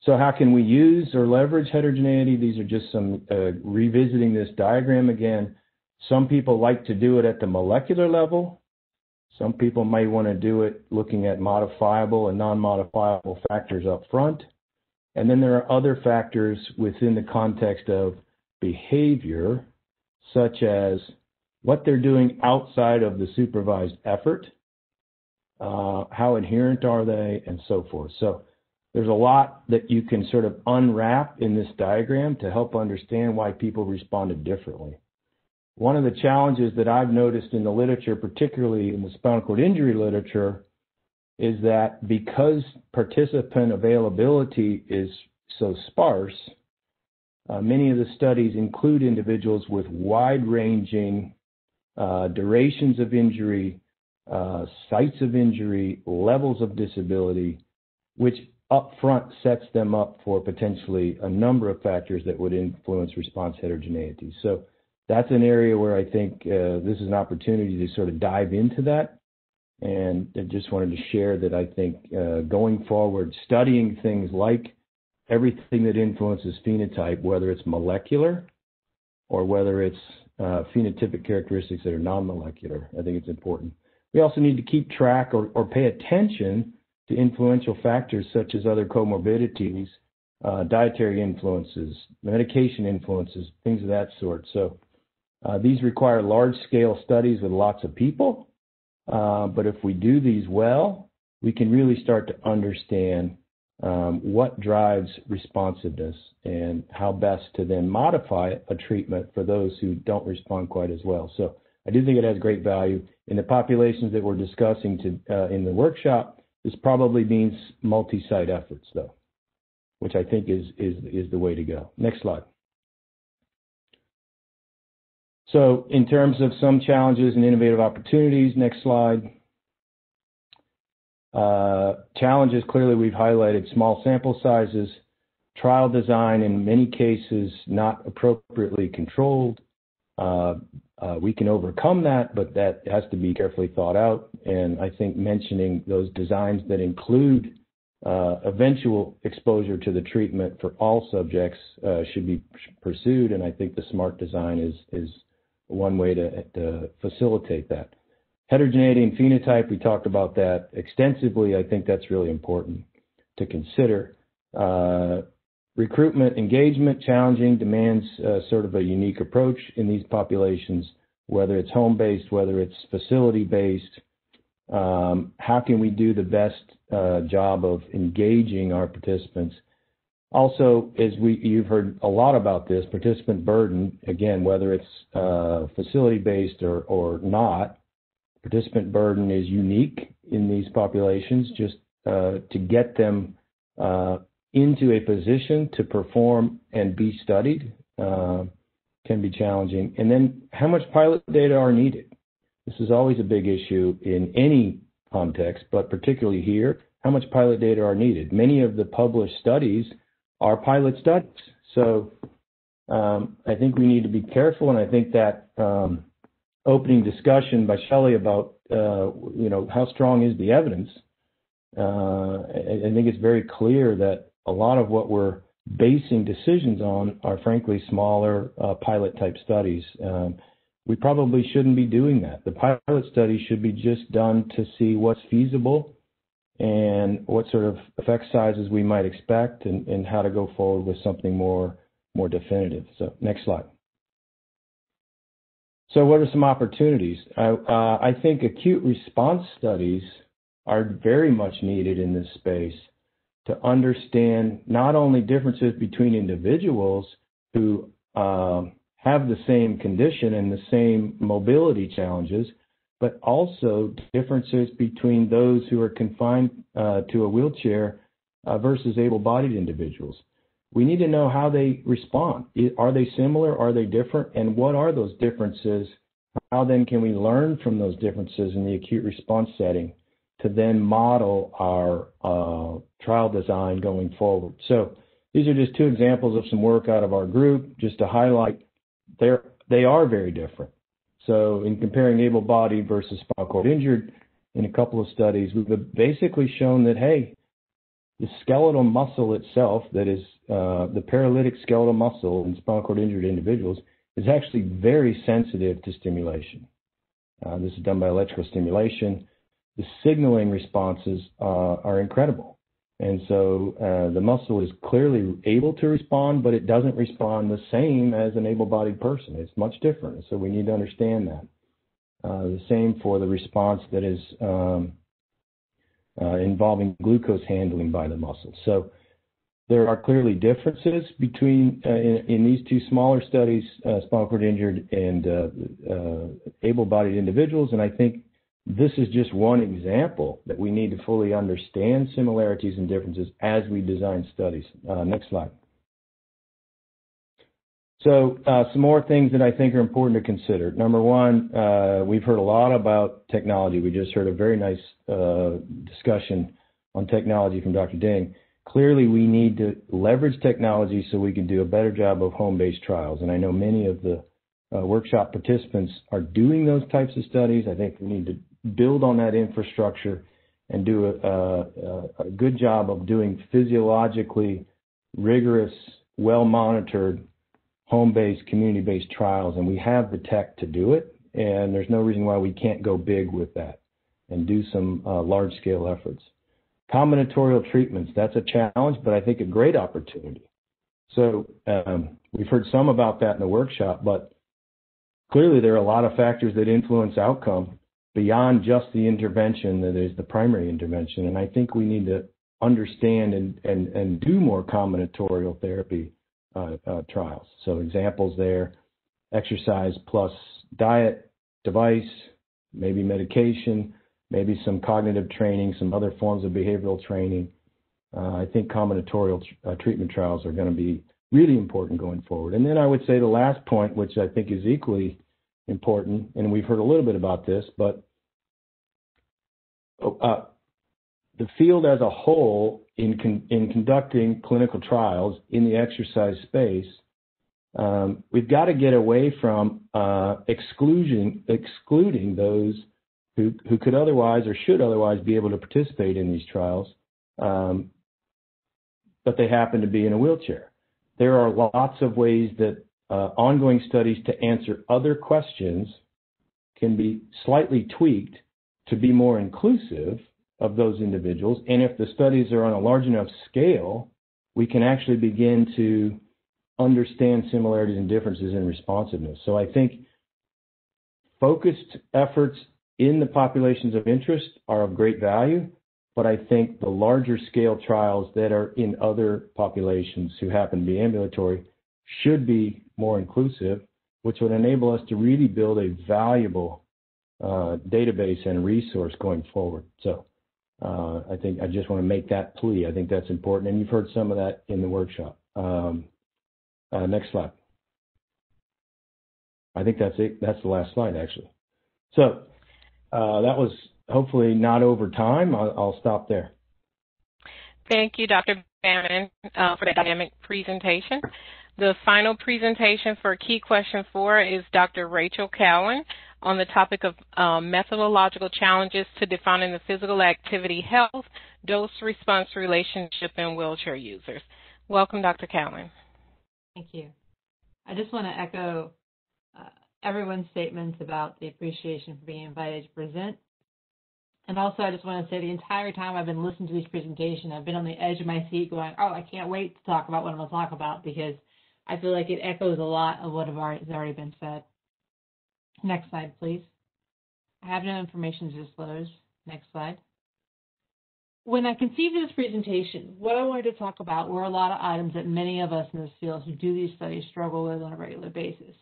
So how can we use or leverage heterogeneity? These are just some revisiting this diagram again. Some people like to do it at the molecular level. Some people may want to do it looking at modifiable and non-modifiable factors up front. And then there are other factors within the context of behavior, such as what they're doing outside of the supervised effort, how adherent are they, and so forth. So there's a lot that you can sort of unwrap in this diagram to help understand why people responded differently. One of the challenges that I've noticed in the literature, particularly in the spinal cord injury literature, is that because participant availability is so sparse, many of the studies include individuals with wide-ranging durations of injury, sites of injury, levels of disability, which up front sets them up for potentially a number of factors that would influence response heterogeneity. So that's an area where I think this is an opportunity to sort of dive into that. And I just wanted to share that I think going forward, studying things like everything that influences phenotype, whether it's molecular or whether it's phenotypic characteristics that are non-molecular, I think it's important. We also need to keep track or pay attention to influential factors such as other comorbidities, dietary influences, medication influences, things of that sort. So these require large-scale studies with lots of people, but if we do these well, we can really start to understand what drives responsiveness and how best to then modify a treatment for those who don't respond quite as well. So I do think it has great value. In the populations that we're discussing in the workshop, this probably means multi-site efforts, though, which I think is the way to go. Next slide. So in terms of some challenges and innovative opportunities, next slide. Challenges, clearly we've highlighted small sample sizes, trial design in many cases not appropriately controlled. We can overcome that, but that has to be carefully thought out. And I think mentioning those designs that include eventual exposure to the treatment for all subjects should be pursued. And I think the SMART design is one way to facilitate that. Heterogeneity and phenotype, we talked about that extensively. I think that's really important to consider. Recruitment engagement, challenging, demands sort of a unique approach in these populations, whether it's home-based, whether it's facility-based. How can we do the best job of engaging our participants? Also, you've heard a lot about this, participant burden, again, whether it's facility-based or not, participant burden is unique in these populations. Just to get them into a position to perform and be studied can be challenging. And then how much pilot data are needed? This is always a big issue in any context, but particularly here, how much pilot data are needed? Many of the published studies are pilot studies. So I think we need to be careful, and I think that opening discussion by Shelley about how strong is the evidence, I think it's very clear that a lot of what we're basing decisions on are frankly smaller pilot type studies. We probably shouldn't be doing that. The pilot study should be just done to see what's feasible and what sort of effect sizes we might expect and how to go forward with something more definitive. So next slide. So what are some opportunities? I think acute response studies are very much needed in this space to understand not only differences between individuals who have the same condition and the same mobility challenges, but also differences between those who are confined to a wheelchair versus able-bodied individuals. We need to know how they respond. Are they similar? Are they different? And what are those differences? How then can we learn from those differences in the acute response setting to then model our trial design going forward? So these are just two examples of some work out of our group, just to highlight they are very different. So in comparing able-bodied versus spinal cord injured in a couple of studies, we've basically shown that, hey, the skeletal muscle itself, that is the paralytic skeletal muscle in spinal cord injured individuals, is actually very sensitive to stimulation. This is done by electrical stimulation. The signaling responses are incredible. And so the muscle is clearly able to respond, but it doesn't respond the same as an able-bodied person. It's much different. So we need to understand that. The same for the response that is involving glucose handling by the muscle. So there are clearly differences between, in these two smaller studies, spinal cord injured and able-bodied individuals. And I think this is just one example that we need to fully understand similarities and differences as we design studies. Next slide. So some more things that I think are important to consider. Number one, we've heard a lot about technology. We just heard a very nice discussion on technology from Dr. Ding. clearly we need to leverage technology so we can do a better job of home-based trials. And I know many of the workshop participants are doing those types of studies. I think we need to build on that infrastructure and do a good job of doing physiologically rigorous, well-monitored, home-based, community-based trials. And we have the tech to do it. And there's no reason why we can't go big with that and do some large-scale efforts. Combinatorial treatments, that's a challenge, but I think a great opportunity. So we've heard some about that in the workshop, but clearly there are a lot of factors that influence outcome beyond just the intervention that is the primary intervention. And I think we need to understand and do more combinatorial therapy trials. So examples there, exercise plus diet, device, maybe medication, maybe some cognitive training, some other forms of behavioral training. I think combinatorial treatment trials are going to be really important going forward. And then I would say the last point, which I think is equally important, and we've heard a little bit about this, but the field as a whole in conducting clinical trials in the exercise space, we've got to get away from excluding those who could otherwise or should otherwise be able to participate in these trials, but they happen to be in a wheelchair. There are lots of ways that ongoing studies to answer other questions can be slightly tweaked to be more inclusive of those individuals. And if the studies are on a large enough scale, we can actually begin to understand similarities and differences in responsiveness. So I think focused efforts in the populations of interest are of great value, but I think the larger scale trials that are in other populations who happen to be ambulatory should be more inclusive, which would enable us to really build a valuable database and resource going forward. So I think I just want to make that plea. I think that's important, and you've heard some of that in the workshop. Next slide. I think that's it. That's the last slide, actually. So that was hopefully not over time. I'll stop there. Thank you, Dr. Bannon, for that dynamic presentation. The final presentation for Key Question 4 is Dr. Rachel Cowan on the topic of methodological challenges to defining the physical activity health dose-response relationship in wheelchair users. Welcome, Dr. Cowan. Thank you. I just want to echo everyone's statements about the appreciation for being invited to present. And also, I just want to say the entire time I've been listening to this presentation, I've been on the edge of my seat going, oh, I can't wait to talk about what I'm going to talk about, because I feel like it echoes a lot of what has already been said. Next slide, please. I have no information to disclose. Next slide. When I conceived of this presentation, what I wanted to talk about were a lot of items that many of us in this field who do these studies struggle with on a regular basis.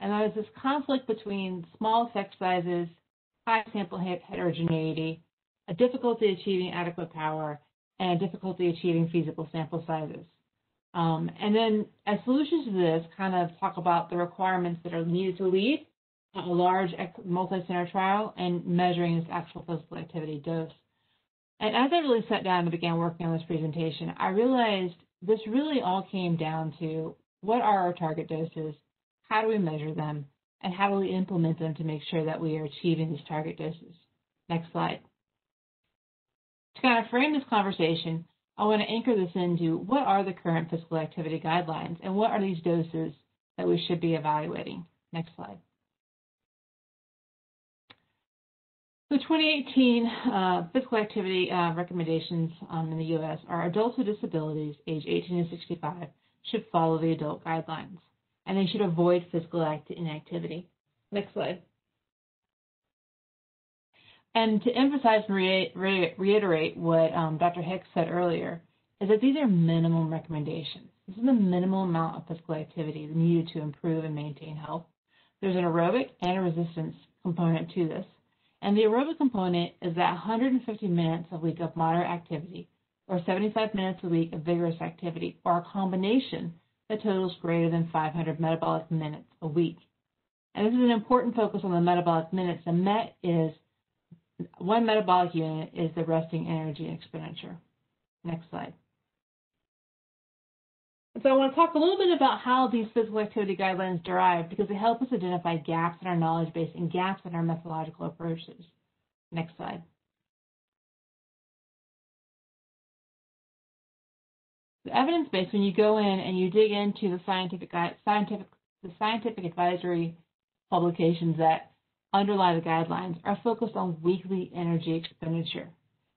And there was this conflict between small effect sizes, high sample heterogeneity, a difficulty achieving adequate power, and a difficulty achieving feasible sample sizes. And then as solutions to this, kind of talk about the requirements that are needed to lead a large multi-center trial and measuring this actual physical activity dose. And as I really sat down and began working on this presentation, I realized this really all came down to what are our target doses, how do we measure them, and how do we implement them to make sure that we are achieving these target doses. Next slide. To kind of frame this conversation, I want to anchor this into what are the current physical activity guidelines and what are these doses that we should be evaluating. Next slide. The 2018 physical activity recommendations in the U.S. are adults with disabilities age 18 to 65 should follow the adult guidelines, and they should avoid physical inactivity. Next slide. And to emphasize and reiterate what Dr. Hicks said earlier, is that these are minimum recommendations. This is the minimum amount of physical activity needed to improve and maintain health. There's an aerobic and a resistance component to this. And the aerobic component is that 150 minutes a week of moderate activity, or 75 minutes a week of vigorous activity, or a combination that totals greater than 500 metabolic minutes a week. And this is an important focus on the metabolic minutes. The MET is one metabolic unit is the resting energy expenditure. Next slide. So I want to talk a little bit about how these physical activity guidelines derive, because they help us identify gaps in our knowledge base and gaps in our methodological approaches. Next slide. The evidence base, when you go in and you dig into the scientific advisory publications that underlie the guidelines, are focused on weekly energy expenditure.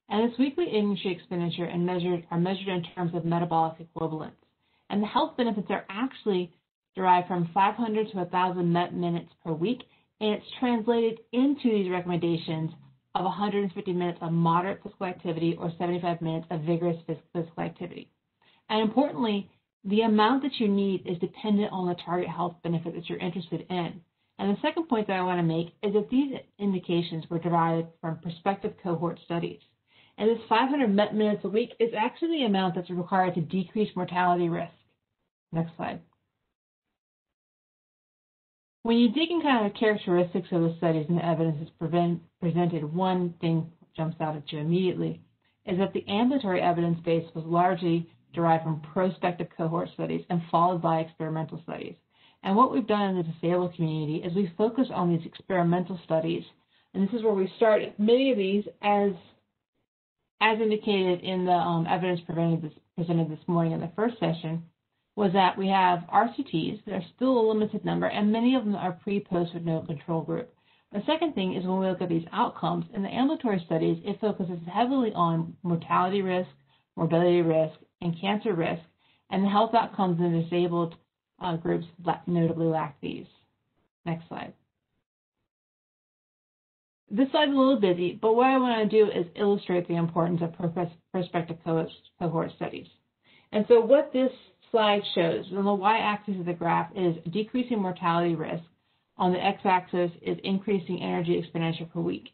And this weekly energy expenditure are measured in terms of metabolic equivalents. And the health benefits are actually derived from 500 to 1,000 MET minutes per week, and it's translated into these recommendations of 150 minutes of moderate physical activity or 75 minutes of vigorous physical activity. And importantly, the amount that you need is dependent on the target health benefit that you're interested in. And the second point that I want to make is that these indications were derived from prospective cohort studies. And this 500 MET minutes a week is actually the amount that's required to decrease mortality risk. Next slide. When you dig in kind of the characteristics of the studies and the evidence that's presented, one thing jumps out at you immediately is that the ambulatory evidence base was largely derived from prospective cohort studies and followed by experimental studies. And what we've done in the disabled community is we focus on these experimental studies. And this is where we start. Many of these, as indicated in the evidence presented this morning in the first session, was that we have RCTs. There's still a limited number, and many of them are pre-post with no control group. The second thing is when we look at these outcomes, in the ambulatory studies, it focuses heavily on mortality risk, morbidity risk, and cancer risk, and the health outcomes in the disabled groups notably lack these. Next slide. This slide is a little busy, but what I want to do is illustrate the importance of prospective cohort studies. And so what this slide shows on the y-axis of the graph is decreasing mortality risk. On the x-axis is increasing energy expenditure per week.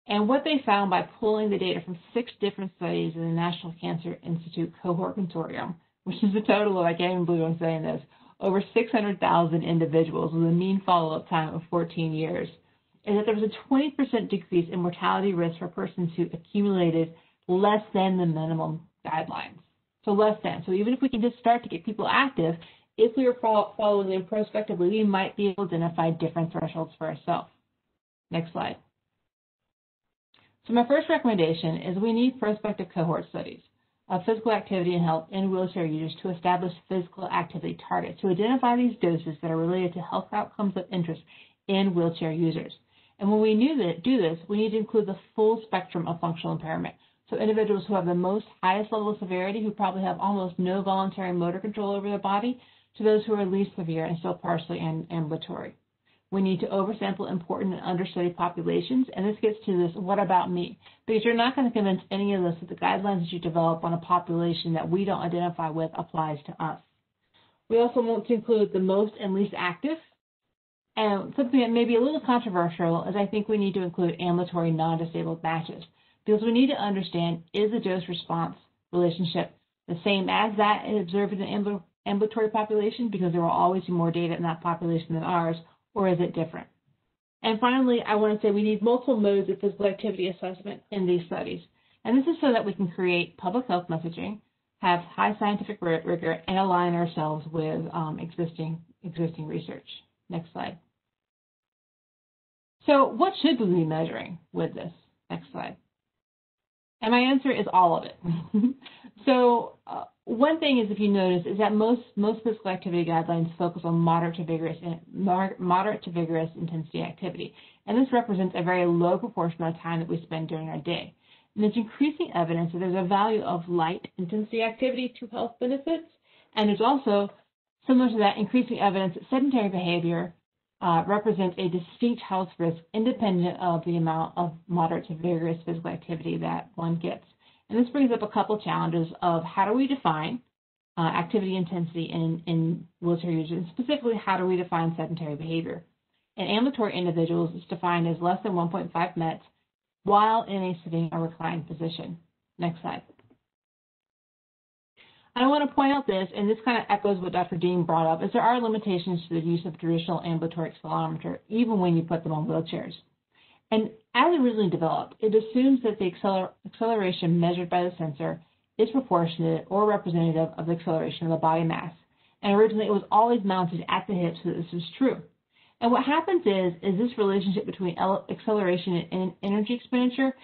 And what they found by pulling the data from 6 different studies in the National Cancer Institute Cohort Consortium, which is a total of, I can't even believe I'm saying this, over 600,000 individuals with a mean follow-up time of 14 years, is that there was a 20% decrease in mortality risk for persons who accumulated less than the minimum guidelines. So less than. So even if we can just start to get people active, if we were following them prospectively, we might be able to identify different thresholds for ourselves. Next slide. So my first recommendation is we need prospective cohort studies of physical activity and health in wheelchair users to establish physical activity targets, to identify these doses that are related to health outcomes of interest in wheelchair users. And when we do this, we need to include the full spectrum of functional impairment. So individuals who have the most highest level of severity, who probably have almost no voluntary motor control over their body, to those who are least severe and still partially ambulatory. We need to oversample important and understudied populations, and this gets to this, what about me? Because you're not going to convince any of us that the guidelines that you develop on a population that we don't identify with applies to us. We also want to include the most and least active, and something that may be a little controversial is I think we need to include ambulatory non-disabled matches, because we need to understand, is the dose-response relationship the same as that observed in the ambulatory population, because there will always be more data in that population than ours, or is it different? And finally, I want to say we need multiple modes of physical activity assessment in these studies. And this is so that we can create public health messaging, have high scientific rigor, and align ourselves with existing research. Next slide. So what should we be measuring with this? Next slide. And my answer is all of it. So one thing is, if you notice, is that most physical activity guidelines focus on moderate to vigorous intensity activity. And this represents a very low proportion of time that we spend during our day. And there's increasing evidence that there's a value of light intensity activity to health benefits. And there's also, similar to that, increasing evidence that sedentary behavior represents a distinct health risk independent of the amount of moderate to vigorous physical activity that one gets. And this brings up a couple challenges of how do we define activity intensity in wheelchair users, and specifically how do we define sedentary behavior. In ambulatory individuals, it's defined as less than 1.5 METs while in a sitting or reclined position. Next slide. I want to point out this, and this kind of echoes what Dr. Dean brought up, is there are limitations to the use of traditional ambulatory accelerometer, even when you put them on wheelchairs. And as originally developed, it assumes that the acceleration measured by the sensor is proportionate or representative of the acceleration of the body mass. And originally it was always mounted at the hip, so this was true. And what happens is this relationship between acceleration and energy expenditure,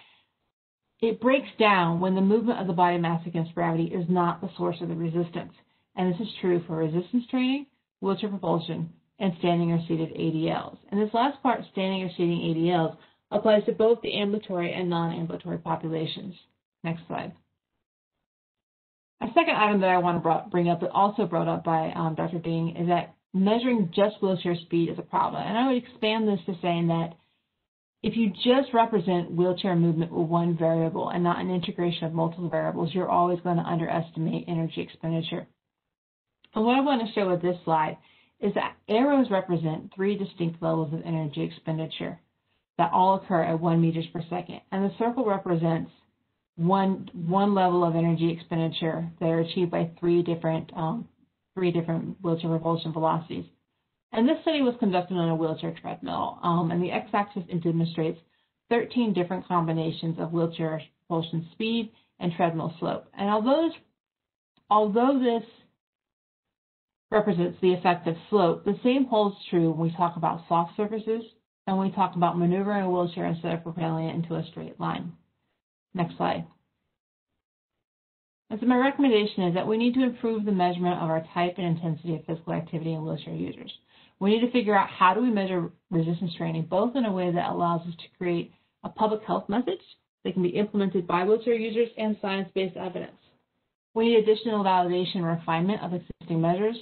it breaks down when the movement of the body mass against gravity is not the source of the resistance. And this is true for resistance training, wheelchair propulsion, and standing or seated ADLs. And this last part, standing or seating ADLs, applies to both the ambulatory and non-ambulatory populations. Next slide. A second item that I want to bring up, that also brought up by Dr. Ding, is that measuring just wheelchair speed is a problem. And I would expand this to saying that if you just represent wheelchair movement with one variable and not an integration of multiple variables, you're always going to underestimate energy expenditure. And what I want to show with this slide is that arrows represent 3 distinct levels of energy expenditure that all occur at 1 meters per second. And the circle represents one level of energy expenditure that are achieved by 3 different wheelchair propulsion velocities. And this study was conducted on a wheelchair treadmill, and the x-axis demonstrates 13 different combinations of wheelchair propulsion speed and treadmill slope. And although this represents the effect of slope, the same holds true when we talk about soft surfaces and when we talk about maneuvering a wheelchair instead of propelling it into a straight line. Next slide. And so my recommendation is that we need to improve the measurement of our type and intensity of physical activity in wheelchair users. We need to figure out how do we measure resistance training, both in a way that allows us to create a public health message that can be implemented by wheelchair users and science-based evidence. We need additional validation and refinement of existing measures.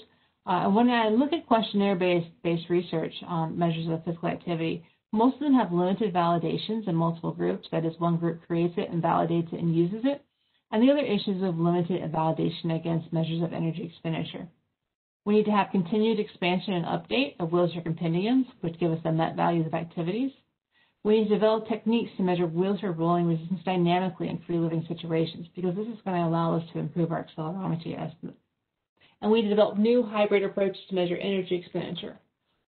And when I look at questionnaire-based research on measures of physical activity, most of them have limited validations in multiple groups. That is, one group creates it and validates it and uses it. And the other issues of limited validation against measures of energy expenditure. We need to have continued expansion and update of wheelchair compendiums, which give us the net values of activities. We need to develop techniques to measure wheelchair rolling resistance dynamically in free living situations, because this is going to allow us to improve our accelerometry estimate. And we need to develop new hybrid approaches to measure energy expenditure.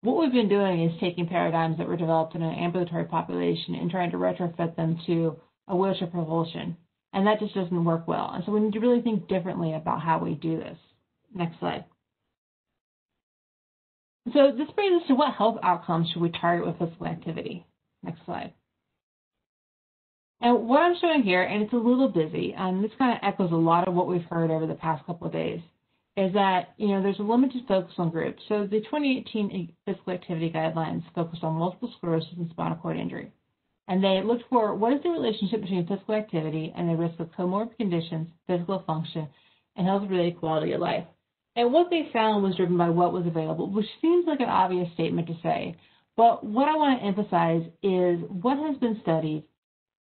What we've been doing is taking paradigms that were developed in an ambulatory population and trying to retrofit them to a wheelchair propulsion. And that just doesn't work well. And so we need to really think differently about how we do this. Next slide. So this brings us to what health outcomes should we target with physical activity. Next slide. And what I'm showing here, and it's a little busy, and this kind of echoes a lot of what we've heard over the past couple of days, is that, there's a limited focus on groups. So the 2018 physical activity guidelines focused on multiple sclerosis and spinal cord injury. And they looked for what is the relationship between physical activity and the risk of comorbid conditions, physical function, and health-related quality of life. And what they found was driven by what was available, which seems like an obvious statement to say. But what I want to emphasize is what has been studied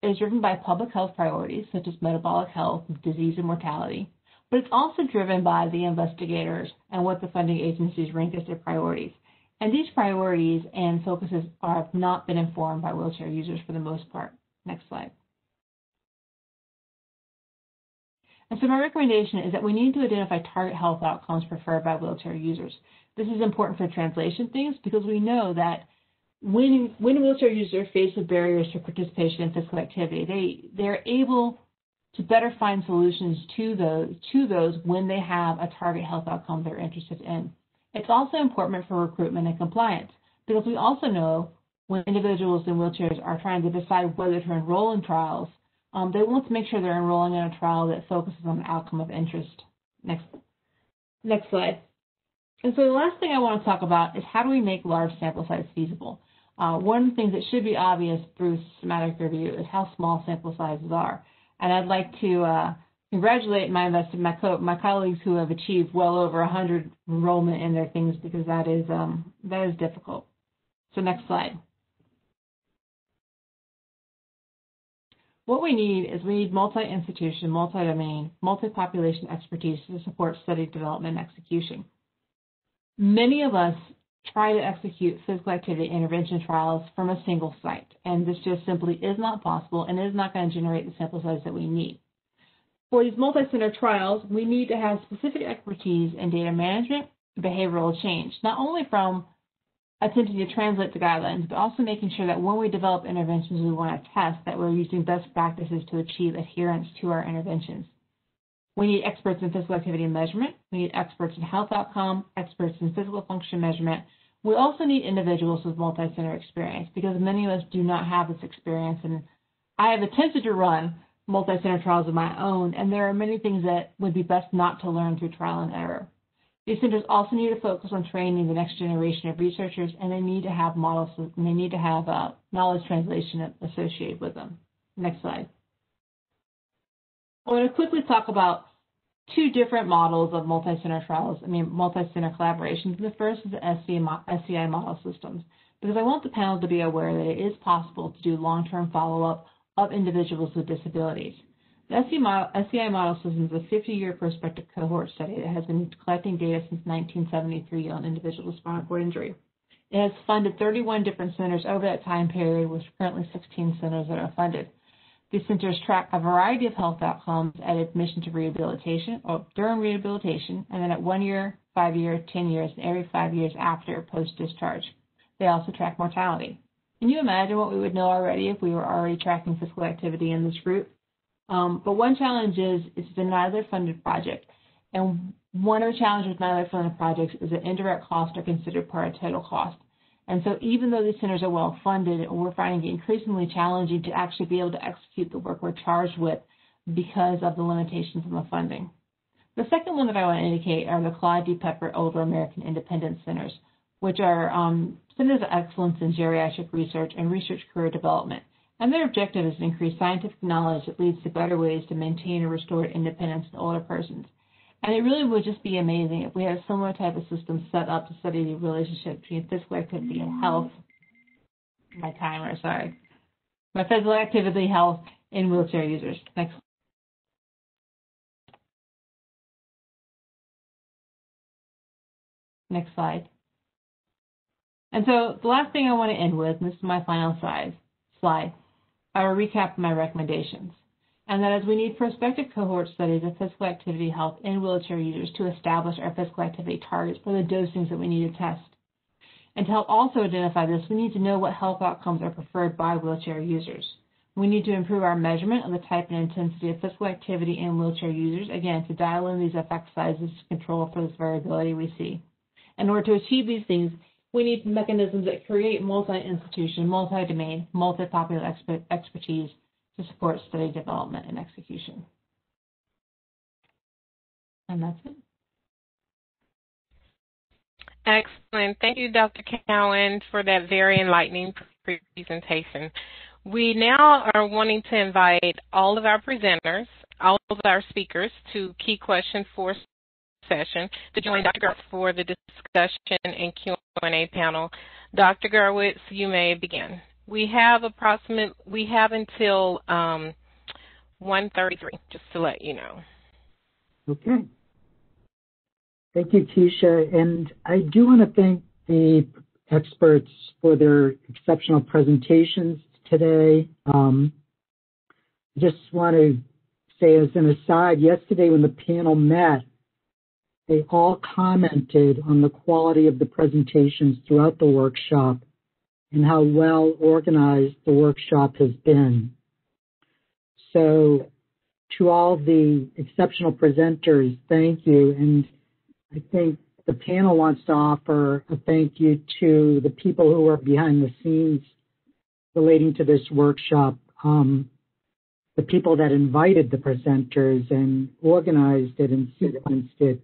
is driven by public health priorities, such as metabolic health, disease, and mortality. But it's also driven by the investigators and what the funding agencies rank as their priorities. And these priorities and focuses have not been informed by wheelchair users for the most part. Next slide. And so my recommendation is that we need to identify target health outcomes preferred by wheelchair users. This is important for translation things because we know that when wheelchair users are faced with barriers to participation in physical activity, they're able to better find solutions to those when they have a target health outcome they're interested in. It's also important for recruitment and compliance because we also know when individuals in wheelchairs are trying to decide whether to enroll in trials, they want to make sure they're enrolling in a trial that focuses on the outcome of interest. Next slide. And so the last thing I want to talk about is how do we make large sample size feasible? One of the things that should be obvious through systematic review is how small sample sizes are. And I'd like to congratulate my colleagues who have achieved well over 100 enrollment in their things because that is difficult. So next slide. What we need multi-institution, multi-domain, multi-population expertise to support study development and execution. Many of us try to execute physical activity intervention trials from a single site, and this just simply is not possible and is not going to generate the sample size that we need. For these multi-center trials, we need to have specific expertise in data management, behavioral change, not only from attempting to translate the guidelines, but also making sure that when we develop interventions we want to test, that we're using best practices to achieve adherence to our interventions. We need experts in physical activity and measurement. We need experts in health outcome, experts in physical function measurement. We also need individuals with multi-center experience because many of us do not have this experience. And I have attempted to run multi-center trials of my own, and there are many things that would be best not to learn through trial and error. These centers also need to focus on training the next generation of researchers, and they need to have models, and they need to have knowledge translation associated with them. Next slide. I want to quickly talk about two different models of multi-center trials, multi-center collaborations. The first is the SCI model systems, because I want the panel to be aware that it is possible to do long-term follow-up of individuals with disabilities. The SCI model system is a 50-year prospective cohort study that has been collecting data since 1973 on individuals with spinal cord injury. It has funded 31 different centers over that time period, with currently 16 centers that are funded. These centers track a variety of health outcomes at admission to rehabilitation or during rehabilitation, and then at 1 year, 5 years, 10 years, and every 5 years after post-discharge. They also track mortality. Can you imagine what we would know already if we were already tracking physical activity in this group? But one challenge is it's a NIDILRR-funded project. And one of the challenges with NIDILRR-funded projects is that indirect costs are considered part of total cost. And so even though these centers are well funded, we're finding it increasingly challenging to actually be able to execute the work we're charged with because of the limitations in the funding. The second one that I want to indicate are the Claude D. Pepper Older American Independence Centers, which are centers of excellence in geriatric research and research career development. And their objective is to increase scientific knowledge that leads to better ways to maintain or restore independence in older persons. And it really would just be amazing if we had a similar type of system set up to study the relationship between physical activity and health. My timer, sorry. My physical activity, health, in wheelchair users. Next. Next slide. And so the last thing I want to end with, and this is my final slide, I will recap my recommendations. And that is we need prospective cohort studies of physical activity health in wheelchair users to establish our physical activity targets for the dosings that we need to test. And to help also identify this, we need to know what health outcomes are preferred by wheelchair users. We need to improve our measurement of the type and intensity of physical activity in wheelchair users, again, to dial in these effect sizes to control for this variability we see. In order to achieve these things, we need mechanisms that create multi-institution, multi-domain, multi-popular expertise to support study development and execution. And that's it. Excellent. Thank you, Dr. Cowan, for that very enlightening presentation. We now are wanting to invite all of our presenters, all of our speakers to Key Question 4 session to join Dr. Gurwitz for the discussion and Q&A panel. Dr. Gurwitz, you may begin. We have until 1:33, just to let you know. Okay. Thank you, Keisha. And I do want to thank the experts for their exceptional presentations today. I just want to say as an aside, yesterday when the panel met, they all commented on the quality of the presentations throughout the workshop and how well organized the workshop has been. So to all the exceptional presenters, thank you. And I think the panel wants to offer a thank you to the people who are behind the scenes relating to this workshop, the people that invited the presenters and organized it and sequenced it.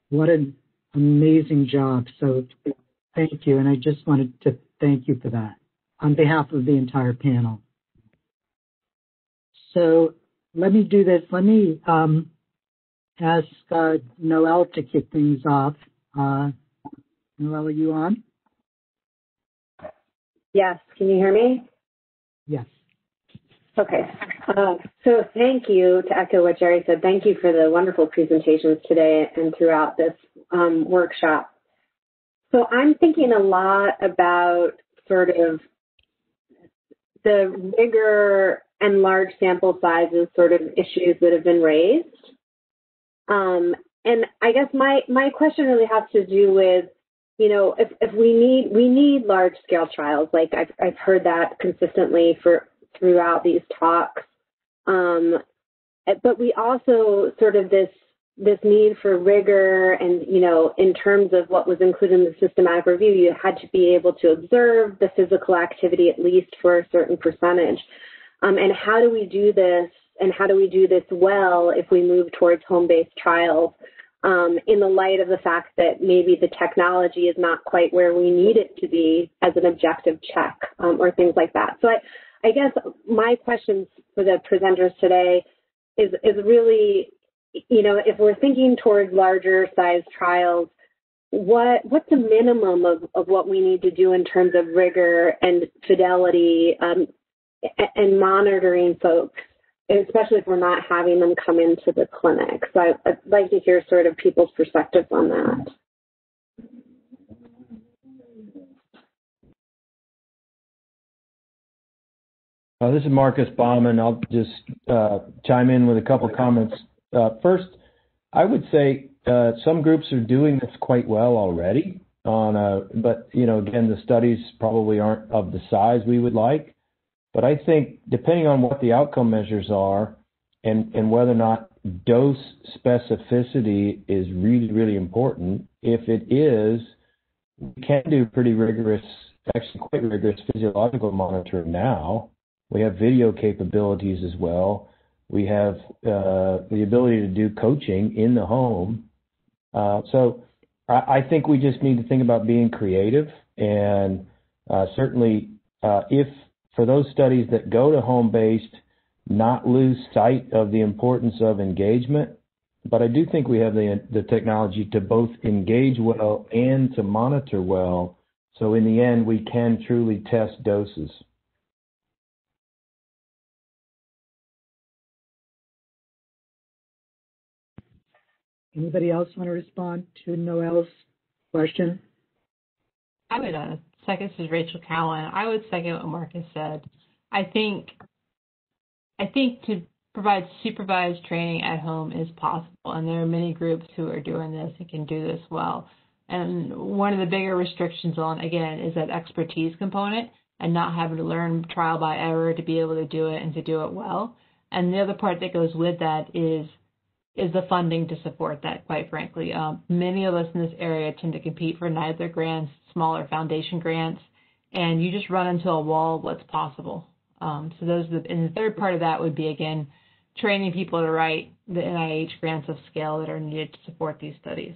What an amazing job. So thank you. And I just wanted to thank you for that on behalf of the entire panel. So let me do this. Let me ask Noelle to kick things off. Noelle, are you on? Yes. Can you hear me? Yes. Okay. So thank you, to echo what Jerry said, thank you for the wonderful presentations today and throughout this workshop. So I'm thinking a lot about sort of the bigger and large sample sizes sort of issues that have been raised. And I guess my question really has to do with, you know, if we need large scale trials, like I've heard that consistently throughout these talks. but we also sort of this need for rigor and, in terms of what was included in the systematic review, you had to be able to observe the physical activity at least for a certain percentage. And how do we do this, and how do we do this well if we move towards home-based trials in the light of the fact that maybe the technology is not quite where we need it to be as an objective check or things like that. So I guess my questions for the presenters today is really, if we're thinking towards larger size trials, what's the minimum of what we need to do in terms of rigor and fidelity and monitoring folks, especially if we're not having them come into the clinic? So I'd like to hear sort of people's perspectives on that. This is Marcus Baumann. I'll just chime in with a couple comments. First, I would say some groups are doing this quite well already. But again, the studies probably aren't of the size we would like. But I think depending on what the outcome measures are and whether or not dose specificity is really, really important, if it is, we can do pretty rigorous, actually quite rigorous physiological monitoring now. We have video capabilities as well. We have the ability to do coaching in the home. So I think we just need to think about being creative, and certainly if for those studies that go to home-based, not lose sight of the importance of engagement. But I do think we have the technology to both engage well and to monitor well. So in the end, we can truly test doses. Anybody else want to respond to Noelle's question? I would second. This is Rachel Cowan. I would second what Marcus said. I think to provide supervised training at home is possible, and there are many groups who are doing this and can do this well. And one of the bigger restrictions on, again, is that expertise component and not having to learn trial by error to be able to do it and to do it well. And the other part that goes with that is the funding to support that, quite frankly. Many of us in this area tend to compete for NIDILRR grants, smaller foundation grants, and you just run into a wall of what's possible. So those are and the third part of that would be, again, training people to write the NIH grants of scale that are needed to support these studies.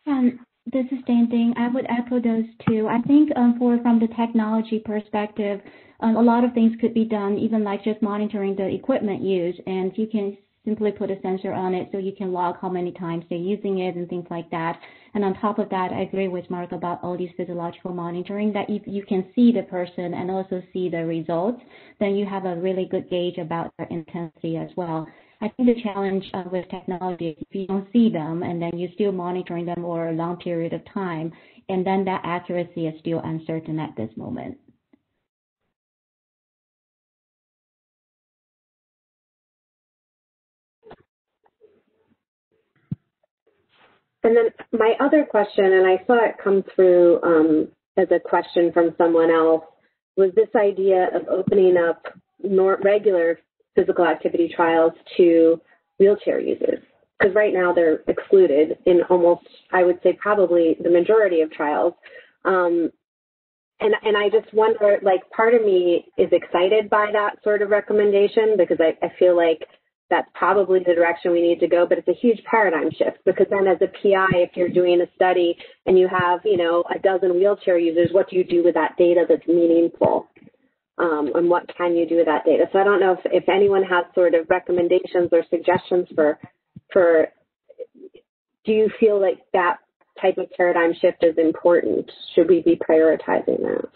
This is Dane Ding. I would echo those two. I think from the technology perspective, a lot of things could be done, even like just monitoring the equipment used, and you can simply put a sensor on it so you can log how many times they're using it and things like that. And on top of that, I agree with Mark about all these physiological monitoring, that if you can see the person and also see the results, then you have a really good gauge about their intensity as well. I think the challenge with technology is if you don't see them and then you're still monitoring them over a long period of time, and then that accuracy is still uncertain at this moment. And then my other question, and I saw it come through as a question from someone else, was this idea of opening up regular physical activity trials to wheelchair users. Because right now they're excluded in almost, I would say, probably the majority of trials. And I just wonder, like, part of me is excited by that sort of recommendation because I feel like that's probably the direction we need to go, but it's a huge paradigm shift because then as a PI, if you're doing a study and you have, a dozen wheelchair users, what do you do with that data that's meaningful? And what can you do with that data? So I don't know if anyone has sort of recommendations or suggestions for do you feel like that type of paradigm shift is important? Should we be prioritizing that?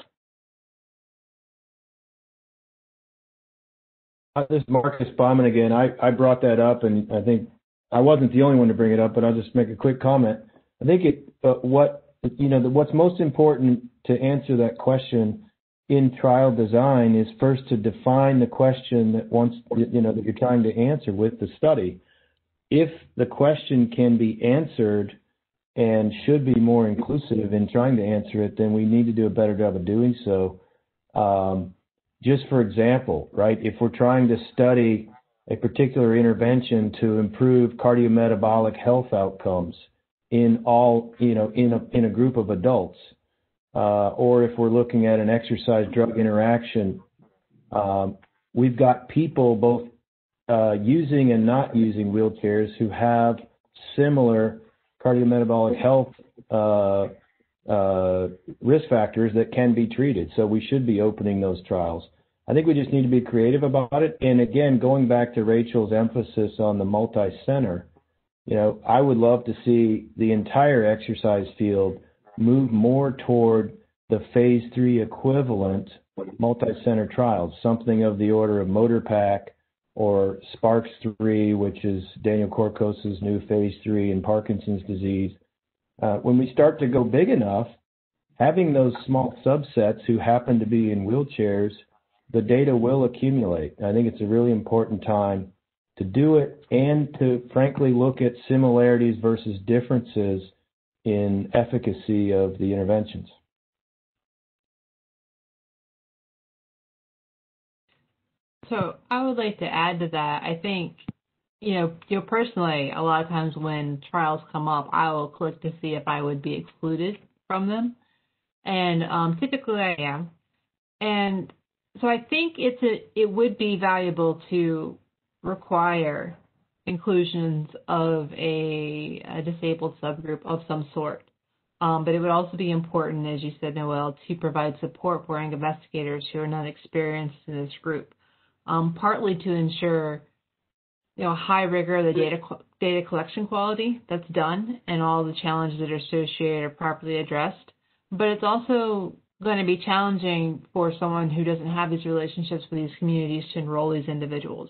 This is Marcus Baumann again. I brought that up, and I think I wasn't the only one to bring it up, but I'll just make a quick comment. I think what's most important to answer that question in trial design is first to define the question that that you're trying to answer with the study. If the question can be answered and should be more inclusive in trying to answer it, then we need to do a better job of doing so. just for example, right, if we're trying to study a particular intervention to improve cardiometabolic health outcomes in all, in a group of adults, or if we're looking at an exercise drug interaction, we've got people both using and not using wheelchairs who have similar cardiometabolic health risk factors that can be treated. So we should be opening those trials. I think we just need to be creative about it. And again, going back to Rachel's emphasis on the multi-center, I would love to see the entire exercise field move more toward the phase 3 equivalent multi-center trials, something of the order of MotorPack or SPARKS-3, which is Daniel Corcos's new phase 3 in Parkinson's disease. When we start to go big enough, having those small subsets who happen to be in wheelchairs, the data will accumulate. I think it's a really important time to do it and to, frankly, look at similarities versus differences in efficacy of the interventions. So I would like to add to that. I think, personally, a lot of times when trials come up, I will click to see if I would be excluded from them. And typically I am. And so I think it would be valuable to require inclusions of a disabled subgroup of some sort. But it would also be important, as you said, Noelle, to provide support for investigators who are not experienced in this group. Partly to ensure, high rigor of the data collection quality that's done and all the challenges that are associated are properly addressed. But it's also going to be challenging for someone who doesn't have these relationships with these communities to enroll these individuals.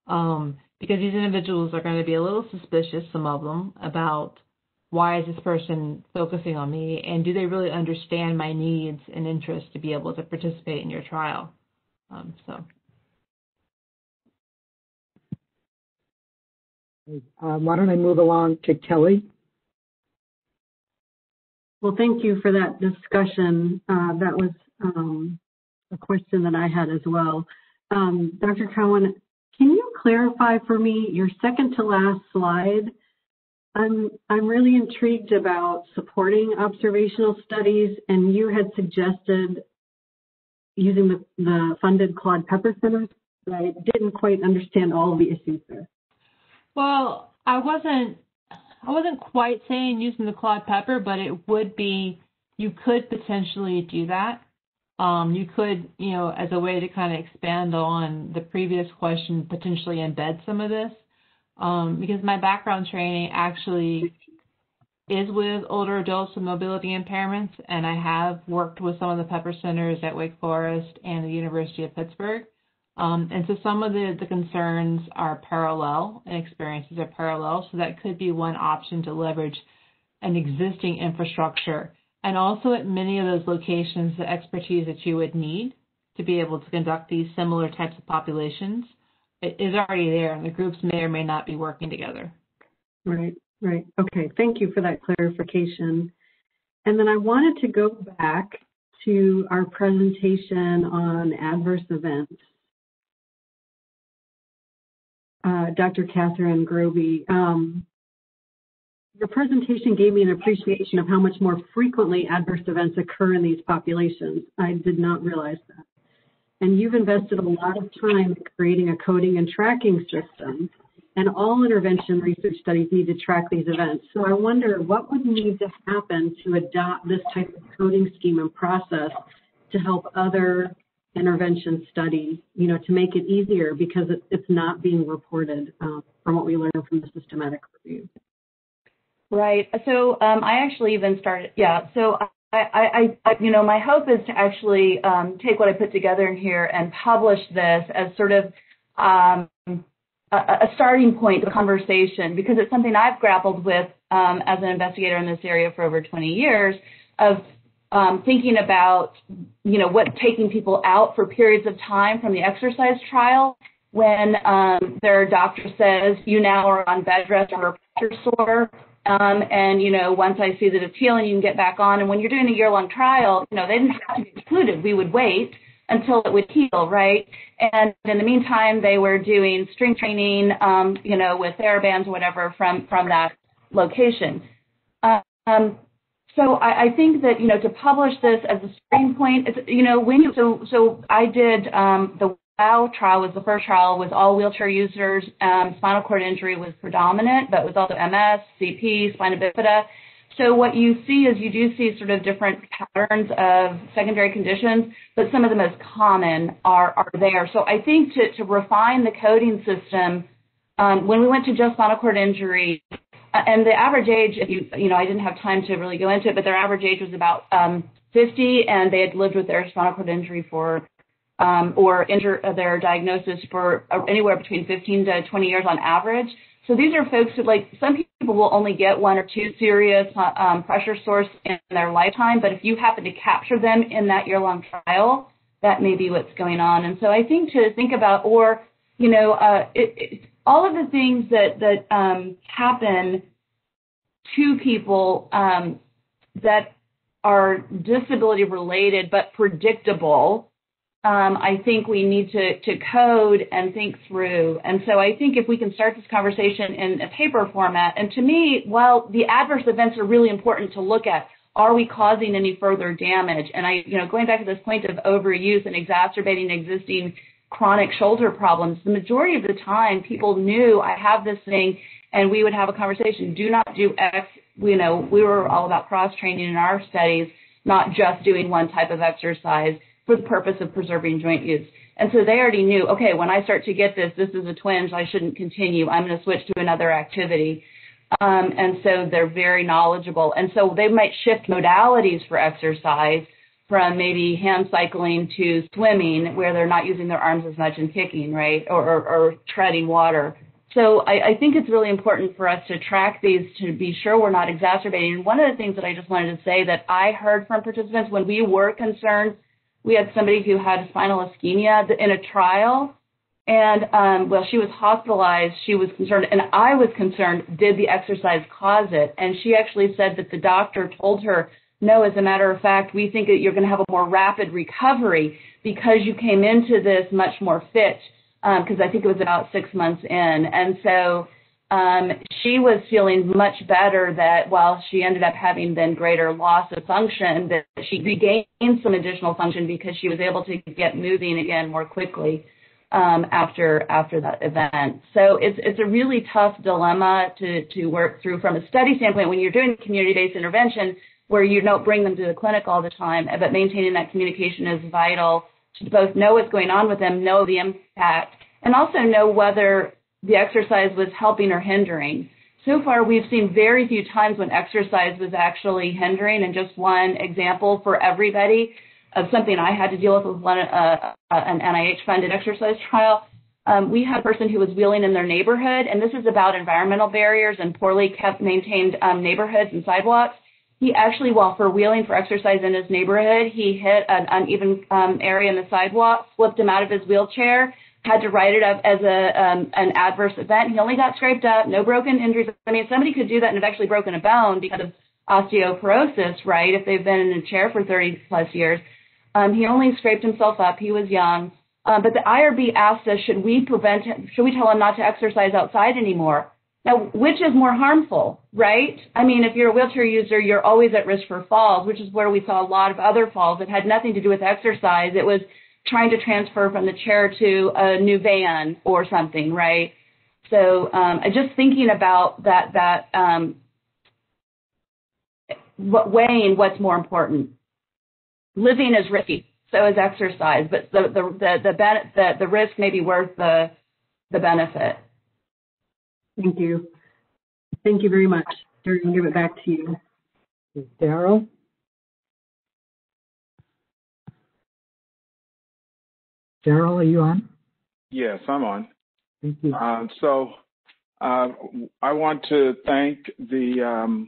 Because these individuals are going to be a little suspicious, some of them, about why is this person focusing on me, and do they really understand my needs and interests to be able to participate in your trial? Why don't I move along to Kelly? Well, thank you for that discussion. That was a question that I had as well. Dr. Cowan, can you clarify for me your second to last slide? I'm really intrigued about supporting observational studies, and you had suggested using the funded Claude Pepper Centers, but I didn't quite understand all of the issues there. Well, I wasn't quite saying using the Claude Pepper, but it would be, you could potentially do that. You could, as a way to kind of expand on the previous question, potentially embed some of this. Because my background training actually is with older adults with mobility impairments, and I have worked with some of the Pepper Centers at Wake Forest and the University of Pittsburgh. And so some of the concerns are parallel and experiences are parallel, so that could be one option to leverage an existing infrastructure. And also at many of those locations, the expertise that you would need to be able to conduct these similar types of populations is already there, and the groups may or may not be working together. Right. Okay, thank you for that clarification. And then I wanted to go back to our presentation on adverse events. Dr. Catherine Groby, your presentation gave me an appreciation of how much more frequently adverse events occur in these populations. I did not realize that. And you've invested a lot of time in creating a coding and tracking system, and all intervention research studies need to track these events. So I wonder what would need to happen to adopt this type of coding scheme and process to help other intervention studies, to make it easier, because it's not being reported from what we learned from the systematic review. Right. So I actually even started, so I my hope is to actually take what I put together in here and publish this as sort of a starting point to conversation, because it's something I've grappled with as an investigator in this area for over 20 years of thinking about, what taking people out for periods of time from the exercise trial when their doctor says, you now are on bed rest or pressure sore, and, once I see that it's healing, you can get back on. And when you're doing a year-long trial, they didn't have to be excluded. We would wait until it would heal, right? And in the meantime, they were doing strength training, with TheraBands or whatever from that location. So I think that, to publish this as a starting point, so I did the WOW trial was the first trial, was all wheelchair users. Spinal cord injury was predominant, but it was also MS, CP, spina bifida. So what you see is you do see sort of different patterns of secondary conditions, but some of the most common are there. So I think to refine the coding system, when we went to just spinal cord injury, and the average age, I didn't have time to really go into it, but their average age was about 50, and they had lived with their spinal cord injury for their diagnosis for anywhere between 15 to 20 years on average. So these are folks who, some people will only get one or two serious pressure sores in their lifetime, but if you happen to capture them in that year-long trial, that may be what's going on. And so I think to think about, all of the things that happen to people that are disability-related but predictable, I think we need to code and think through. And so I think if we can start this conversation in a paper format, and to me, while the adverse events are really important to look at, are we causing any further damage? And going back to this point of overuse and exacerbating existing chronic shoulder problems, the majority of the time people knew I have this thing, and we would have a conversation. Do not do X. We were all about cross-training in our studies, not just doing one type of exercise for the purpose of preserving joint use. And so they already knew, okay, when I start to get this is a twinge, I shouldn't continue. I'm going to switch to another activity. And so they're very knowledgeable. And so they might shift modalities for exercise from maybe hand cycling to swimming, where they're not using their arms as much and kicking, right, or treading water. So I think it's really important for us to track these to be sure we're not exacerbating. And one of the things that I just wanted to say that I heard from participants when we were concerned, we had somebody who had spinal ischemia in a trial, and she was hospitalized. She was concerned, and I was concerned, did the exercise cause it? And she actually said that the doctor told her, no, as a matter of fact, we think that you're going to have a more rapid recovery because you came into this much more fit, because I think it was about 6 months in. And so she was feeling much better, that while she ended up having then greater loss of function, that she regained some additional function because she was able to get moving again more quickly after that event. So it's a really tough dilemma to work through from a study standpoint when you're doing community-based intervention, where you don't bring them to the clinic all the time, but maintaining that communication is vital to both know what's going on with them, know the impact, and also know whether the exercise was helping or hindering. So far, we've seen very few times when exercise was actually hindering, and just one example for everybody of something I had to deal with one, an NIH-funded exercise trial. We had a person who was wheeling in their neighborhood, and this is about environmental barriers and poorly kept maintained neighborhoods and sidewalks. He actually, while wheeling for exercise in his neighborhood, he hit an uneven area in the sidewalk, flipped him out of his wheelchair, had to write it up as an adverse event. He only got scraped up, no broken injuries. I mean, somebody could do that and have actually broken a bone because of osteoporosis, right, if they've been in a chair for 30 plus years. He only scraped himself up. He was young. But the IRB asked us, should we tell him not to exercise outside anymore? Now, which is more harmful, right? I mean, if you're a wheelchair user, you're always at risk for falls, which is where we saw a lot of other falls that had nothing to do with exercise. It was trying to transfer from the chair to a new van or something, right? So just thinking about that weighing what's more important. Living is risky, so is exercise, but the risk may be worth the benefit. Thank you. Thank you very much. Terry, I'll give it back to you. Daryl? Daryl, are you on? Yes, I'm on. Thank you. I want to thank the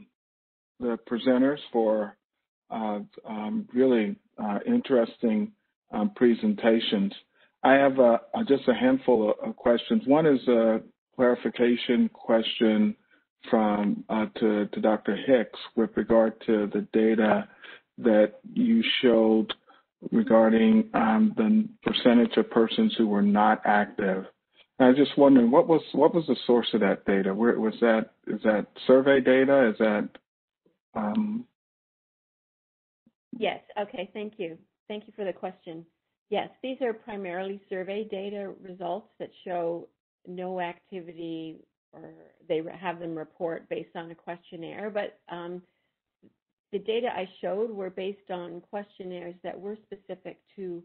presenters for really interesting presentations. I have just a handful of questions. One is a clarification question from to Dr. Hicks with regard to the data that you showed regarding the percentage of persons who were not active. And I was just wondering, what was the source of that data? Where was that? Is that survey data? Is that? Yes. Okay. Thank you. Thank you for the question. Yes, these are primarily survey data results that show no activity, or they have them report based on a questionnaire. But the data I showed were based on questionnaires that were specific to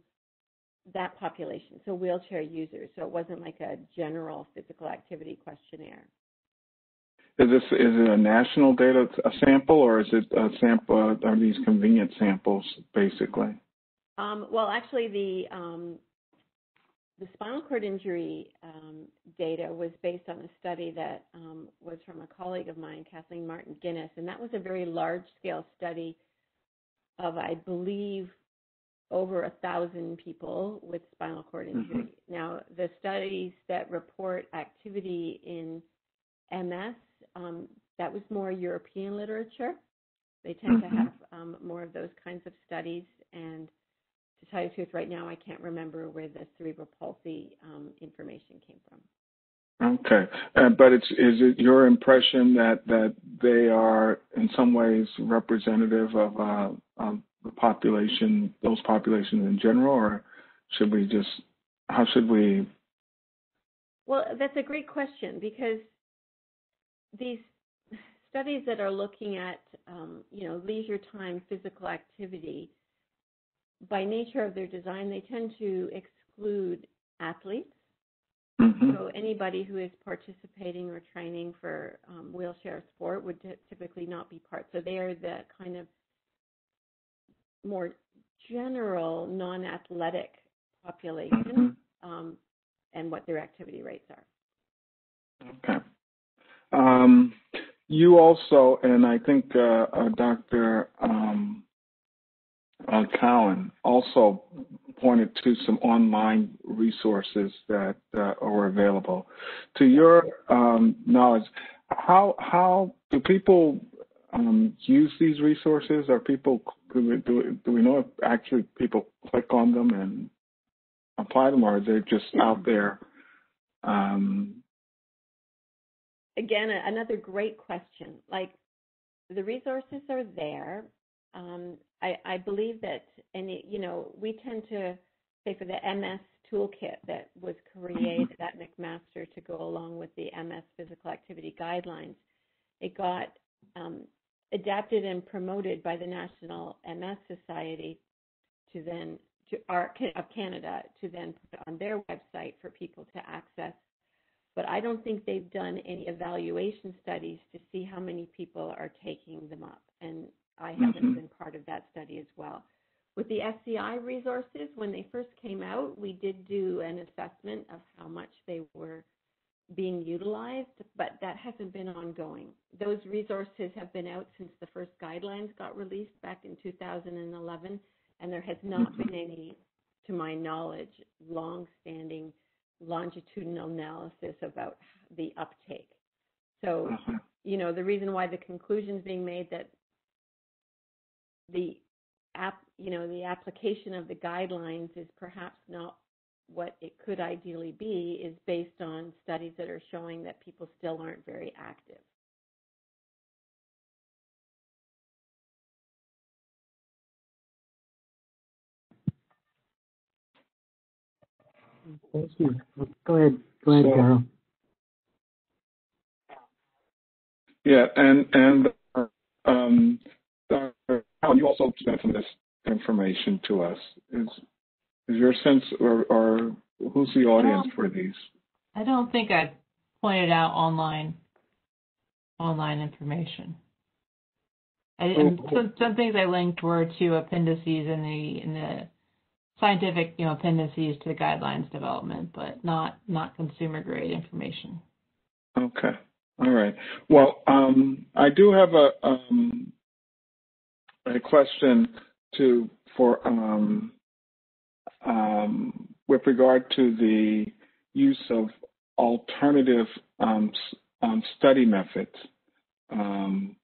that population, so wheelchair users. So it wasn't like a general physical activity questionnaire. Is it a national data sample, or is it a sample? Are these convenient samples, basically? Well, actually, the spinal cord injury data was based on a study that was from a colleague of mine, Kathleen Martin Guinness, and that was a very large-scale study of, I believe, over 1,000 people with spinal cord injury. Mm-hmm. Now, the studies that report activity in MS, that was more European literature. They tend to have more of those kinds of studies, and to tell you the truth, right now I can't remember where the cerebral palsy information came from. Okay, but is it your impression that they are in some ways representative of the population, those populations in general, or should we just, how should we? Well, that's a great question, because these studies that are looking at, leisure time physical activity, by nature of their design, they tend to exclude athletes. Mm-hmm. So anybody who is participating or training for wheelchair sport would typically not be part. So they are the kind of more general non-athletic population, mm-hmm. And what their activity rates are. Okay. You also, and I think Dr. Cowan also pointed to some online resources that are available. To your knowledge, how do people use these resources? Are people, do we know if actually people click on them and apply them, or are they just out there? Again, another great question. Like, the resources are there. I believe that, and we tend to say for the MS toolkit that was created at McMaster to go along with the MS physical activity guidelines, it got adapted and promoted by the National MS Society of Canada to then put on their website for people to access. But I don't think they've done any evaluation studies to see how many people are taking them up. And I haven't been part of that study as well. With the SCI resources, when they first came out, we did do an assessment of how much they were being utilized, but that hasn't been ongoing. Those resources have been out since the first guidelines got released back in 2011, and there has not been any, to my knowledge, long-standing longitudinal analysis about the uptake. So, the reason why the conclusion is being made that the application of the guidelines is perhaps not what it could ideally be is based on studies that are showing that people still aren't very active. Thank you. Go ahead, Carol. Yeah, and Dr. Allen, you also sent some of this information to us. Is your sense, or who's the audience for these? I don't think I pointed out online information. Some things I linked were to appendices in the scientific, appendices to the guidelines development, but not consumer grade information. Okay. All right. Well, I do have a question with regard to the use of alternative study methods, and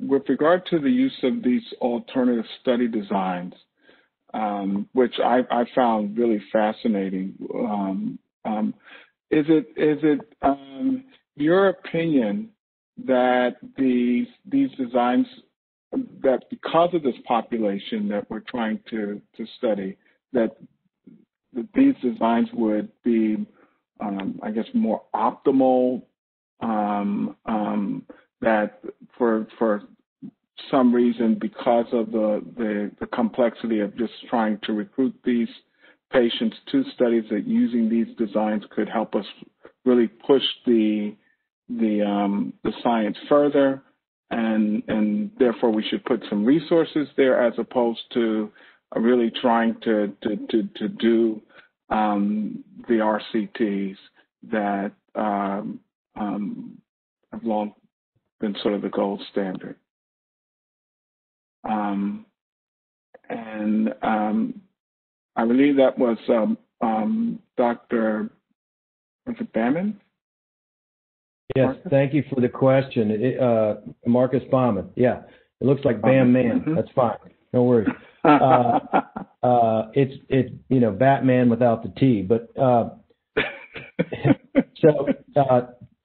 with regard to the use of these alternative study designs, which I found really fascinating, is it your opinion that these designs, that because of this population that we're trying to study, that these designs would be, I guess, more optimal, that for some reason, because of the complexity of just trying to recruit these patients to studies, that using these designs could help us really push the science further, and therefore we should put some resources there as opposed to really trying to do the RCTs that have long been sort of the gold standard. I believe that was Dr. Was it Baumann? Yes, Marcus? Thank you for the question. Marcus Baumann. Yeah, it looks like Bam Man. Mm-hmm. That's fine. No worries. It's Batman without the T. But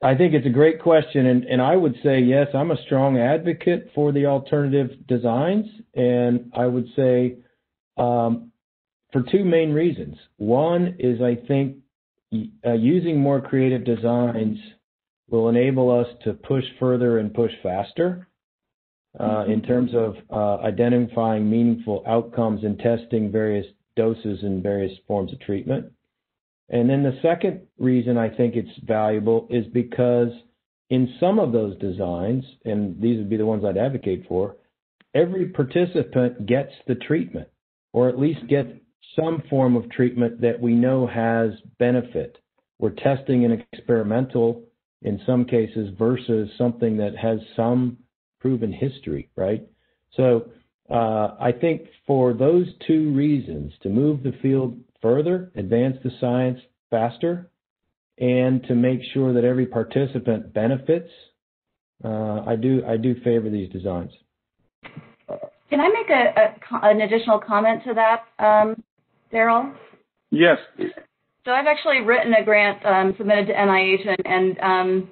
I think it's a great question, and I would say yes. I'm a strong advocate for the alternative designs, and I would say for two main reasons. One is I think using more creative designs will enable us to push further and push faster in terms of identifying meaningful outcomes and testing various doses and various forms of treatment. And then the second reason I think it's valuable is because in some of those designs, and these would be the ones I'd advocate for, every participant gets the treatment, or at least gets some form of treatment that we know has benefit. We're testing an experimental in some cases versus something that has some proven history, right? So I think for those two reasons, to move the field further, advance the science faster, and to make sure that every participant benefits, I do favor these designs. Can I make an additional comment to that, Daryl? Yes. So I've actually written a grant submitted to NIH and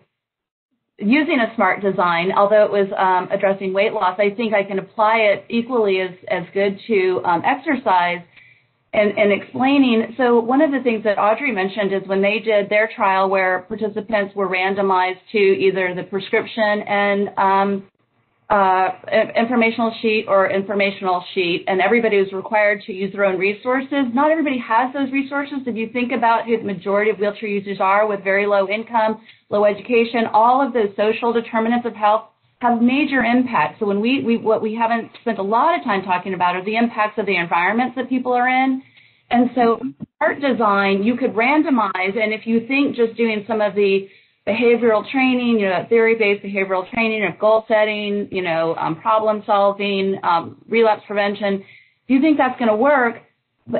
using a SMART design, although it was addressing weight loss, I think I can apply it equally as good to exercise and explaining. So one of the things that Audrey mentioned is when they did their trial where participants were randomized to either the prescription and informational sheet or informational sheet, and everybody was required to use their own resources. Not everybody has those resources. If you think about who the majority of wheelchair users are with very low income, low education, all of those social determinants of health have major impacts. So when what we haven't spent a lot of time talking about are the impacts of the environments that people are in. And so art design, you could randomize, and if you think just doing some of the behavioral training, theory-based behavioral training of goal setting, problem solving, relapse prevention, if you think that's going to work,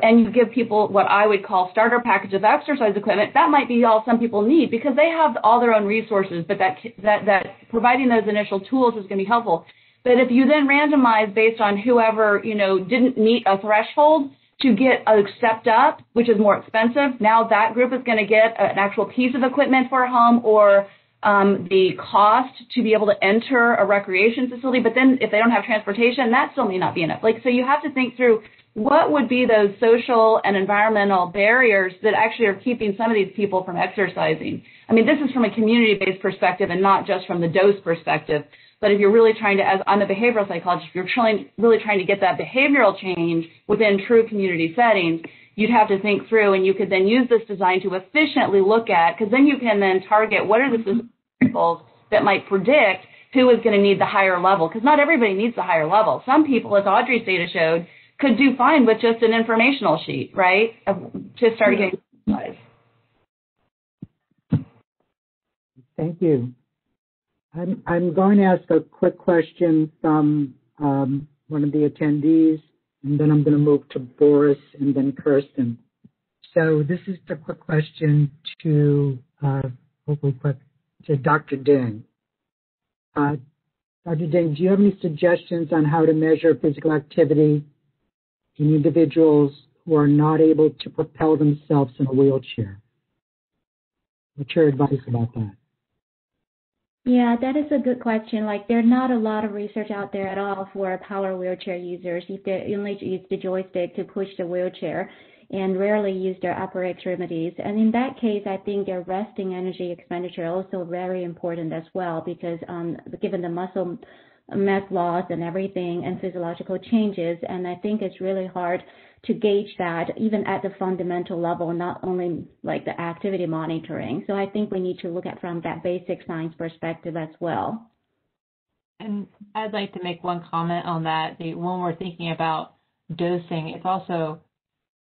and you give people what I would call starter package of exercise equipment, that might be all some people need because they have all their own resources, but that providing those initial tools is going to be helpful. But if you then randomize based on whoever, didn't meet a threshold to get a stepped up, which is more expensive, now that group is going to get an actual piece of equipment for a home or the cost to be able to enter a recreation facility. But then if they don't have transportation, that still may not be enough. So you have to think through what would be those social and environmental barriers that actually are keeping some of these people from exercising. I mean, this is from a community-based perspective and not just from the dose perspective. But if you're really trying to, as I'm a behavioral psychologist, if you're really trying to get that behavioral change within true community settings, you'd have to think through, and you could then use this design to efficiently look at, because then you can then target what are the variables that might predict who is going to need the higher level, because not everybody needs the higher level. Some people, as Audrey's data showed, could do fine with just an informational sheet, right, to start getting exercise. Thank you. I'm going to ask a quick question from one of the attendees, and then I'm going to move to Boris and then Kirsten. So this is the quick question to Dr. Dinh. Dr. Ding, do you have any suggestions on how to measure physical activity in individuals who are not able to propel themselves in a wheelchair? What's your advice about that? Yeah, that is a good question. Like, there's not a lot of research out there at all for power wheelchair users. If they only use the joystick to push the wheelchair and rarely use their upper extremities. And in that case, I think their resting energy expenditure also very important as well, because given the muscle mass loss and everything and physiological changes, and I think it's really hard to gauge that even at the fundamental level, not only like the activity monitoring. So I think we need to look at from that basic science perspective as well. And I'd like to make one comment on that. When we're thinking about dosing, it's also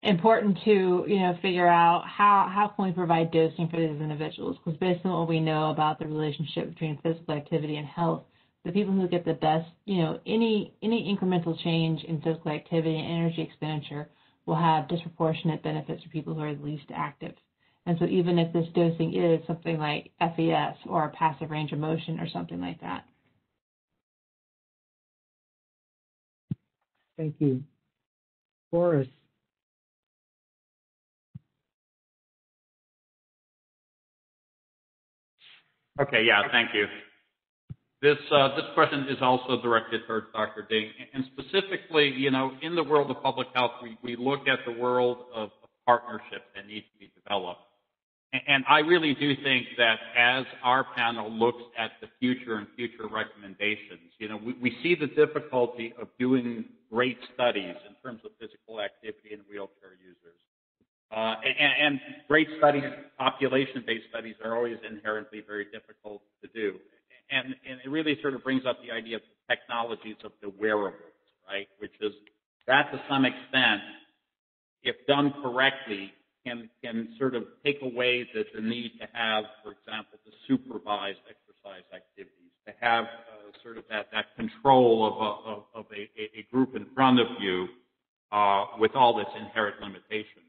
important to figure out how can we provide dosing for these individuals, because based on what we know about the relationship between physical activity and health, the people who get the best, any incremental change in physical activity and energy expenditure will have disproportionate benefits for people who are the least active. And so even if this dosing is something like FES or passive range of motion or something like that. Thank you. Boris. Okay, yeah, thank you. This question is also directed towards Dr. Ding, and specifically, in the world of public health, we look at the world of partnerships that need to be developed. And I really do think that as our panel looks at the future and future recommendations, we see the difficulty of doing great studies in terms of physical activity in wheelchair users. And great studies, population-based studies, are always inherently very difficult to do. And it really sort of brings up the idea of the technologies of the wearables, right? Which is that to some extent, if done correctly, can sort of take away the need to have, for example, the supervised exercise activities, to have sort of that control of a group in front of you with all its inherent limitations.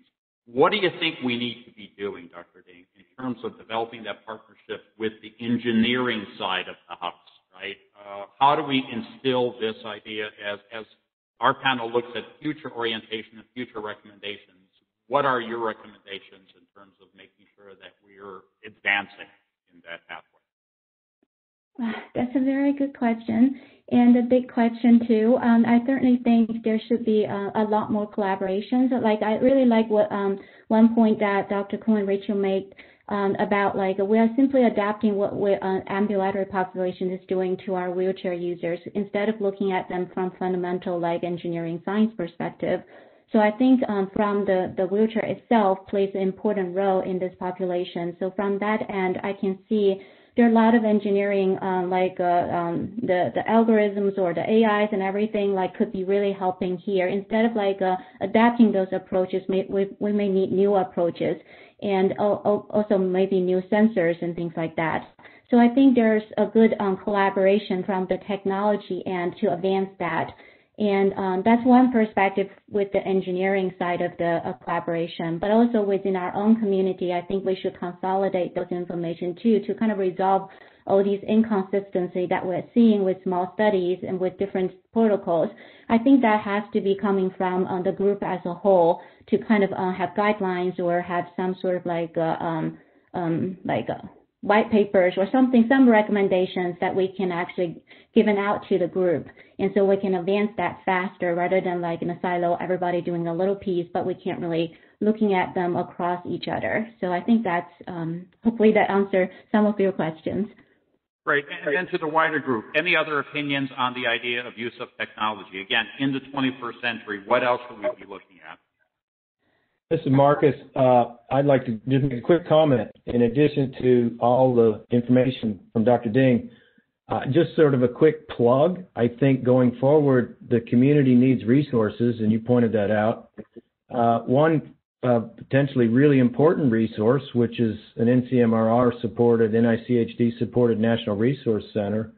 What do you think we need to be doing, Dr. Ding, in terms of developing that partnership with the engineering side of the house, right? How do we instill this idea as our panel looks at future orientation and future recommendations? What are your recommendations in terms of making sure that we're advancing in that pathway? That's a very good question, and a big question too. I certainly think there should be a lot more collaborations. Like, I really like what one point that Dr. Cohen Rachel made about, like, we are simply adapting what ambulatory population is doing to our wheelchair users instead of looking at them from fundamental, like, engineering science perspective. So I think from the wheelchair itself plays an important role in this population. So from that end, I can see there are a lot of engineering, the algorithms or the AIs and everything, like, could be really helping here. Instead of adapting those approaches, we may need new approaches, and also maybe new sensors and things like that. So I think there's a good collaboration from the technology end to advance that. And that's one perspective with the engineering side of the collaboration, but also within our own community, I think we should consolidate those information too, to kind of resolve all these inconsistencies that we're seeing with small studies and with different protocols. I think that has to be coming from the group as a whole to kind of have guidelines or have some sort of white papers or something, some recommendations that we can actually given out to the group. And so we can advance that faster rather than like in a silo, everybody doing a little piece, but we can't really looking at them across each other. So I think that's, hopefully that answers some of your questions. Great. And then to the wider group, any other opinions on the idea of use of technology? Again, in the 21st century, what else should we be looking at? This is Marcus. I'd like to just make a quick comment. In addition to all the information from Dr. Ding, just sort of a quick plug. I think going forward, the community needs resources, and you pointed that out. One potentially really important resource, which is an NCMRR-supported, NICHD-supported National Resource Center,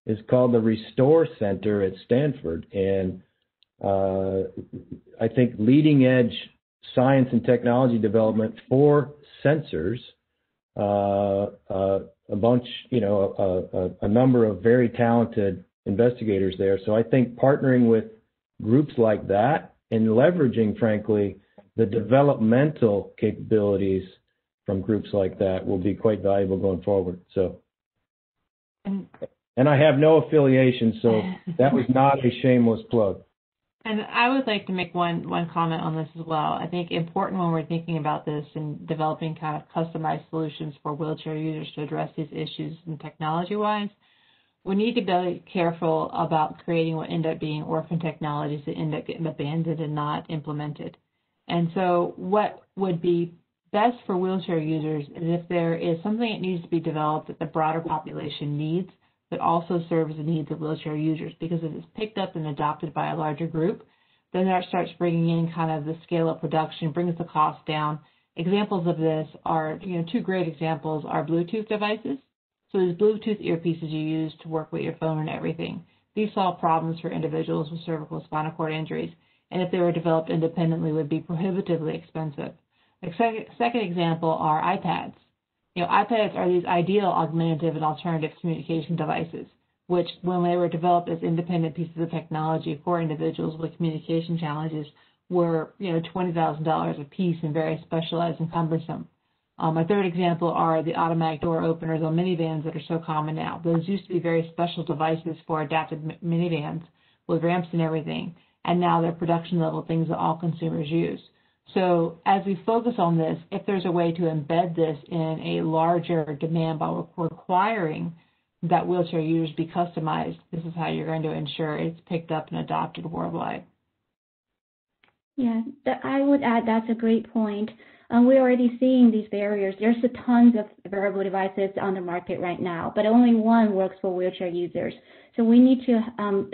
is called the Restore Center at Stanford. And I think leading-edge science and technology development for sensors, a bunch, a number of very talented investigators there. So I think partnering with groups like that and leveraging, frankly, the developmental capabilities from groups like that will be quite valuable going forward. So, and I have no affiliation, so that was not a shameless plug. And I would like to make one comment on this as well. I think important when we're thinking about this and developing kind of customized solutions for wheelchair users to address these issues and technology-wise, we need to be careful about creating what end up being orphan technologies that end up getting abandoned and not implemented. And so what would be best for wheelchair users is if there is something that needs to be developed that the broader population needs, but also serves the needs of wheelchair users. Because if it's picked up and adopted by a larger group, then that starts bringing in kind of the scale of production, brings the cost down. Examples of this are, two great examples are Bluetooth devices. So these Bluetooth earpieces you use to work with your phone and everything. These solve problems for individuals with cervical spinal cord injuries, and if they were developed independently, would be prohibitively expensive. The second example are iPads. iPads are these ideal augmentative and alternative communication devices, which when they were developed as independent pieces of technology for individuals with communication challenges were, $20,000 a piece and very specialized and cumbersome. My third example are the automatic door openers on minivans that are so common now. Those used to be very special devices for adapted minivans with ramps and everything, and now they're production level things that all consumers use. So as we focus on this, if there's a way to embed this in a larger demand by requiring that wheelchair users be customized, this is how you're going to ensure it's picked up and adopted worldwide. Yeah, I would add that's a great point. We're already seeing these barriers. There's tons of wearable devices on the market right now, but only one works for wheelchair users. So we need to,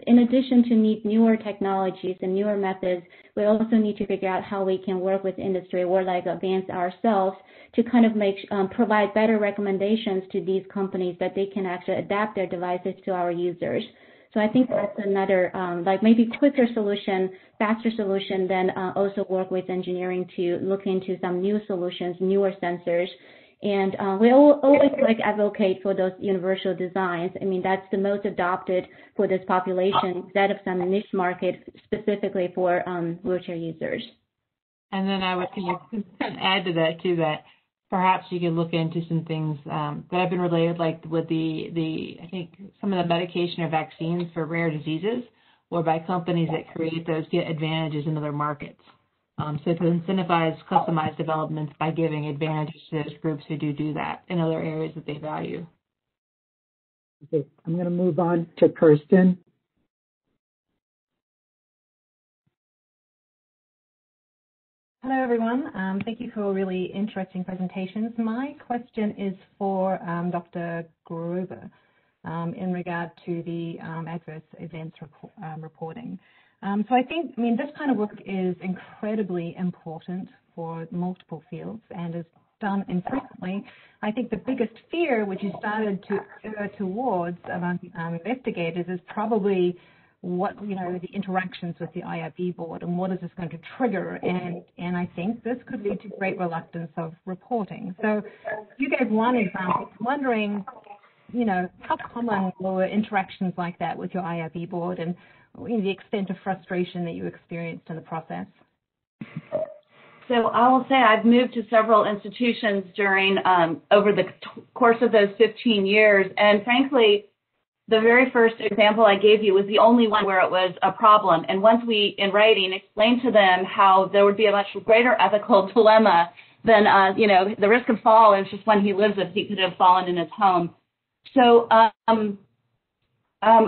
in addition to need newer technologies and newer methods, we also need to figure out how we can work with industry or like Advance ourselves to kind of provide better recommendations to these companies that they can actually adapt their devices to our users. So I think that's another, maybe quicker solution, faster solution than also work with engineering to look into some new solutions, newer sensors. And we always advocate for those universal designs. I mean, that's the most adopted for this population instead of some niche market specifically for wheelchair users. And then I would add to that, too, that perhaps you could look into some things that have been related, like with I think some of the medication or vaccines for rare diseases, whereby companies that create those get advantages in other markets. So to incentivize customized developments by giving advantages to those groups who do that in other areas that they value. Okay, I'm going to move on to Kirsten. Hello, everyone. Thank you for really interesting presentations. My question is for Dr. Gruber in regard to the adverse events reporting. So I think, this kind of work is incredibly important for multiple fields and is done infrequently. I think the biggest fear which you started to err towards among investigators is probably what, the interactions with the IRB board and what is this going to trigger. And I think this could lead to great reluctance of reporting. So you gave one example. I'm wondering, how common were interactions like that with your IRB board and the extent of frustration that you experienced in the process? So I will say I've moved to several institutions during over the course of those 15 years, and frankly, the very first example I gave you was the only one where it was a problem. And once we, in writing, explained to them how there would be a much greater ethical dilemma than, the risk of fall is just when he lives if he could have fallen in his home. So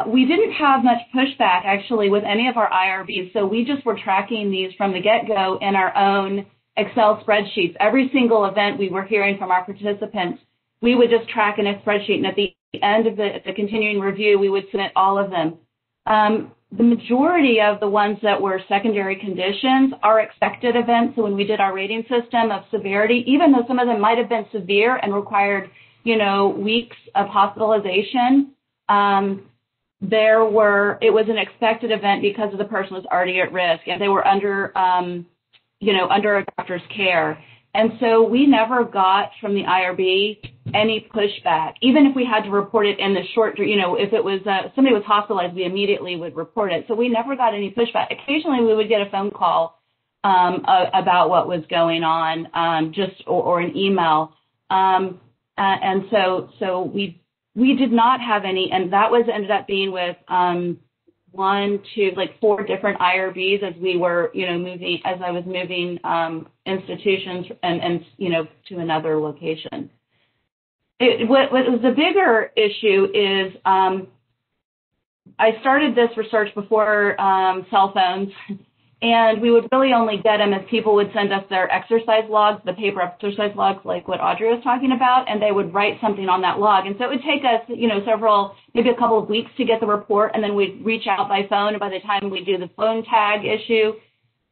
we didn't have much pushback, actually, with any of our IRBs. So we just were tracking these from the get-go in our own Excel spreadsheets. Every single event we were hearing from our participants, we would just track in a spreadsheet. And at the end of the continuing review, we would submit all of them. The majority of the ones that were secondary conditions are expected events. So when we did our rating system of severity, even though some of them might have been severe and required, weeks of hospitalization, it was an expected event because the person was already at risk and they were under a doctor's care. And so we never got from the IRB any pushback, even if we had to report it in the short, if it was somebody was hospitalized, we immediately would report it. So we never got any pushback. Occasionally we would get a phone call about what was going on, or an email. And so we did not have any, and that ended up being with 4 different IRBs as we were, as I was moving institutions and to another location. What was the bigger issue is I started this research before cell phones, and we would really only get them if people would send us their exercise logs, the paper exercise logs, like what Audrey was talking about, and they would write something on that log. And so it would take us, maybe a couple of weeks to get the report, and then we'd reach out by phone. And by the time we do the phone tag issue,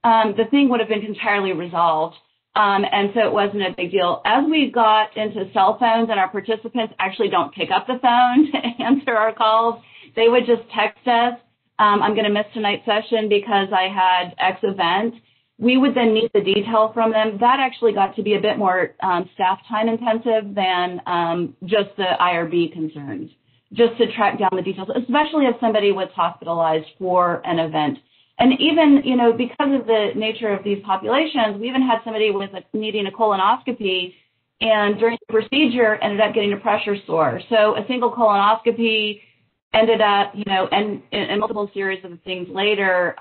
the thing would have been entirely resolved. And so it wasn't a big deal. As we got into cell phones and our participants actually don't pick up the phone to answer our calls, they would just text us, I'm going to miss tonight's session because I had X event. We would then need the detail from them. That actually got to be a bit more staff time intensive than just the IRB concerns, just to track down the details, especially if somebody was hospitalized for an event. And even, because of the nature of these populations, we even had somebody needing a colonoscopy, and during the procedure ended up getting a pressure sore. So a single colonoscopy ended up, and multiple series of things later,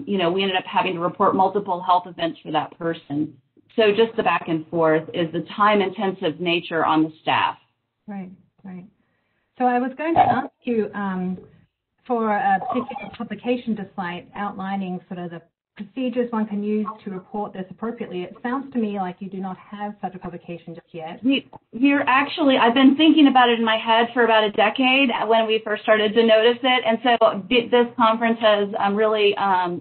we ended up having to report multiple health events for that person. So just the back and forth is the time-intensive nature on the staff. Right. So I was going to ask you, for a particular publication decide outlining sort of the procedures one can use to report this appropriately. It sounds to me like you do not have such a publication just yet. I've been thinking about it in my head for about a decade when we first started to notice it. And so this conference has really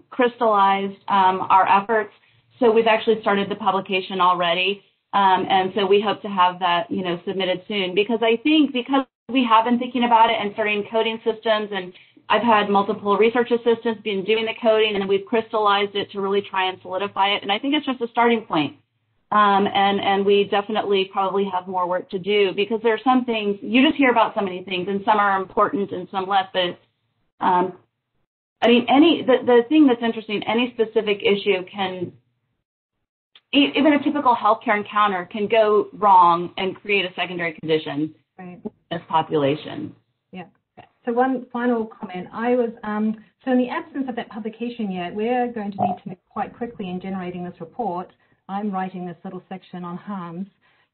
crystallized our efforts. So we've actually started the publication already. And so we hope to have that, submitted soon, because I think because we have been thinking about it and starting coding systems, and I've had multiple research assistants been doing the coding, and then we've crystallized it to really try and solidify it. And I think it's just a starting point. And we definitely probably have more work to do, because there are some things, you just hear about so many things, and some are important and some less. But the thing that's interesting, any specific issue can, even a typical healthcare encounter can go wrong and create a secondary condition in this population. Yeah. So one final comment. I was so in the absence of that publication yet, we're going to need to move quite quickly in generating this report. I'm writing this little section on harms.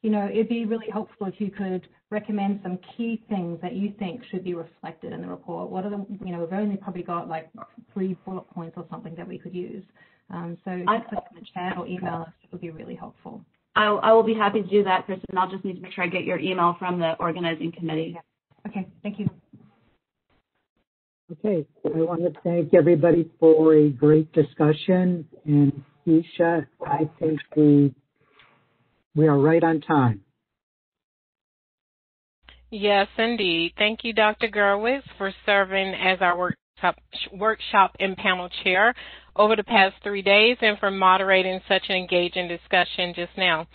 It'd be really helpful if you could recommend some key things that you think should be reflected in the report. What are the, we've only probably got like 3 bullet points or something that we could use. So just put in the chat or email us, it would be really helpful. I will be happy to do that, Kristen. I'll just need to make sure I get your email from the organizing committee. Yeah. Okay, thank you. Okay, I want to thank everybody for a great discussion. And Keisha, I think we are right on time. Yes, indeed. Thank you, Dr. Gurwitz, for serving as our workshop and panel chair over the past 3 days, and for moderating such an engaging discussion just now.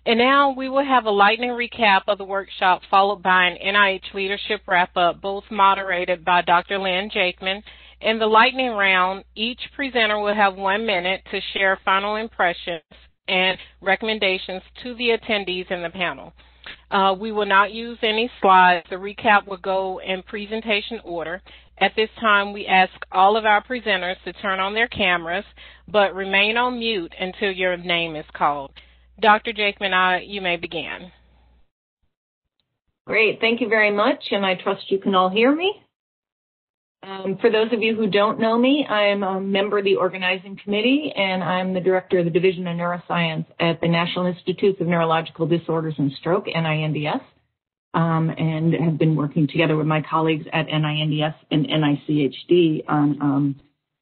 And now we will have a lightning recap of the workshop, followed by an NIH leadership wrap-up, both moderated by Dr. Lynn Jakeman. In the lightning round, each presenter will have 1 minute to share final impressions and recommendations to the attendees in the panel. We will not use any slides. The recap will go in presentation order. At this time, we ask all of our presenters to turn on their cameras, but remain on mute until your name is called. Dr. Jakeman, you may begin. Great. Thank you very much, and I trust you can all hear me. For those of you who don't know me, I'm a member of the organizing committee, and I'm the director of the Division of Neuroscience at the National Institutes of Neurological Disorders and Stroke, NINDS, and have been working together with my colleagues at NINDS and NICHD on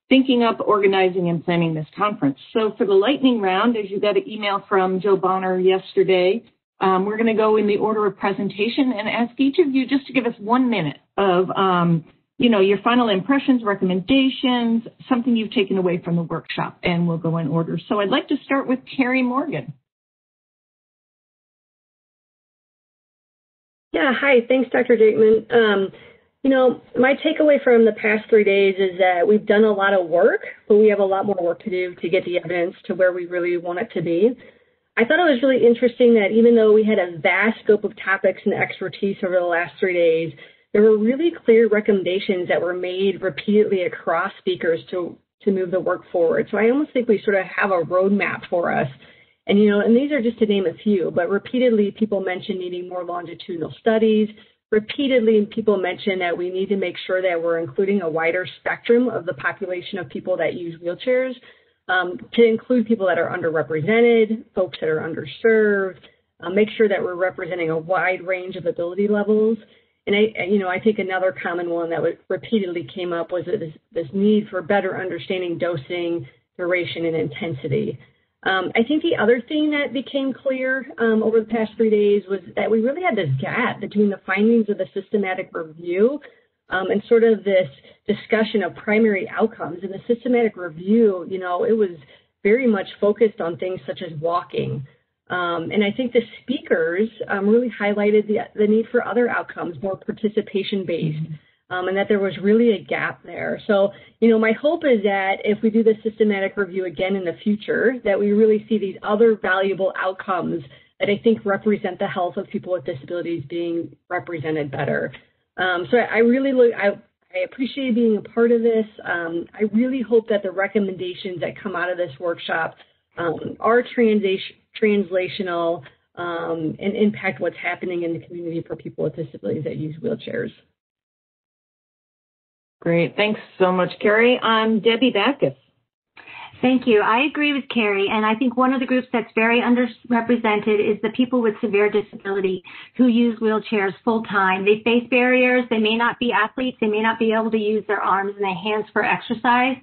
thinking up, organizing, and planning this conference. So for the lightning round, as you got an email from Joe Bonner yesterday, we're going to go in the order of presentation and ask each of you just to give us 1 minute of your final impressions, recommendations, something you've taken away from the workshop, and we'll go in order. So I'd like to start with Carrie Morgan. Yeah, hi. Thanks, Dr. Jakeman. You know, my takeaway from the past 3 days is that we've done a lot of work, but we have a lot more work to do to get the evidence to where we really want it to be. I thought it was really interesting that even though we had a vast scope of topics and expertise over the last 3 days, there were really clear recommendations that were made repeatedly across speakers to move the work forward. So I almost think we sort of have a roadmap for us. And, you know, and these are just to name a few, but repeatedly people mention needing more longitudinal studies. Repeatedly people mention that we need to make sure that we're including a wider spectrum of the population of people that use wheelchairs, to include people that are underrepresented, folks that are underserved, make sure that we're representing a wide range of ability levels. And I think another common one that repeatedly came up was this need for better understanding dosing, duration, and intensity. I think the other thing that became clear over the past 3 days was that we really had this gap between the findings of the systematic review and sort of this discussion of primary outcomes. In the systematic review, you know, it was very much focused on things such as walking. And I think the speakers really highlighted the need for other outcomes, more participation-based, and that there was really a gap there. So, you know, my hope is that if we do the systematic review again in the future, that we really see these other valuable outcomes that I think represent the health of people with disabilities being represented better. So I really I appreciate being a part of this. I really hope that the recommendations that come out of this workshop are translational and impact what's happening in the community for people with disabilities that use wheelchairs. Great. Thanks so much, Carrie. I'm Debbie Backus. Thank you. I agree with Carrie, and I think one of the groups that's very underrepresented is the people with severe disability who use wheelchairs full time. They face barriers. They may not be athletes. They may not be able to use their arms and their hands for exercise.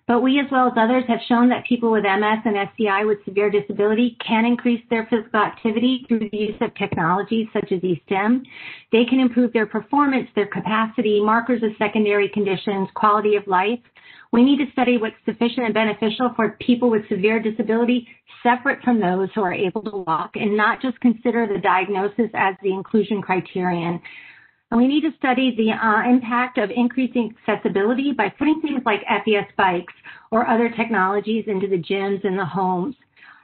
But we, as well as others, have shown that people with MS and SCI with severe disability can increase their physical activity through the use of technologies such as eSTEM. They can improve their performance, their capacity, markers of secondary conditions, quality of life. We need to study what's sufficient and beneficial for people with severe disability separate from those who are able to walk, and not just consider the diagnosis as the inclusion criterion. And we need to study the impact of increasing accessibility by putting things like FES bikes or other technologies into the gyms and the homes.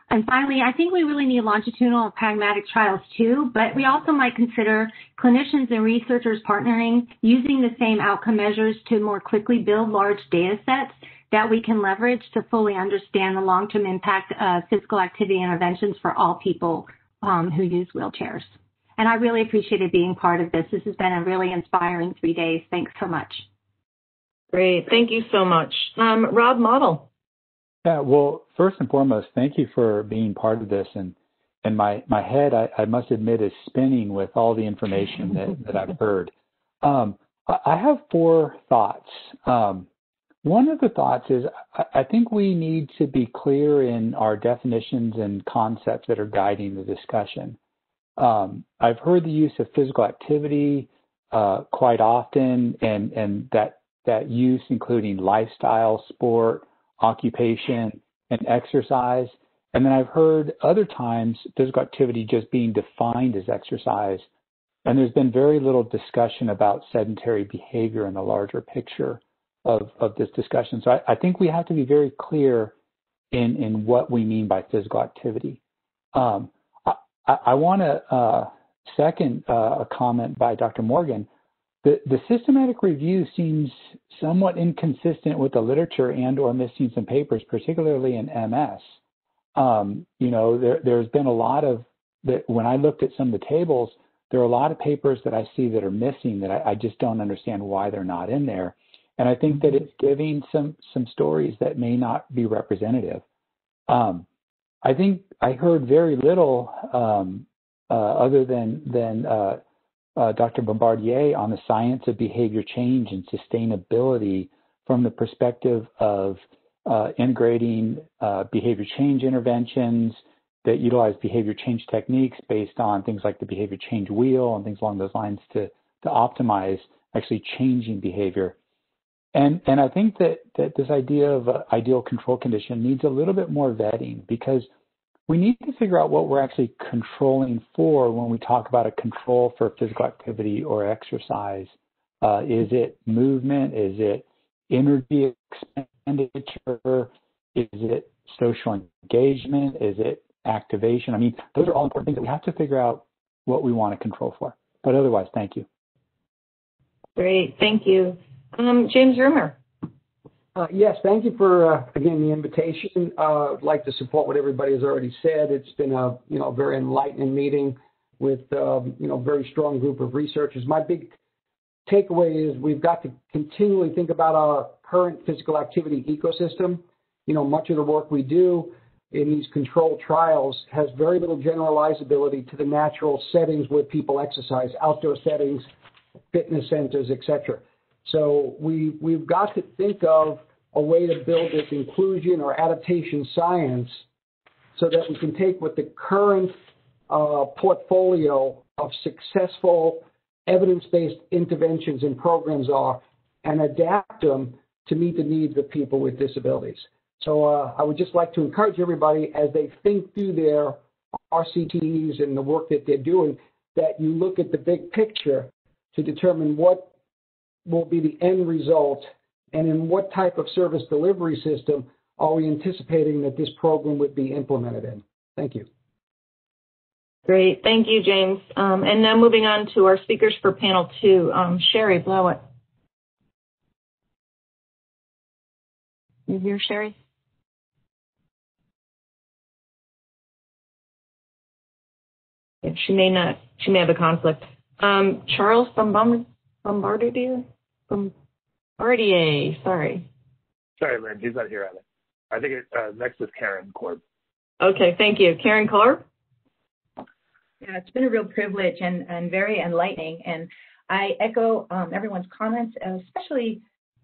And finally, I think we really need longitudinal and pragmatic trials too, but we also might consider clinicians and researchers partnering, using the same outcome measures to more quickly build large data sets that we can leverage to fully understand the long-term impact of physical activity interventions for all people who use wheelchairs. And I really appreciated being part of this. This has been a really inspiring 3 days. Thanks so much. Great. Thank you so much. Rob Model. Yeah, well, first and foremost, thank you for being part of this. And my head, I must admit, is spinning with all the information that I've heard. I have 4 thoughts. One of the thoughts is I think we need to be clear in our definitions and concepts that are guiding the discussion. I've heard the use of physical activity quite often, and that use including lifestyle, sport, occupation, and exercise. And then I've heard other times physical activity just being defined as exercise. And there's been very little discussion about sedentary behavior in the larger picture of this discussion. So I think we have to be very clear in what we mean by physical activity. I want to second a comment by Dr. Morgan. The systematic review seems somewhat inconsistent with the literature and or missing some papers, particularly in MS. There's been a lot of, when I looked at some of the tables, there are a lot of papers that I see that are missing that I just don't understand why they're not in there. And I think that it's giving some stories that may not be representative. I think I heard very little other than Dr. Bombardier on the science of behavior change and sustainability from the perspective of integrating behavior change interventions that utilize behavior change techniques based on things like the behavior change wheel and things along those lines to optimize actually changing behavior. And I think that this idea of ideal control condition needs a little bit more vetting, because we need to figure out what we're actually controlling for when we talk about a control for physical activity or exercise. Is it movement? Is it energy expenditure? Is it social engagement? Is it activation? I mean, those are all important things that we have to figure out what we want to control for. But otherwise, thank you. Great, thank you. James Roomer. Yes, thank you for, again, the invitation. I'd like to support what everybody has already said. It's been a, very enlightening meeting with, very strong group of researchers. My big takeaway is we've got to continually think about our current physical activity ecosystem. Much of the work we do in these controlled trials has very little generalizability to the natural settings where people exercise, outdoor settings, fitness centers, etc. So we've got to think of a way to build this inclusion or adaptation science so that we can take what the current portfolio of successful evidence-based interventions and programs are and adapt them to meet the needs of people with disabilities. So I would just like to encourage everybody as they think through their RCTs and the work that they're doing, that you look at the big picture to determine what will be the end result and in what type of service delivery system are we anticipating that this program would be implemented in. Thank you. Great, thank you, James. And now moving on to our speakers for panel 2. Sherry Blowett. You here, Sherry? Yeah, she may have a conflict. Charles Bombardier, sorry. Sorry, Lynn, he's not here either. I think next is Karen Korb. Okay, thank you. Karen Korb? Yeah, it's been a real privilege and very enlightening. And I echo everyone's comments, especially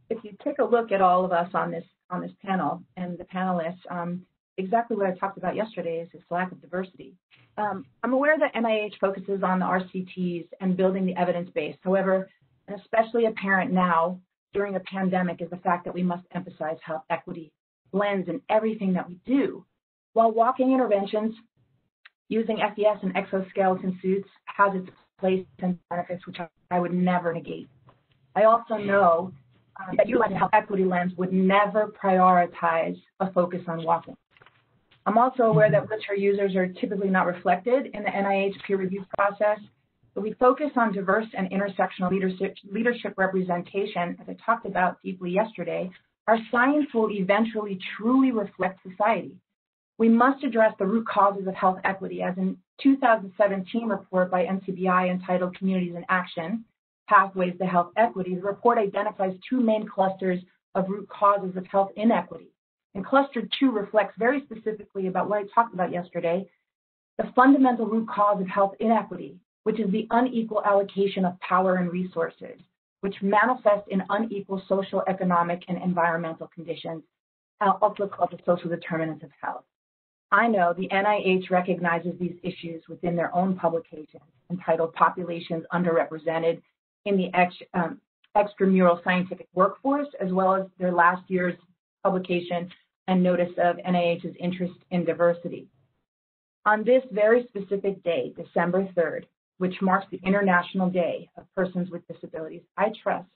if you take a look at all of us on this panel and the panelists. Exactly what I talked about yesterday is this lack of diversity. I'm aware that NIH focuses on the RCTs and building the evidence base. However, and especially apparent now during a pandemic is the fact that we must emphasize health equity blends in everything that we do. While walking interventions using FES and exoskeleton suits has its place and benefits, which I would never negate. I also know that utilizing health equity lens would never prioritize a focus on walking. I'm also aware that wheelchair users are typically not reflected in the NIH peer review process, but we focus on diverse and intersectional leadership representation, as I talked about deeply yesterday. Our science will eventually truly reflect society. We must address the root causes of health equity, as in 2017 report by NCBI entitled Communities in Action, Pathways to Health Equity. The report identifies 2 main clusters of root causes of health inequity. And cluster 2 reflects very specifically about what I talked about yesterday, the fundamental root cause of health inequity, which is the unequal allocation of power and resources, which manifests in unequal social, economic, and environmental conditions, also called the social determinants of health. I know the NIH recognizes these issues within their own publication entitled Populations Underrepresented in the Extramural Scientific Workforce, as well as their last year's publication and notice of NIH's interest in diversity. On this very specific day, December 3rd, which marks the International Day of Persons with Disabilities, I trust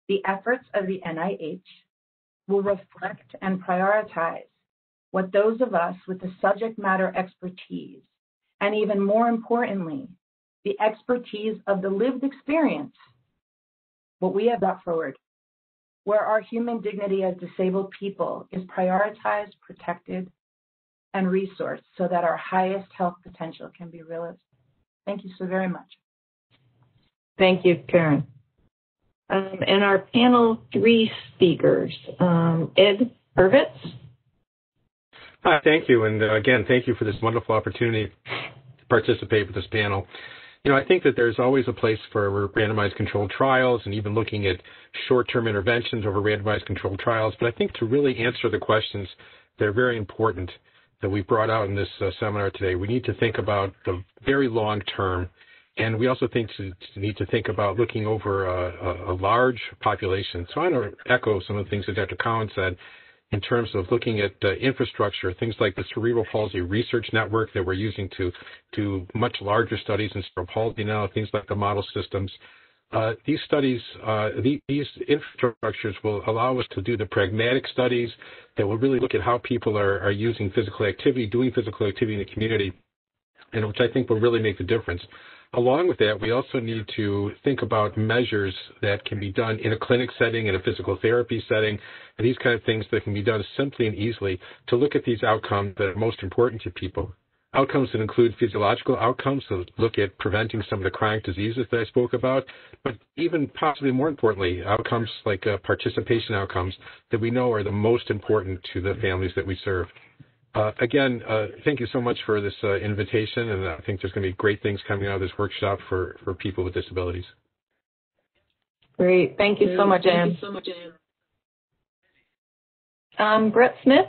the efforts of the NIH will reflect and prioritize what those of us with the subject matter expertise, and even more importantly, the expertise of the lived experience, what we have brought forward, where our human dignity as disabled people is prioritized, protected, and resourced so that our highest health potential can be realized. Thank you so very much. Thank you, Karen. And our panel 3 speakers, Ed Hurwitz. Hi, thank you. And again, thank you for this wonderful opportunity to participate with this panel. I think that there's always a place for randomized controlled trials and even looking at short-term interventions over randomized controlled trials. But I think to really answer the questions that are very important that we brought out in this seminar today, we need to think about the very long term. And we also need to think about looking over a large population. So I want to echo some of the things that Dr. Collins said. in terms of looking at infrastructure, things like the Cerebral Palsy Research Network that we're using to do much larger studies in cerebral palsy now, things like the model systems. These studies, these infrastructures will allow us to do the pragmatic studies that will really look at how people are using physical activity, doing physical activity in the community, and which I think will really make the difference. Along with that, we also need to think about measures that can be done in a clinic setting, in a physical therapy setting, and these kind of things that can be done simply and easily to look at these outcomes that are most important to people. Outcomes that include physiological outcomes, so look at preventing some of the chronic diseases that I spoke about, but even possibly more importantly, outcomes like participation outcomes that we know are the most important to the families that we serve. Again, thank you so much for this invitation, and I think there's going to be great things coming out of this workshop for people with disabilities. Great. Thank you so much, Anne. Brett Smith.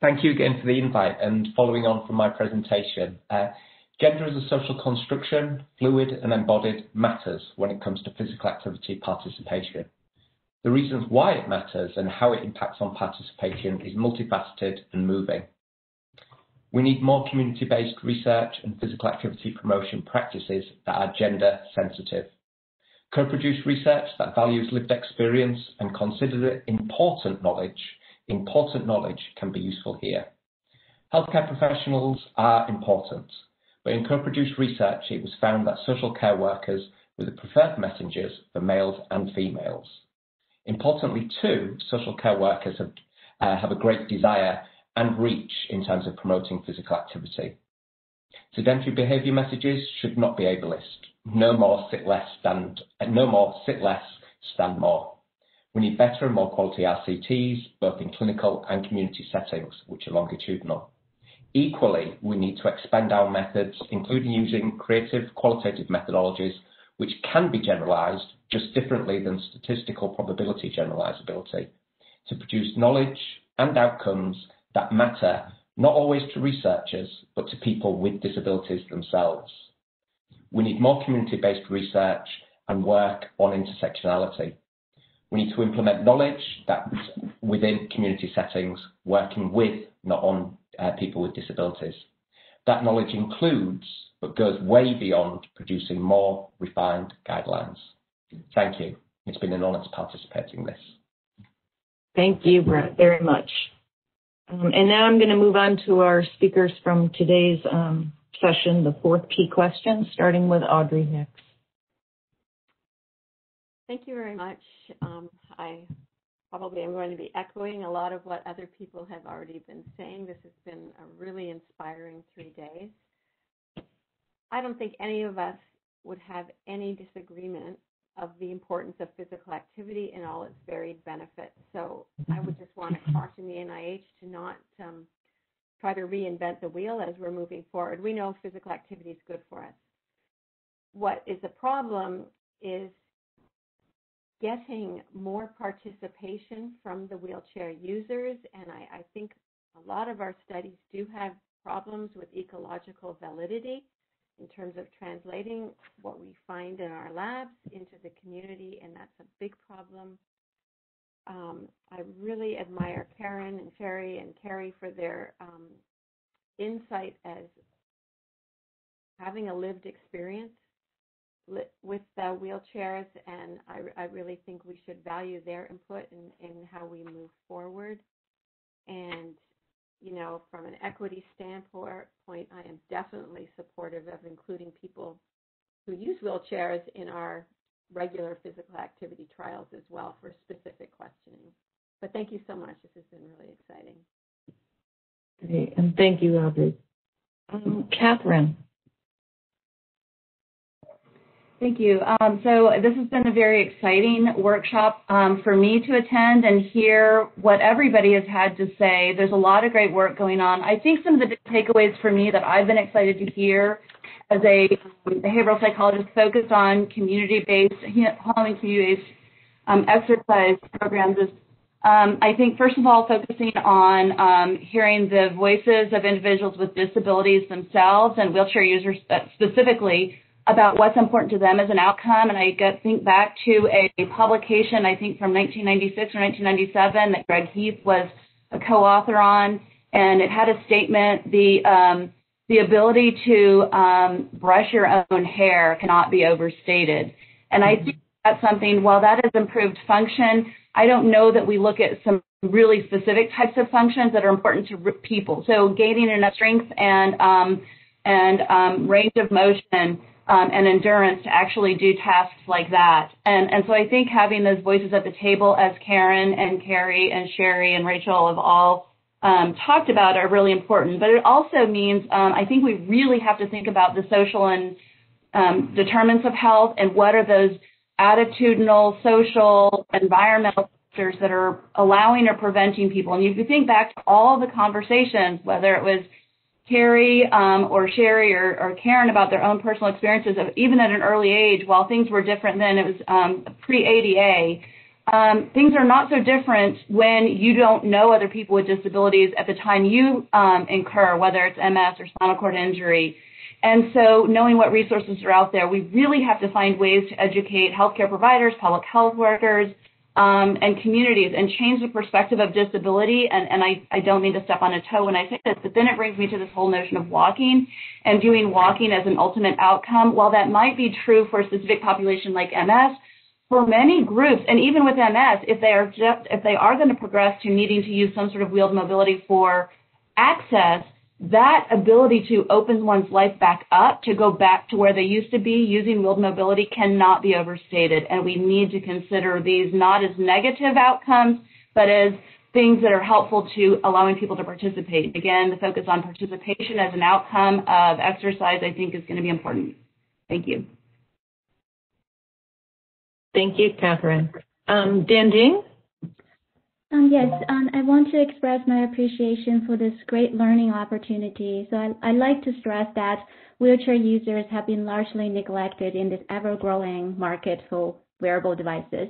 Thank you again for the invite, and following on from my presentation, gender as a social construction, fluid and embodied, matters when it comes to physical activity participation. The reasons why it matters and how it impacts on participation is multifaceted and moving. We need more community-based research and physical activity promotion practices that are gender sensitive. Co-produced research that values lived experience and considers it important knowledge can be useful here. Healthcare professionals are important, but in co-produced research it was found that social care workers were the preferred messengers for males and females. Importantly too, social care workers have a great desire and reach in terms of promoting physical activity. Sedentary behaviour messages should not be ableist. No more sit less, stand more. We need better and more quality RCTs, both in clinical and community settings, which are longitudinal. Equally, we need to expand our methods, including using creative qualitative methodologies, which can be generalised just differently than statistical probability generalisability, to produce knowledge and outcomes that matter not always to researchers, but to people with disabilities themselves. We need more community-based research and work on intersectionality. We need to implement knowledge that's within community settings, working with, not on, people with disabilities. That knowledge includes, but goes way beyond, producing more refined guidelines. Thank you. It's been an honour to participate in this. Thank you, Brett, very much. And now I'm going to move on to our speakers from today's session, the fourth key question, starting with Audrey Hicks. Thank you very much. I probably am going to be echoing a lot of what other people have already been saying. This has been a really inspiring 3 days. I don't think any of us would have any disagreement of the importance of physical activity and all its varied benefits. So I would just want to caution the NIH to not try to reinvent the wheel as we're moving forward. We know physical activity is good for us. What is a problem is getting more participation from the wheelchair users, and I think a lot of our studies do have problems with ecological validity in terms of translating what we find in our labs into the community, and that's a big problem. I really admire Karen and Sherry and Carrie for their insight as having a lived experience with wheelchairs, and I really think we should value their input in how we move forward. And, you know, from an equity standpoint, I am definitely supportive of including people who use wheelchairs in our regular physical activity trials as well for specific questioning. But thank you so much. This has been really exciting. Great, and thank you, Audrey. Catherine. Thank you. So this has been a very exciting workshop for me to attend and hear what everybody has had to say. There's a lot of great work going on. I think some of the big takeaways for me that I've been excited to hear as a behavioral psychologist focused on community-based, following community-based exercise programs is, I think, first of all, focusing on hearing the voices of individuals with disabilities themselves and wheelchair users specifically about what's important to them as an outcome. And I think back to a publication, I think from 1996 or 1997, that Greg Heath was a co-author on, and it had a statement, the ability to brush your own hair cannot be overstated. And I think that's something, while that has improved function, I don't know that we look at some really specific types of functions that are important to people. So gaining enough strength and range of motion and endurance to actually do tasks like that. And so I think having those voices at the table, as Karen and Carrie and Sherry and Rachel have all talked about, are really important. But it also means I think we really have to think about the social and determinants of health and what are those attitudinal, social, environmental factors that are allowing or preventing people. And if you think back to all the conversations, whether it was Carrie or Sherry or Karen about their own personal experiences, of even at an early age, while things were different then, it was pre-ADA, things are not so different when you don't know other people with disabilities at the time you incur, whether it's MS or spinal cord injury. And so knowing what resources are out there, we really have to find ways to educate healthcare providers, public health workers, and communities, and change the perspective of disability. And I don't mean to step on a toe when I say this, but then it brings me to this whole notion of walking and viewing walking as an ultimate outcome. While that might be true for a specific population like MS, for many groups, and even with MS, if they are going to progress to needing to use some sort of wheeled mobility for access, that ability to open one's life back up, to go back to where they used to be using wheeled mobility, cannot be overstated. And we need to consider these not as negative outcomes, but as things that are helpful to allowing people to participate. Again, the focus on participation as an outcome of exercise, I think, is going to be important. Thank you. Thank you, Catherine. Danding? Yes, I want to express my appreciation for this great learning opportunity. So I'd like to stress that wheelchair users have been largely neglected in this ever-growing market for wearable devices.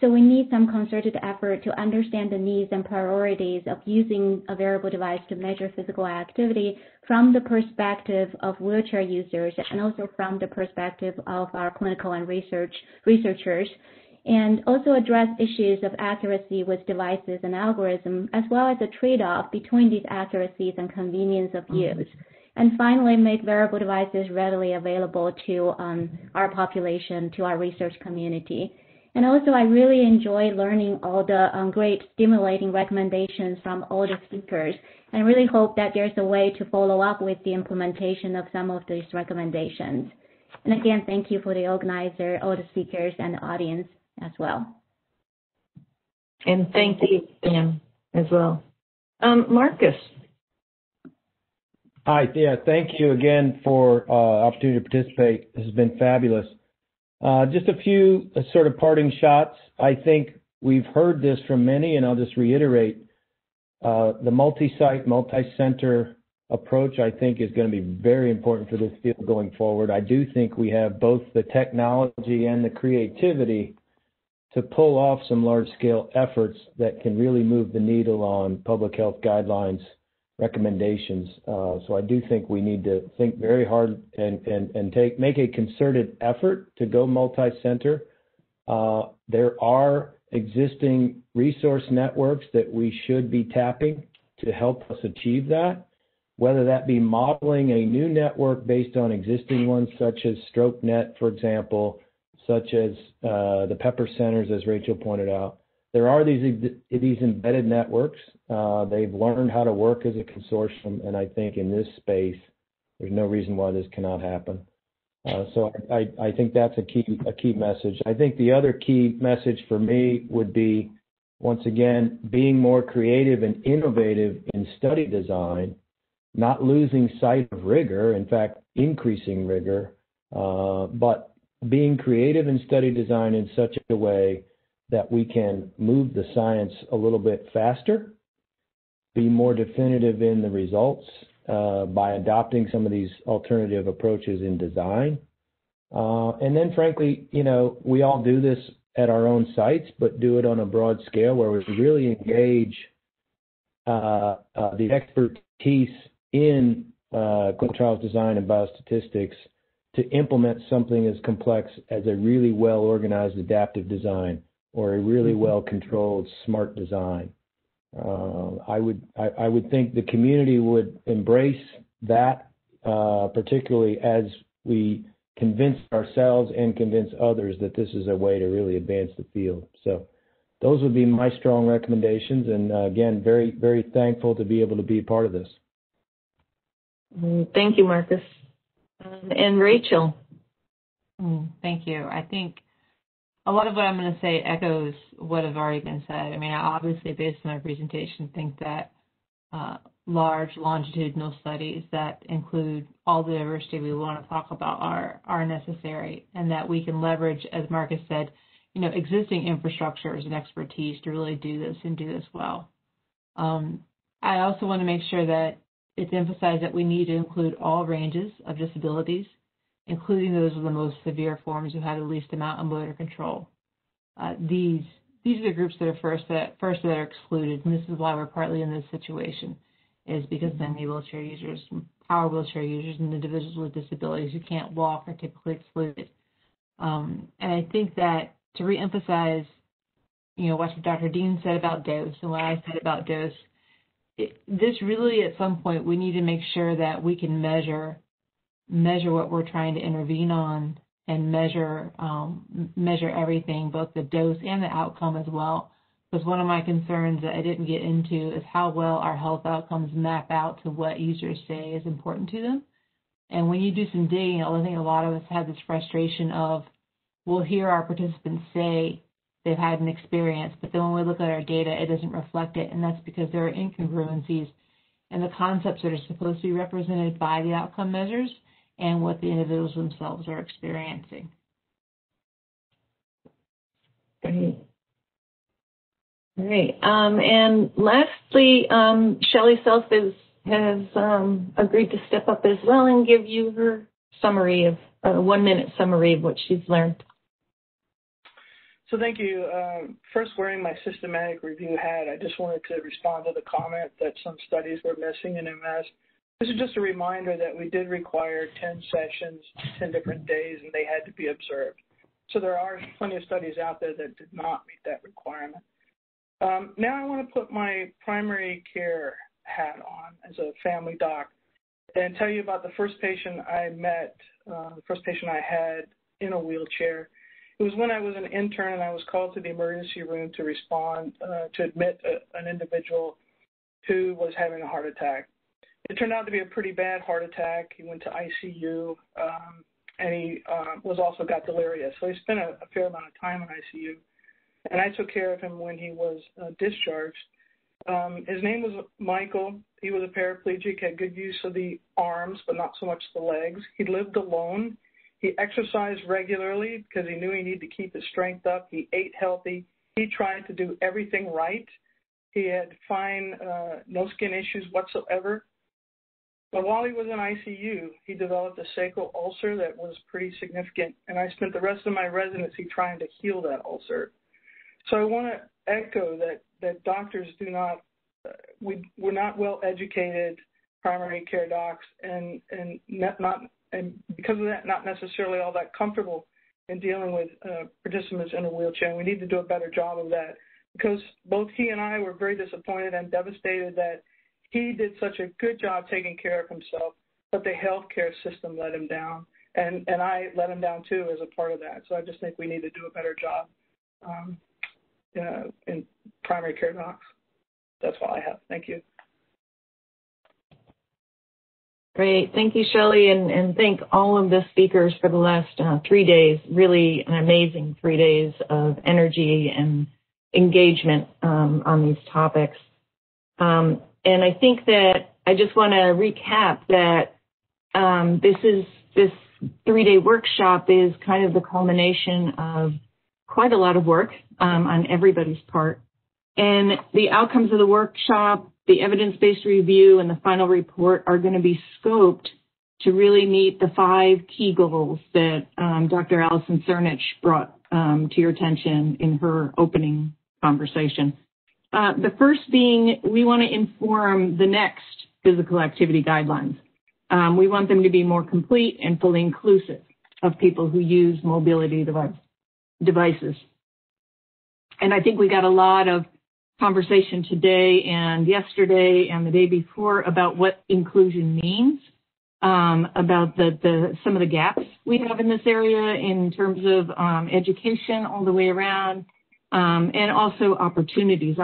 So we need some concerted effort to understand the needs and priorities of using a wearable device to measure physical activity from the perspective of wheelchair users and also from the perspective of our clinical and researchers, and also address issues of accuracy with devices and algorithms, as well as a trade-off between these accuracies and convenience of use. And finally, make wearable devices readily available to our population, to our research community. And also, I really enjoy learning all the great stimulating recommendations from all the speakers, and really hope that there's a way to follow up with the implementation of some of these recommendations. And again, thank you for the organizer, all the speakers, and the audience as well. And thank you, Dan, as well. Marcus. Hi, yeah, thank you again for opportunity to participate. This has been fabulous. Just a few sort of parting shots. I think we've heard this from many, and I'll just reiterate, the multi-site, multi-center approach, I think, is going to be very important for this field going forward. I do think we have both the technology and the creativity to pull off some large-scale efforts that can really move the needle on public health guidelines recommendations. So I do think we need to think very hard and make a concerted effort to go multi-center. There are existing resource networks that we should be tapping to help us achieve that, whether that be modeling a new network based on existing ones, such as StrokeNet, for example, such as the Pepper Centers, as Rachel pointed out. There are these embedded networks. They've learned how to work as a consortium, and I think in this space, there's no reason why this cannot happen. So I think that's a key message. I think the other key message for me would be, once again, being more creative and innovative in study design, not losing sight of rigor, in fact, increasing rigor, but being creative in study design in such a way that we can move the science a little bit faster, be more definitive in the results by adopting some of these alternative approaches in design. And then, frankly, we all do this at our own sites, but do it on a broad scale where we really engage the expertise in clinical trials design and biostatistics to implement something as complex as a really well-organized adaptive design or a really well-controlled smart design. I would think the community would embrace that, particularly as we convince ourselves and convince others that this is a way to really advance the field. So those would be my strong recommendations. And again, very, very thankful to be able to be a part of this. Thank you, Marcus. And Rachel. Thank you. I think a lot of what I'm going to say echoes what has already been said. I mean, I obviously, based on my presentation, think that large longitudinal studies that include all the diversity we want to talk about are necessary, and that we can leverage, as Marcus said, existing infrastructures and expertise to really do this and do this well. I also want to make sure that it's emphasized that we need to include all ranges of disabilities, including those with the most severe forms who have the least amount of motor control. These are the groups that are first that are excluded, and this is why we're partly in this situation, is because many wheelchair users, power wheelchair users, and individuals with disabilities who can't walk are typically excluded. And I think that to reemphasize, what Dr. Dean said about dose and what I said about dose, this really, at some point, we need to make sure that we can measure what we're trying to intervene on and measure everything, both the dose and the outcome as well. Because one of my concerns that I didn't get into is how well our health outcomes map out to what users say is important to them. And when you do some digging, I think a lot of us have this frustration of, we'll hear our participants say they've had an experience, but then when we look at our data, it doesn't reflect it, and that's because there are incongruencies in the concepts that are supposed to be represented by the outcome measures and what the individuals themselves are experiencing. Great. Great. And lastly, Shelley Self has agreed to step up as well and give you her summary of a 1-minute summary of what she's learned. So thank you. First, wearing my systematic review hat, I just wanted to respond to the comment that some studies were missing in MS. This is just a reminder that we did require 10 sessions, 10 different days, and they had to be observed. So there are plenty of studies out there that did not meet that requirement. Now I want to put my primary care hat on as a family doc and tell you about the first patient I met, the first patient I had in a wheelchair. It was when I was an intern and I was called to the emergency room to respond, to admit an individual who was having a heart attack. It turned out to be a pretty bad heart attack. He went to ICU and he was also got delirious. So he spent a fair amount of time in ICU. And I took care of him when he was discharged. His name was Michael. He was a paraplegic, had good use of the arms, but not so much the legs. He lived alone. He exercised regularly because he knew he needed to keep his strength up. He ate healthy. He tried to do everything right. He had fine, no skin issues whatsoever. But while he was in ICU, he developed a sacral ulcer that was pretty significant, and I spent the rest of my residency trying to heal that ulcer. So I want to echo that doctors do not, we're not well-educated primary care docs, and because of that, not necessarily all that comfortable in dealing with participants in a wheelchair. And we need to do a better job of that, because both he and I were very disappointed and devastated that he did such a good job taking care of himself, but the healthcare system let him down, and I let him down too as a part of that. So I just think we need to do a better job in primary care docs. That's all I have. Thank you. Great. Thank you, Shelley, and thank all of the speakers for the last 3 days. Really an amazing 3 days of energy and engagement on these topics. And I think that I just want to recap that this 3-day workshop is kind of the culmination of quite a lot of work on everybody's part. And the outcomes of the workshop, the evidence-based review, and the final report are going to be scoped to really meet the 5 key goals that Dr. Allison Cernich brought to your attention in her opening conversation. The first being, we want to inform the next physical activity guidelines. We want them to be more complete and fully inclusive of people who use mobility devices. And I think we got a lot of conversation today and yesterday and the day before about what inclusion means, about some of the gaps we have in this area in terms of education all the way around, and also opportunities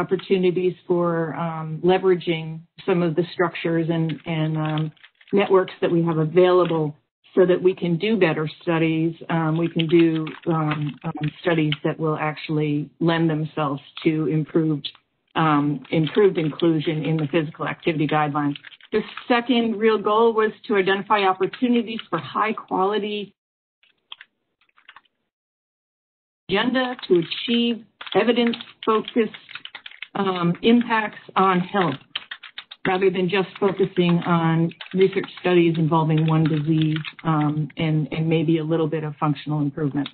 for leveraging some of the structures and networks that we have available so that we can do better studies. We can do studies that will actually lend themselves to improved inclusion in the physical activity guidelines. The second real goal was to identify opportunities for high quality agenda to achieve evidence-focused impacts on health, rather than just focusing on research studies involving one disease and maybe a little bit of functional improvement.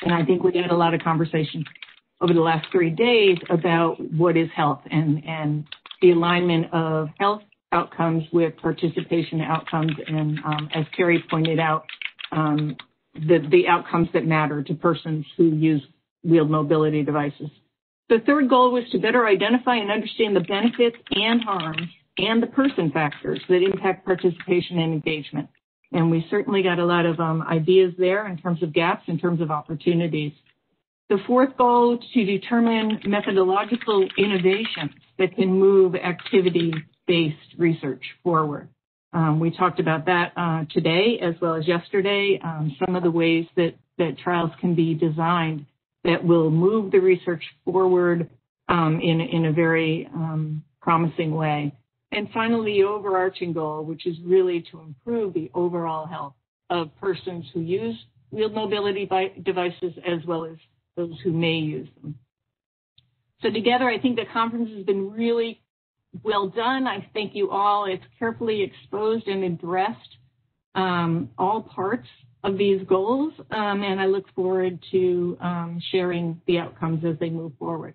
And I think we had a lot of conversation over the last 3 days about what is health and the alignment of health outcomes with participation outcomes and, as Carrie pointed out, the outcomes that matter to persons who use wheeled mobility devices. The third goal was to better identify and understand the benefits and harms and the person factors that impact participation and engagement. And we certainly got a lot of ideas there in terms of gaps, in terms of opportunities. The fourth goal, to determine methodological innovations that can move activity-based research forward. We talked about that today as well as yesterday, some of the ways that trials can be designed that will move the research forward in a very promising way. And finally, the overarching goal, which is really to improve the overall health of persons who use wheeled mobility devices as well as those who may use them. So together, I think the conference has been really well done. I thank you all. It's carefully exposed and addressed all parts of these goals, and I look forward to sharing the outcomes as they move forward.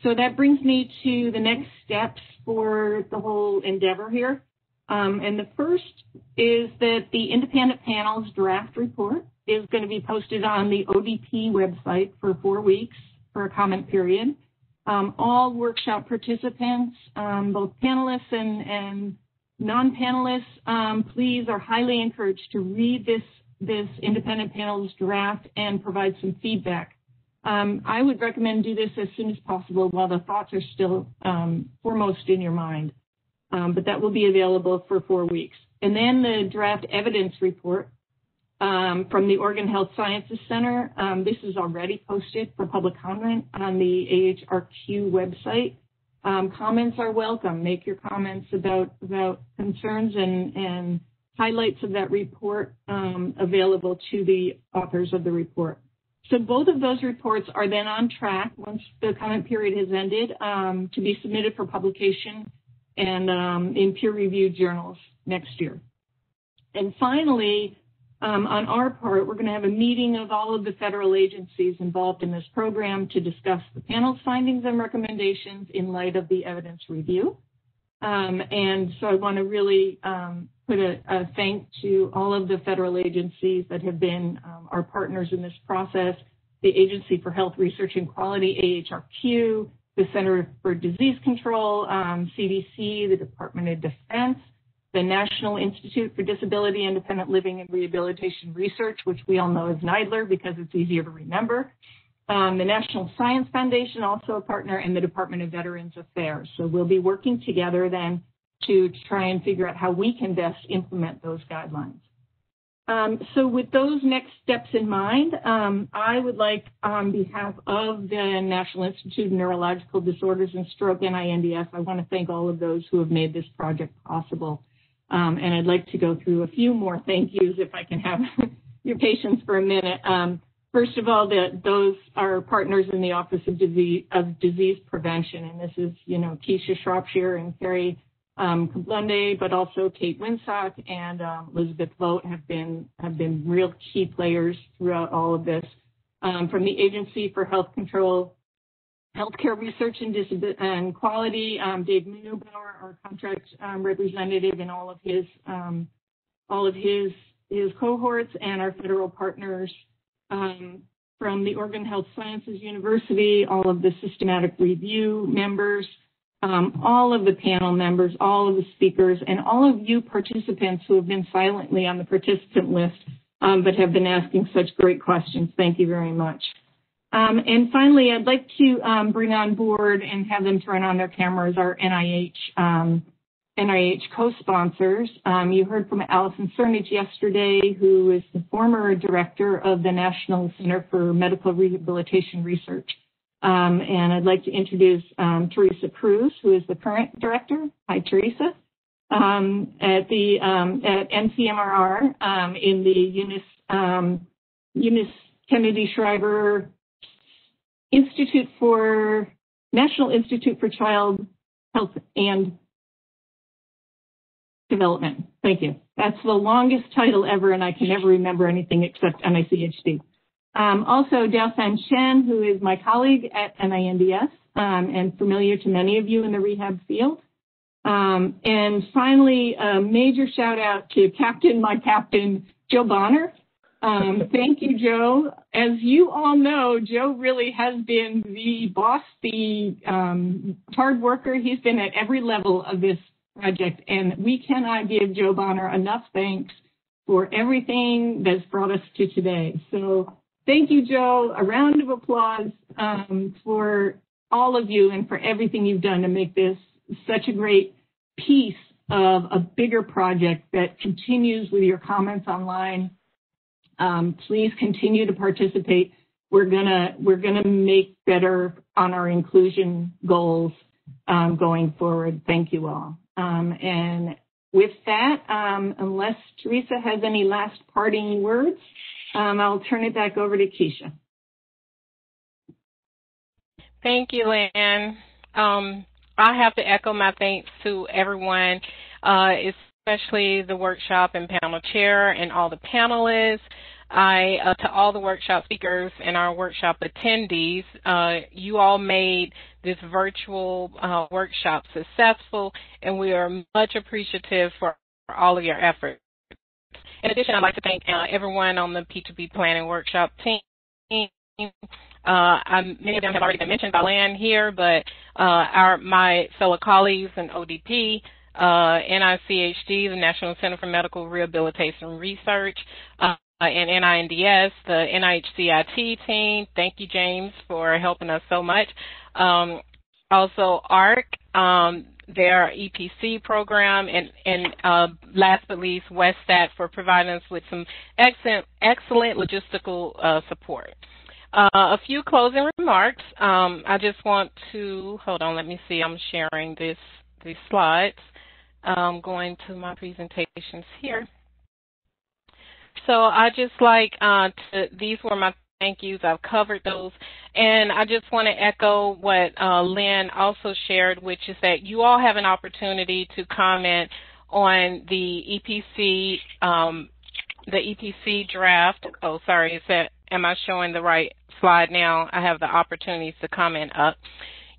So that brings me to the next steps for the whole endeavor here. And the first is that the independent panel's draft report is going to be posted on the ODP website for 4 weeks for a comment period. All workshop participants, both panelists and non-panelists, please are highly encouraged to read this independent panel's draft and provide some feedback. I would recommend do this as soon as possible while the thoughts are still foremost in your mind. But that will be available for 4 weeks. And then the draft evidence report from the Oregon Health Sciences Center. This is already posted for public comment on the AHRQ website. Comments are welcome. Make your comments about concerns and highlights of that report available to the authors of the report. So both of those reports are then on track once the comment period has ended to be submitted for publication and in peer-reviewed journals next year. And finally, on our part, we're going to have a meeting of all of the federal agencies involved in this program to discuss the panel's findings and recommendations in light of the evidence review. And so I want to really put a thank to all of the federal agencies that have been our partners in this process, the Agency for Health Research and Quality, AHRQ, the Center for Disease Control, CDC, the Department of Defense, the National Institute for Disability Independent Living and Rehabilitation Research, which we all know as NIDLR because it's easier to remember, the National Science Foundation, also a partner, and the Department of Veterans Affairs. So we'll be working together then to try and figure out how we can best implement those guidelines. So with those next steps in mind, I would like, on behalf of the National Institute of Neurological Disorders and Stroke, NINDS, I want to thank all of those who have made this project possible. And I'd like to go through a few more thank yous if I can have your patience for a minute. First of all, those are partners in the Office of Disease Prevention, and this is, Keisha Shropshire and Carrie Kablunde, but also Kate Winsock and Elizabeth Vogt have been real key players throughout all of this. From the Agency for Health Control healthcare research and quality, Dave Neubauer, our contract representative, and all of his cohorts, and our federal partners from the Oregon Health Sciences University, all of the systematic review members, all of the panel members, all of the speakers, and all of you participants who have been silently on the participant list but have been asking such great questions. Thank you very much. And finally, I'd like to bring on board and have them turn on their cameras our NIH co-sponsors. You heard from Allison Cernich yesterday, who is the former director of the National Center for Medical Rehabilitation Research. And I'd like to introduce Teresa Cruz, who is the current director. Hi, Teresa. At NCMRR in the Eunice Kennedy Shriver National Institute for Child Health and Development. Thank you. That's the longest title ever, and I can never remember anything except NICHD. Also, Daosan Chen, who is my colleague at NINDS and familiar to many of you in the rehab field. And finally, a major shout out to my captain, Joe Bonner. Thank you, Joe. As you all know, Joe really has been the boss, the hard worker. He's been at every level of this project, and we cannot give Joe Bonner enough thanks for everything that's brought us to today. So thank you, Joe. A round of applause for all of you and for everything you've done to make this such a great piece of a bigger project that continues with your comments online. Please continue to participate. We're gonna make better on our inclusion goals going forward. Thank you all. And with that, unless Teresa has any last parting words, I'll turn it back over to Keisha. Thank you, Lynn. I have to echo my thanks to everyone, especially the workshop and panel chair and all the panelists. To all the workshop speakers and our workshop attendees, you all made this virtual workshop successful, and we are much appreciative for all of your efforts. In addition, I'd like to thank everyone on the P2P Planning Workshop team. Many of them have already been mentioned by Lynn here, but my fellow colleagues in ODP, NICHD, the National Center for Medical Rehabilitation Research, and NINDS, the NIHCIT team. Thank you, James, for helping us so much. Also, ARC, their EPC program, and last but least, WestStat for providing us with some excellent logistical support. A few closing remarks. I just want to, hold on, let me see, I'm sharing these slides. I'm going to my presentations here. So I just like these were my thank yous. I've covered those. And I just want to echo what Lynn also shared, which is that you all have an opportunity to comment on the EPC draft. Oh, sorry, am I showing the right slide now? I have the opportunities to comment up.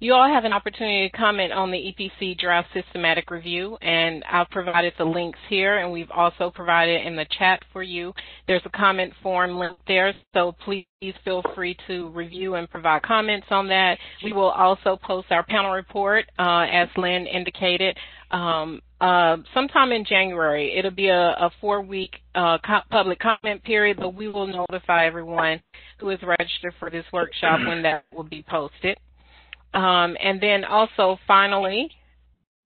You all have an opportunity to comment on the EPC draft systematic review, and I've provided the links here, and we've also provided in the chat for you. There's a comment form link there, so please feel free to review and provide comments on that. We will also post our panel report, as Lynn indicated, sometime in January. It'll be a 4-week public comment period, but we will notify everyone who is registered for this workshop when that will be posted. And then also, finally,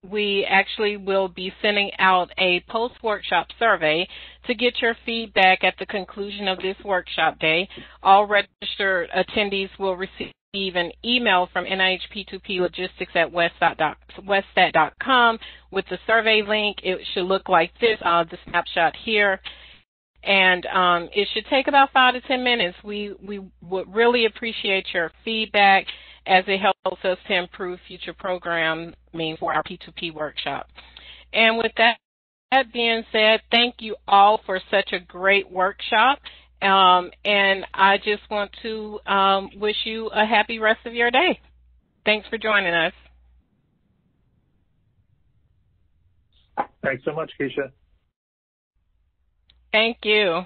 we actually will be sending out a post-workshop survey to get your feedback at the conclusion of this workshop day. All registered attendees will receive an email from NIH P2P Logistics at weststat.com with the survey link. It should look like this, the snapshot here. And it should take about 5 to 10 minutes. We would really appreciate your feedback, as it helps us to improve future programming for our P2P workshop. And with that being said, thank you all for such a great workshop. And I just want to wish you a happy rest of your day. Thanks for joining us. Thanks so much, Keisha. Thank you.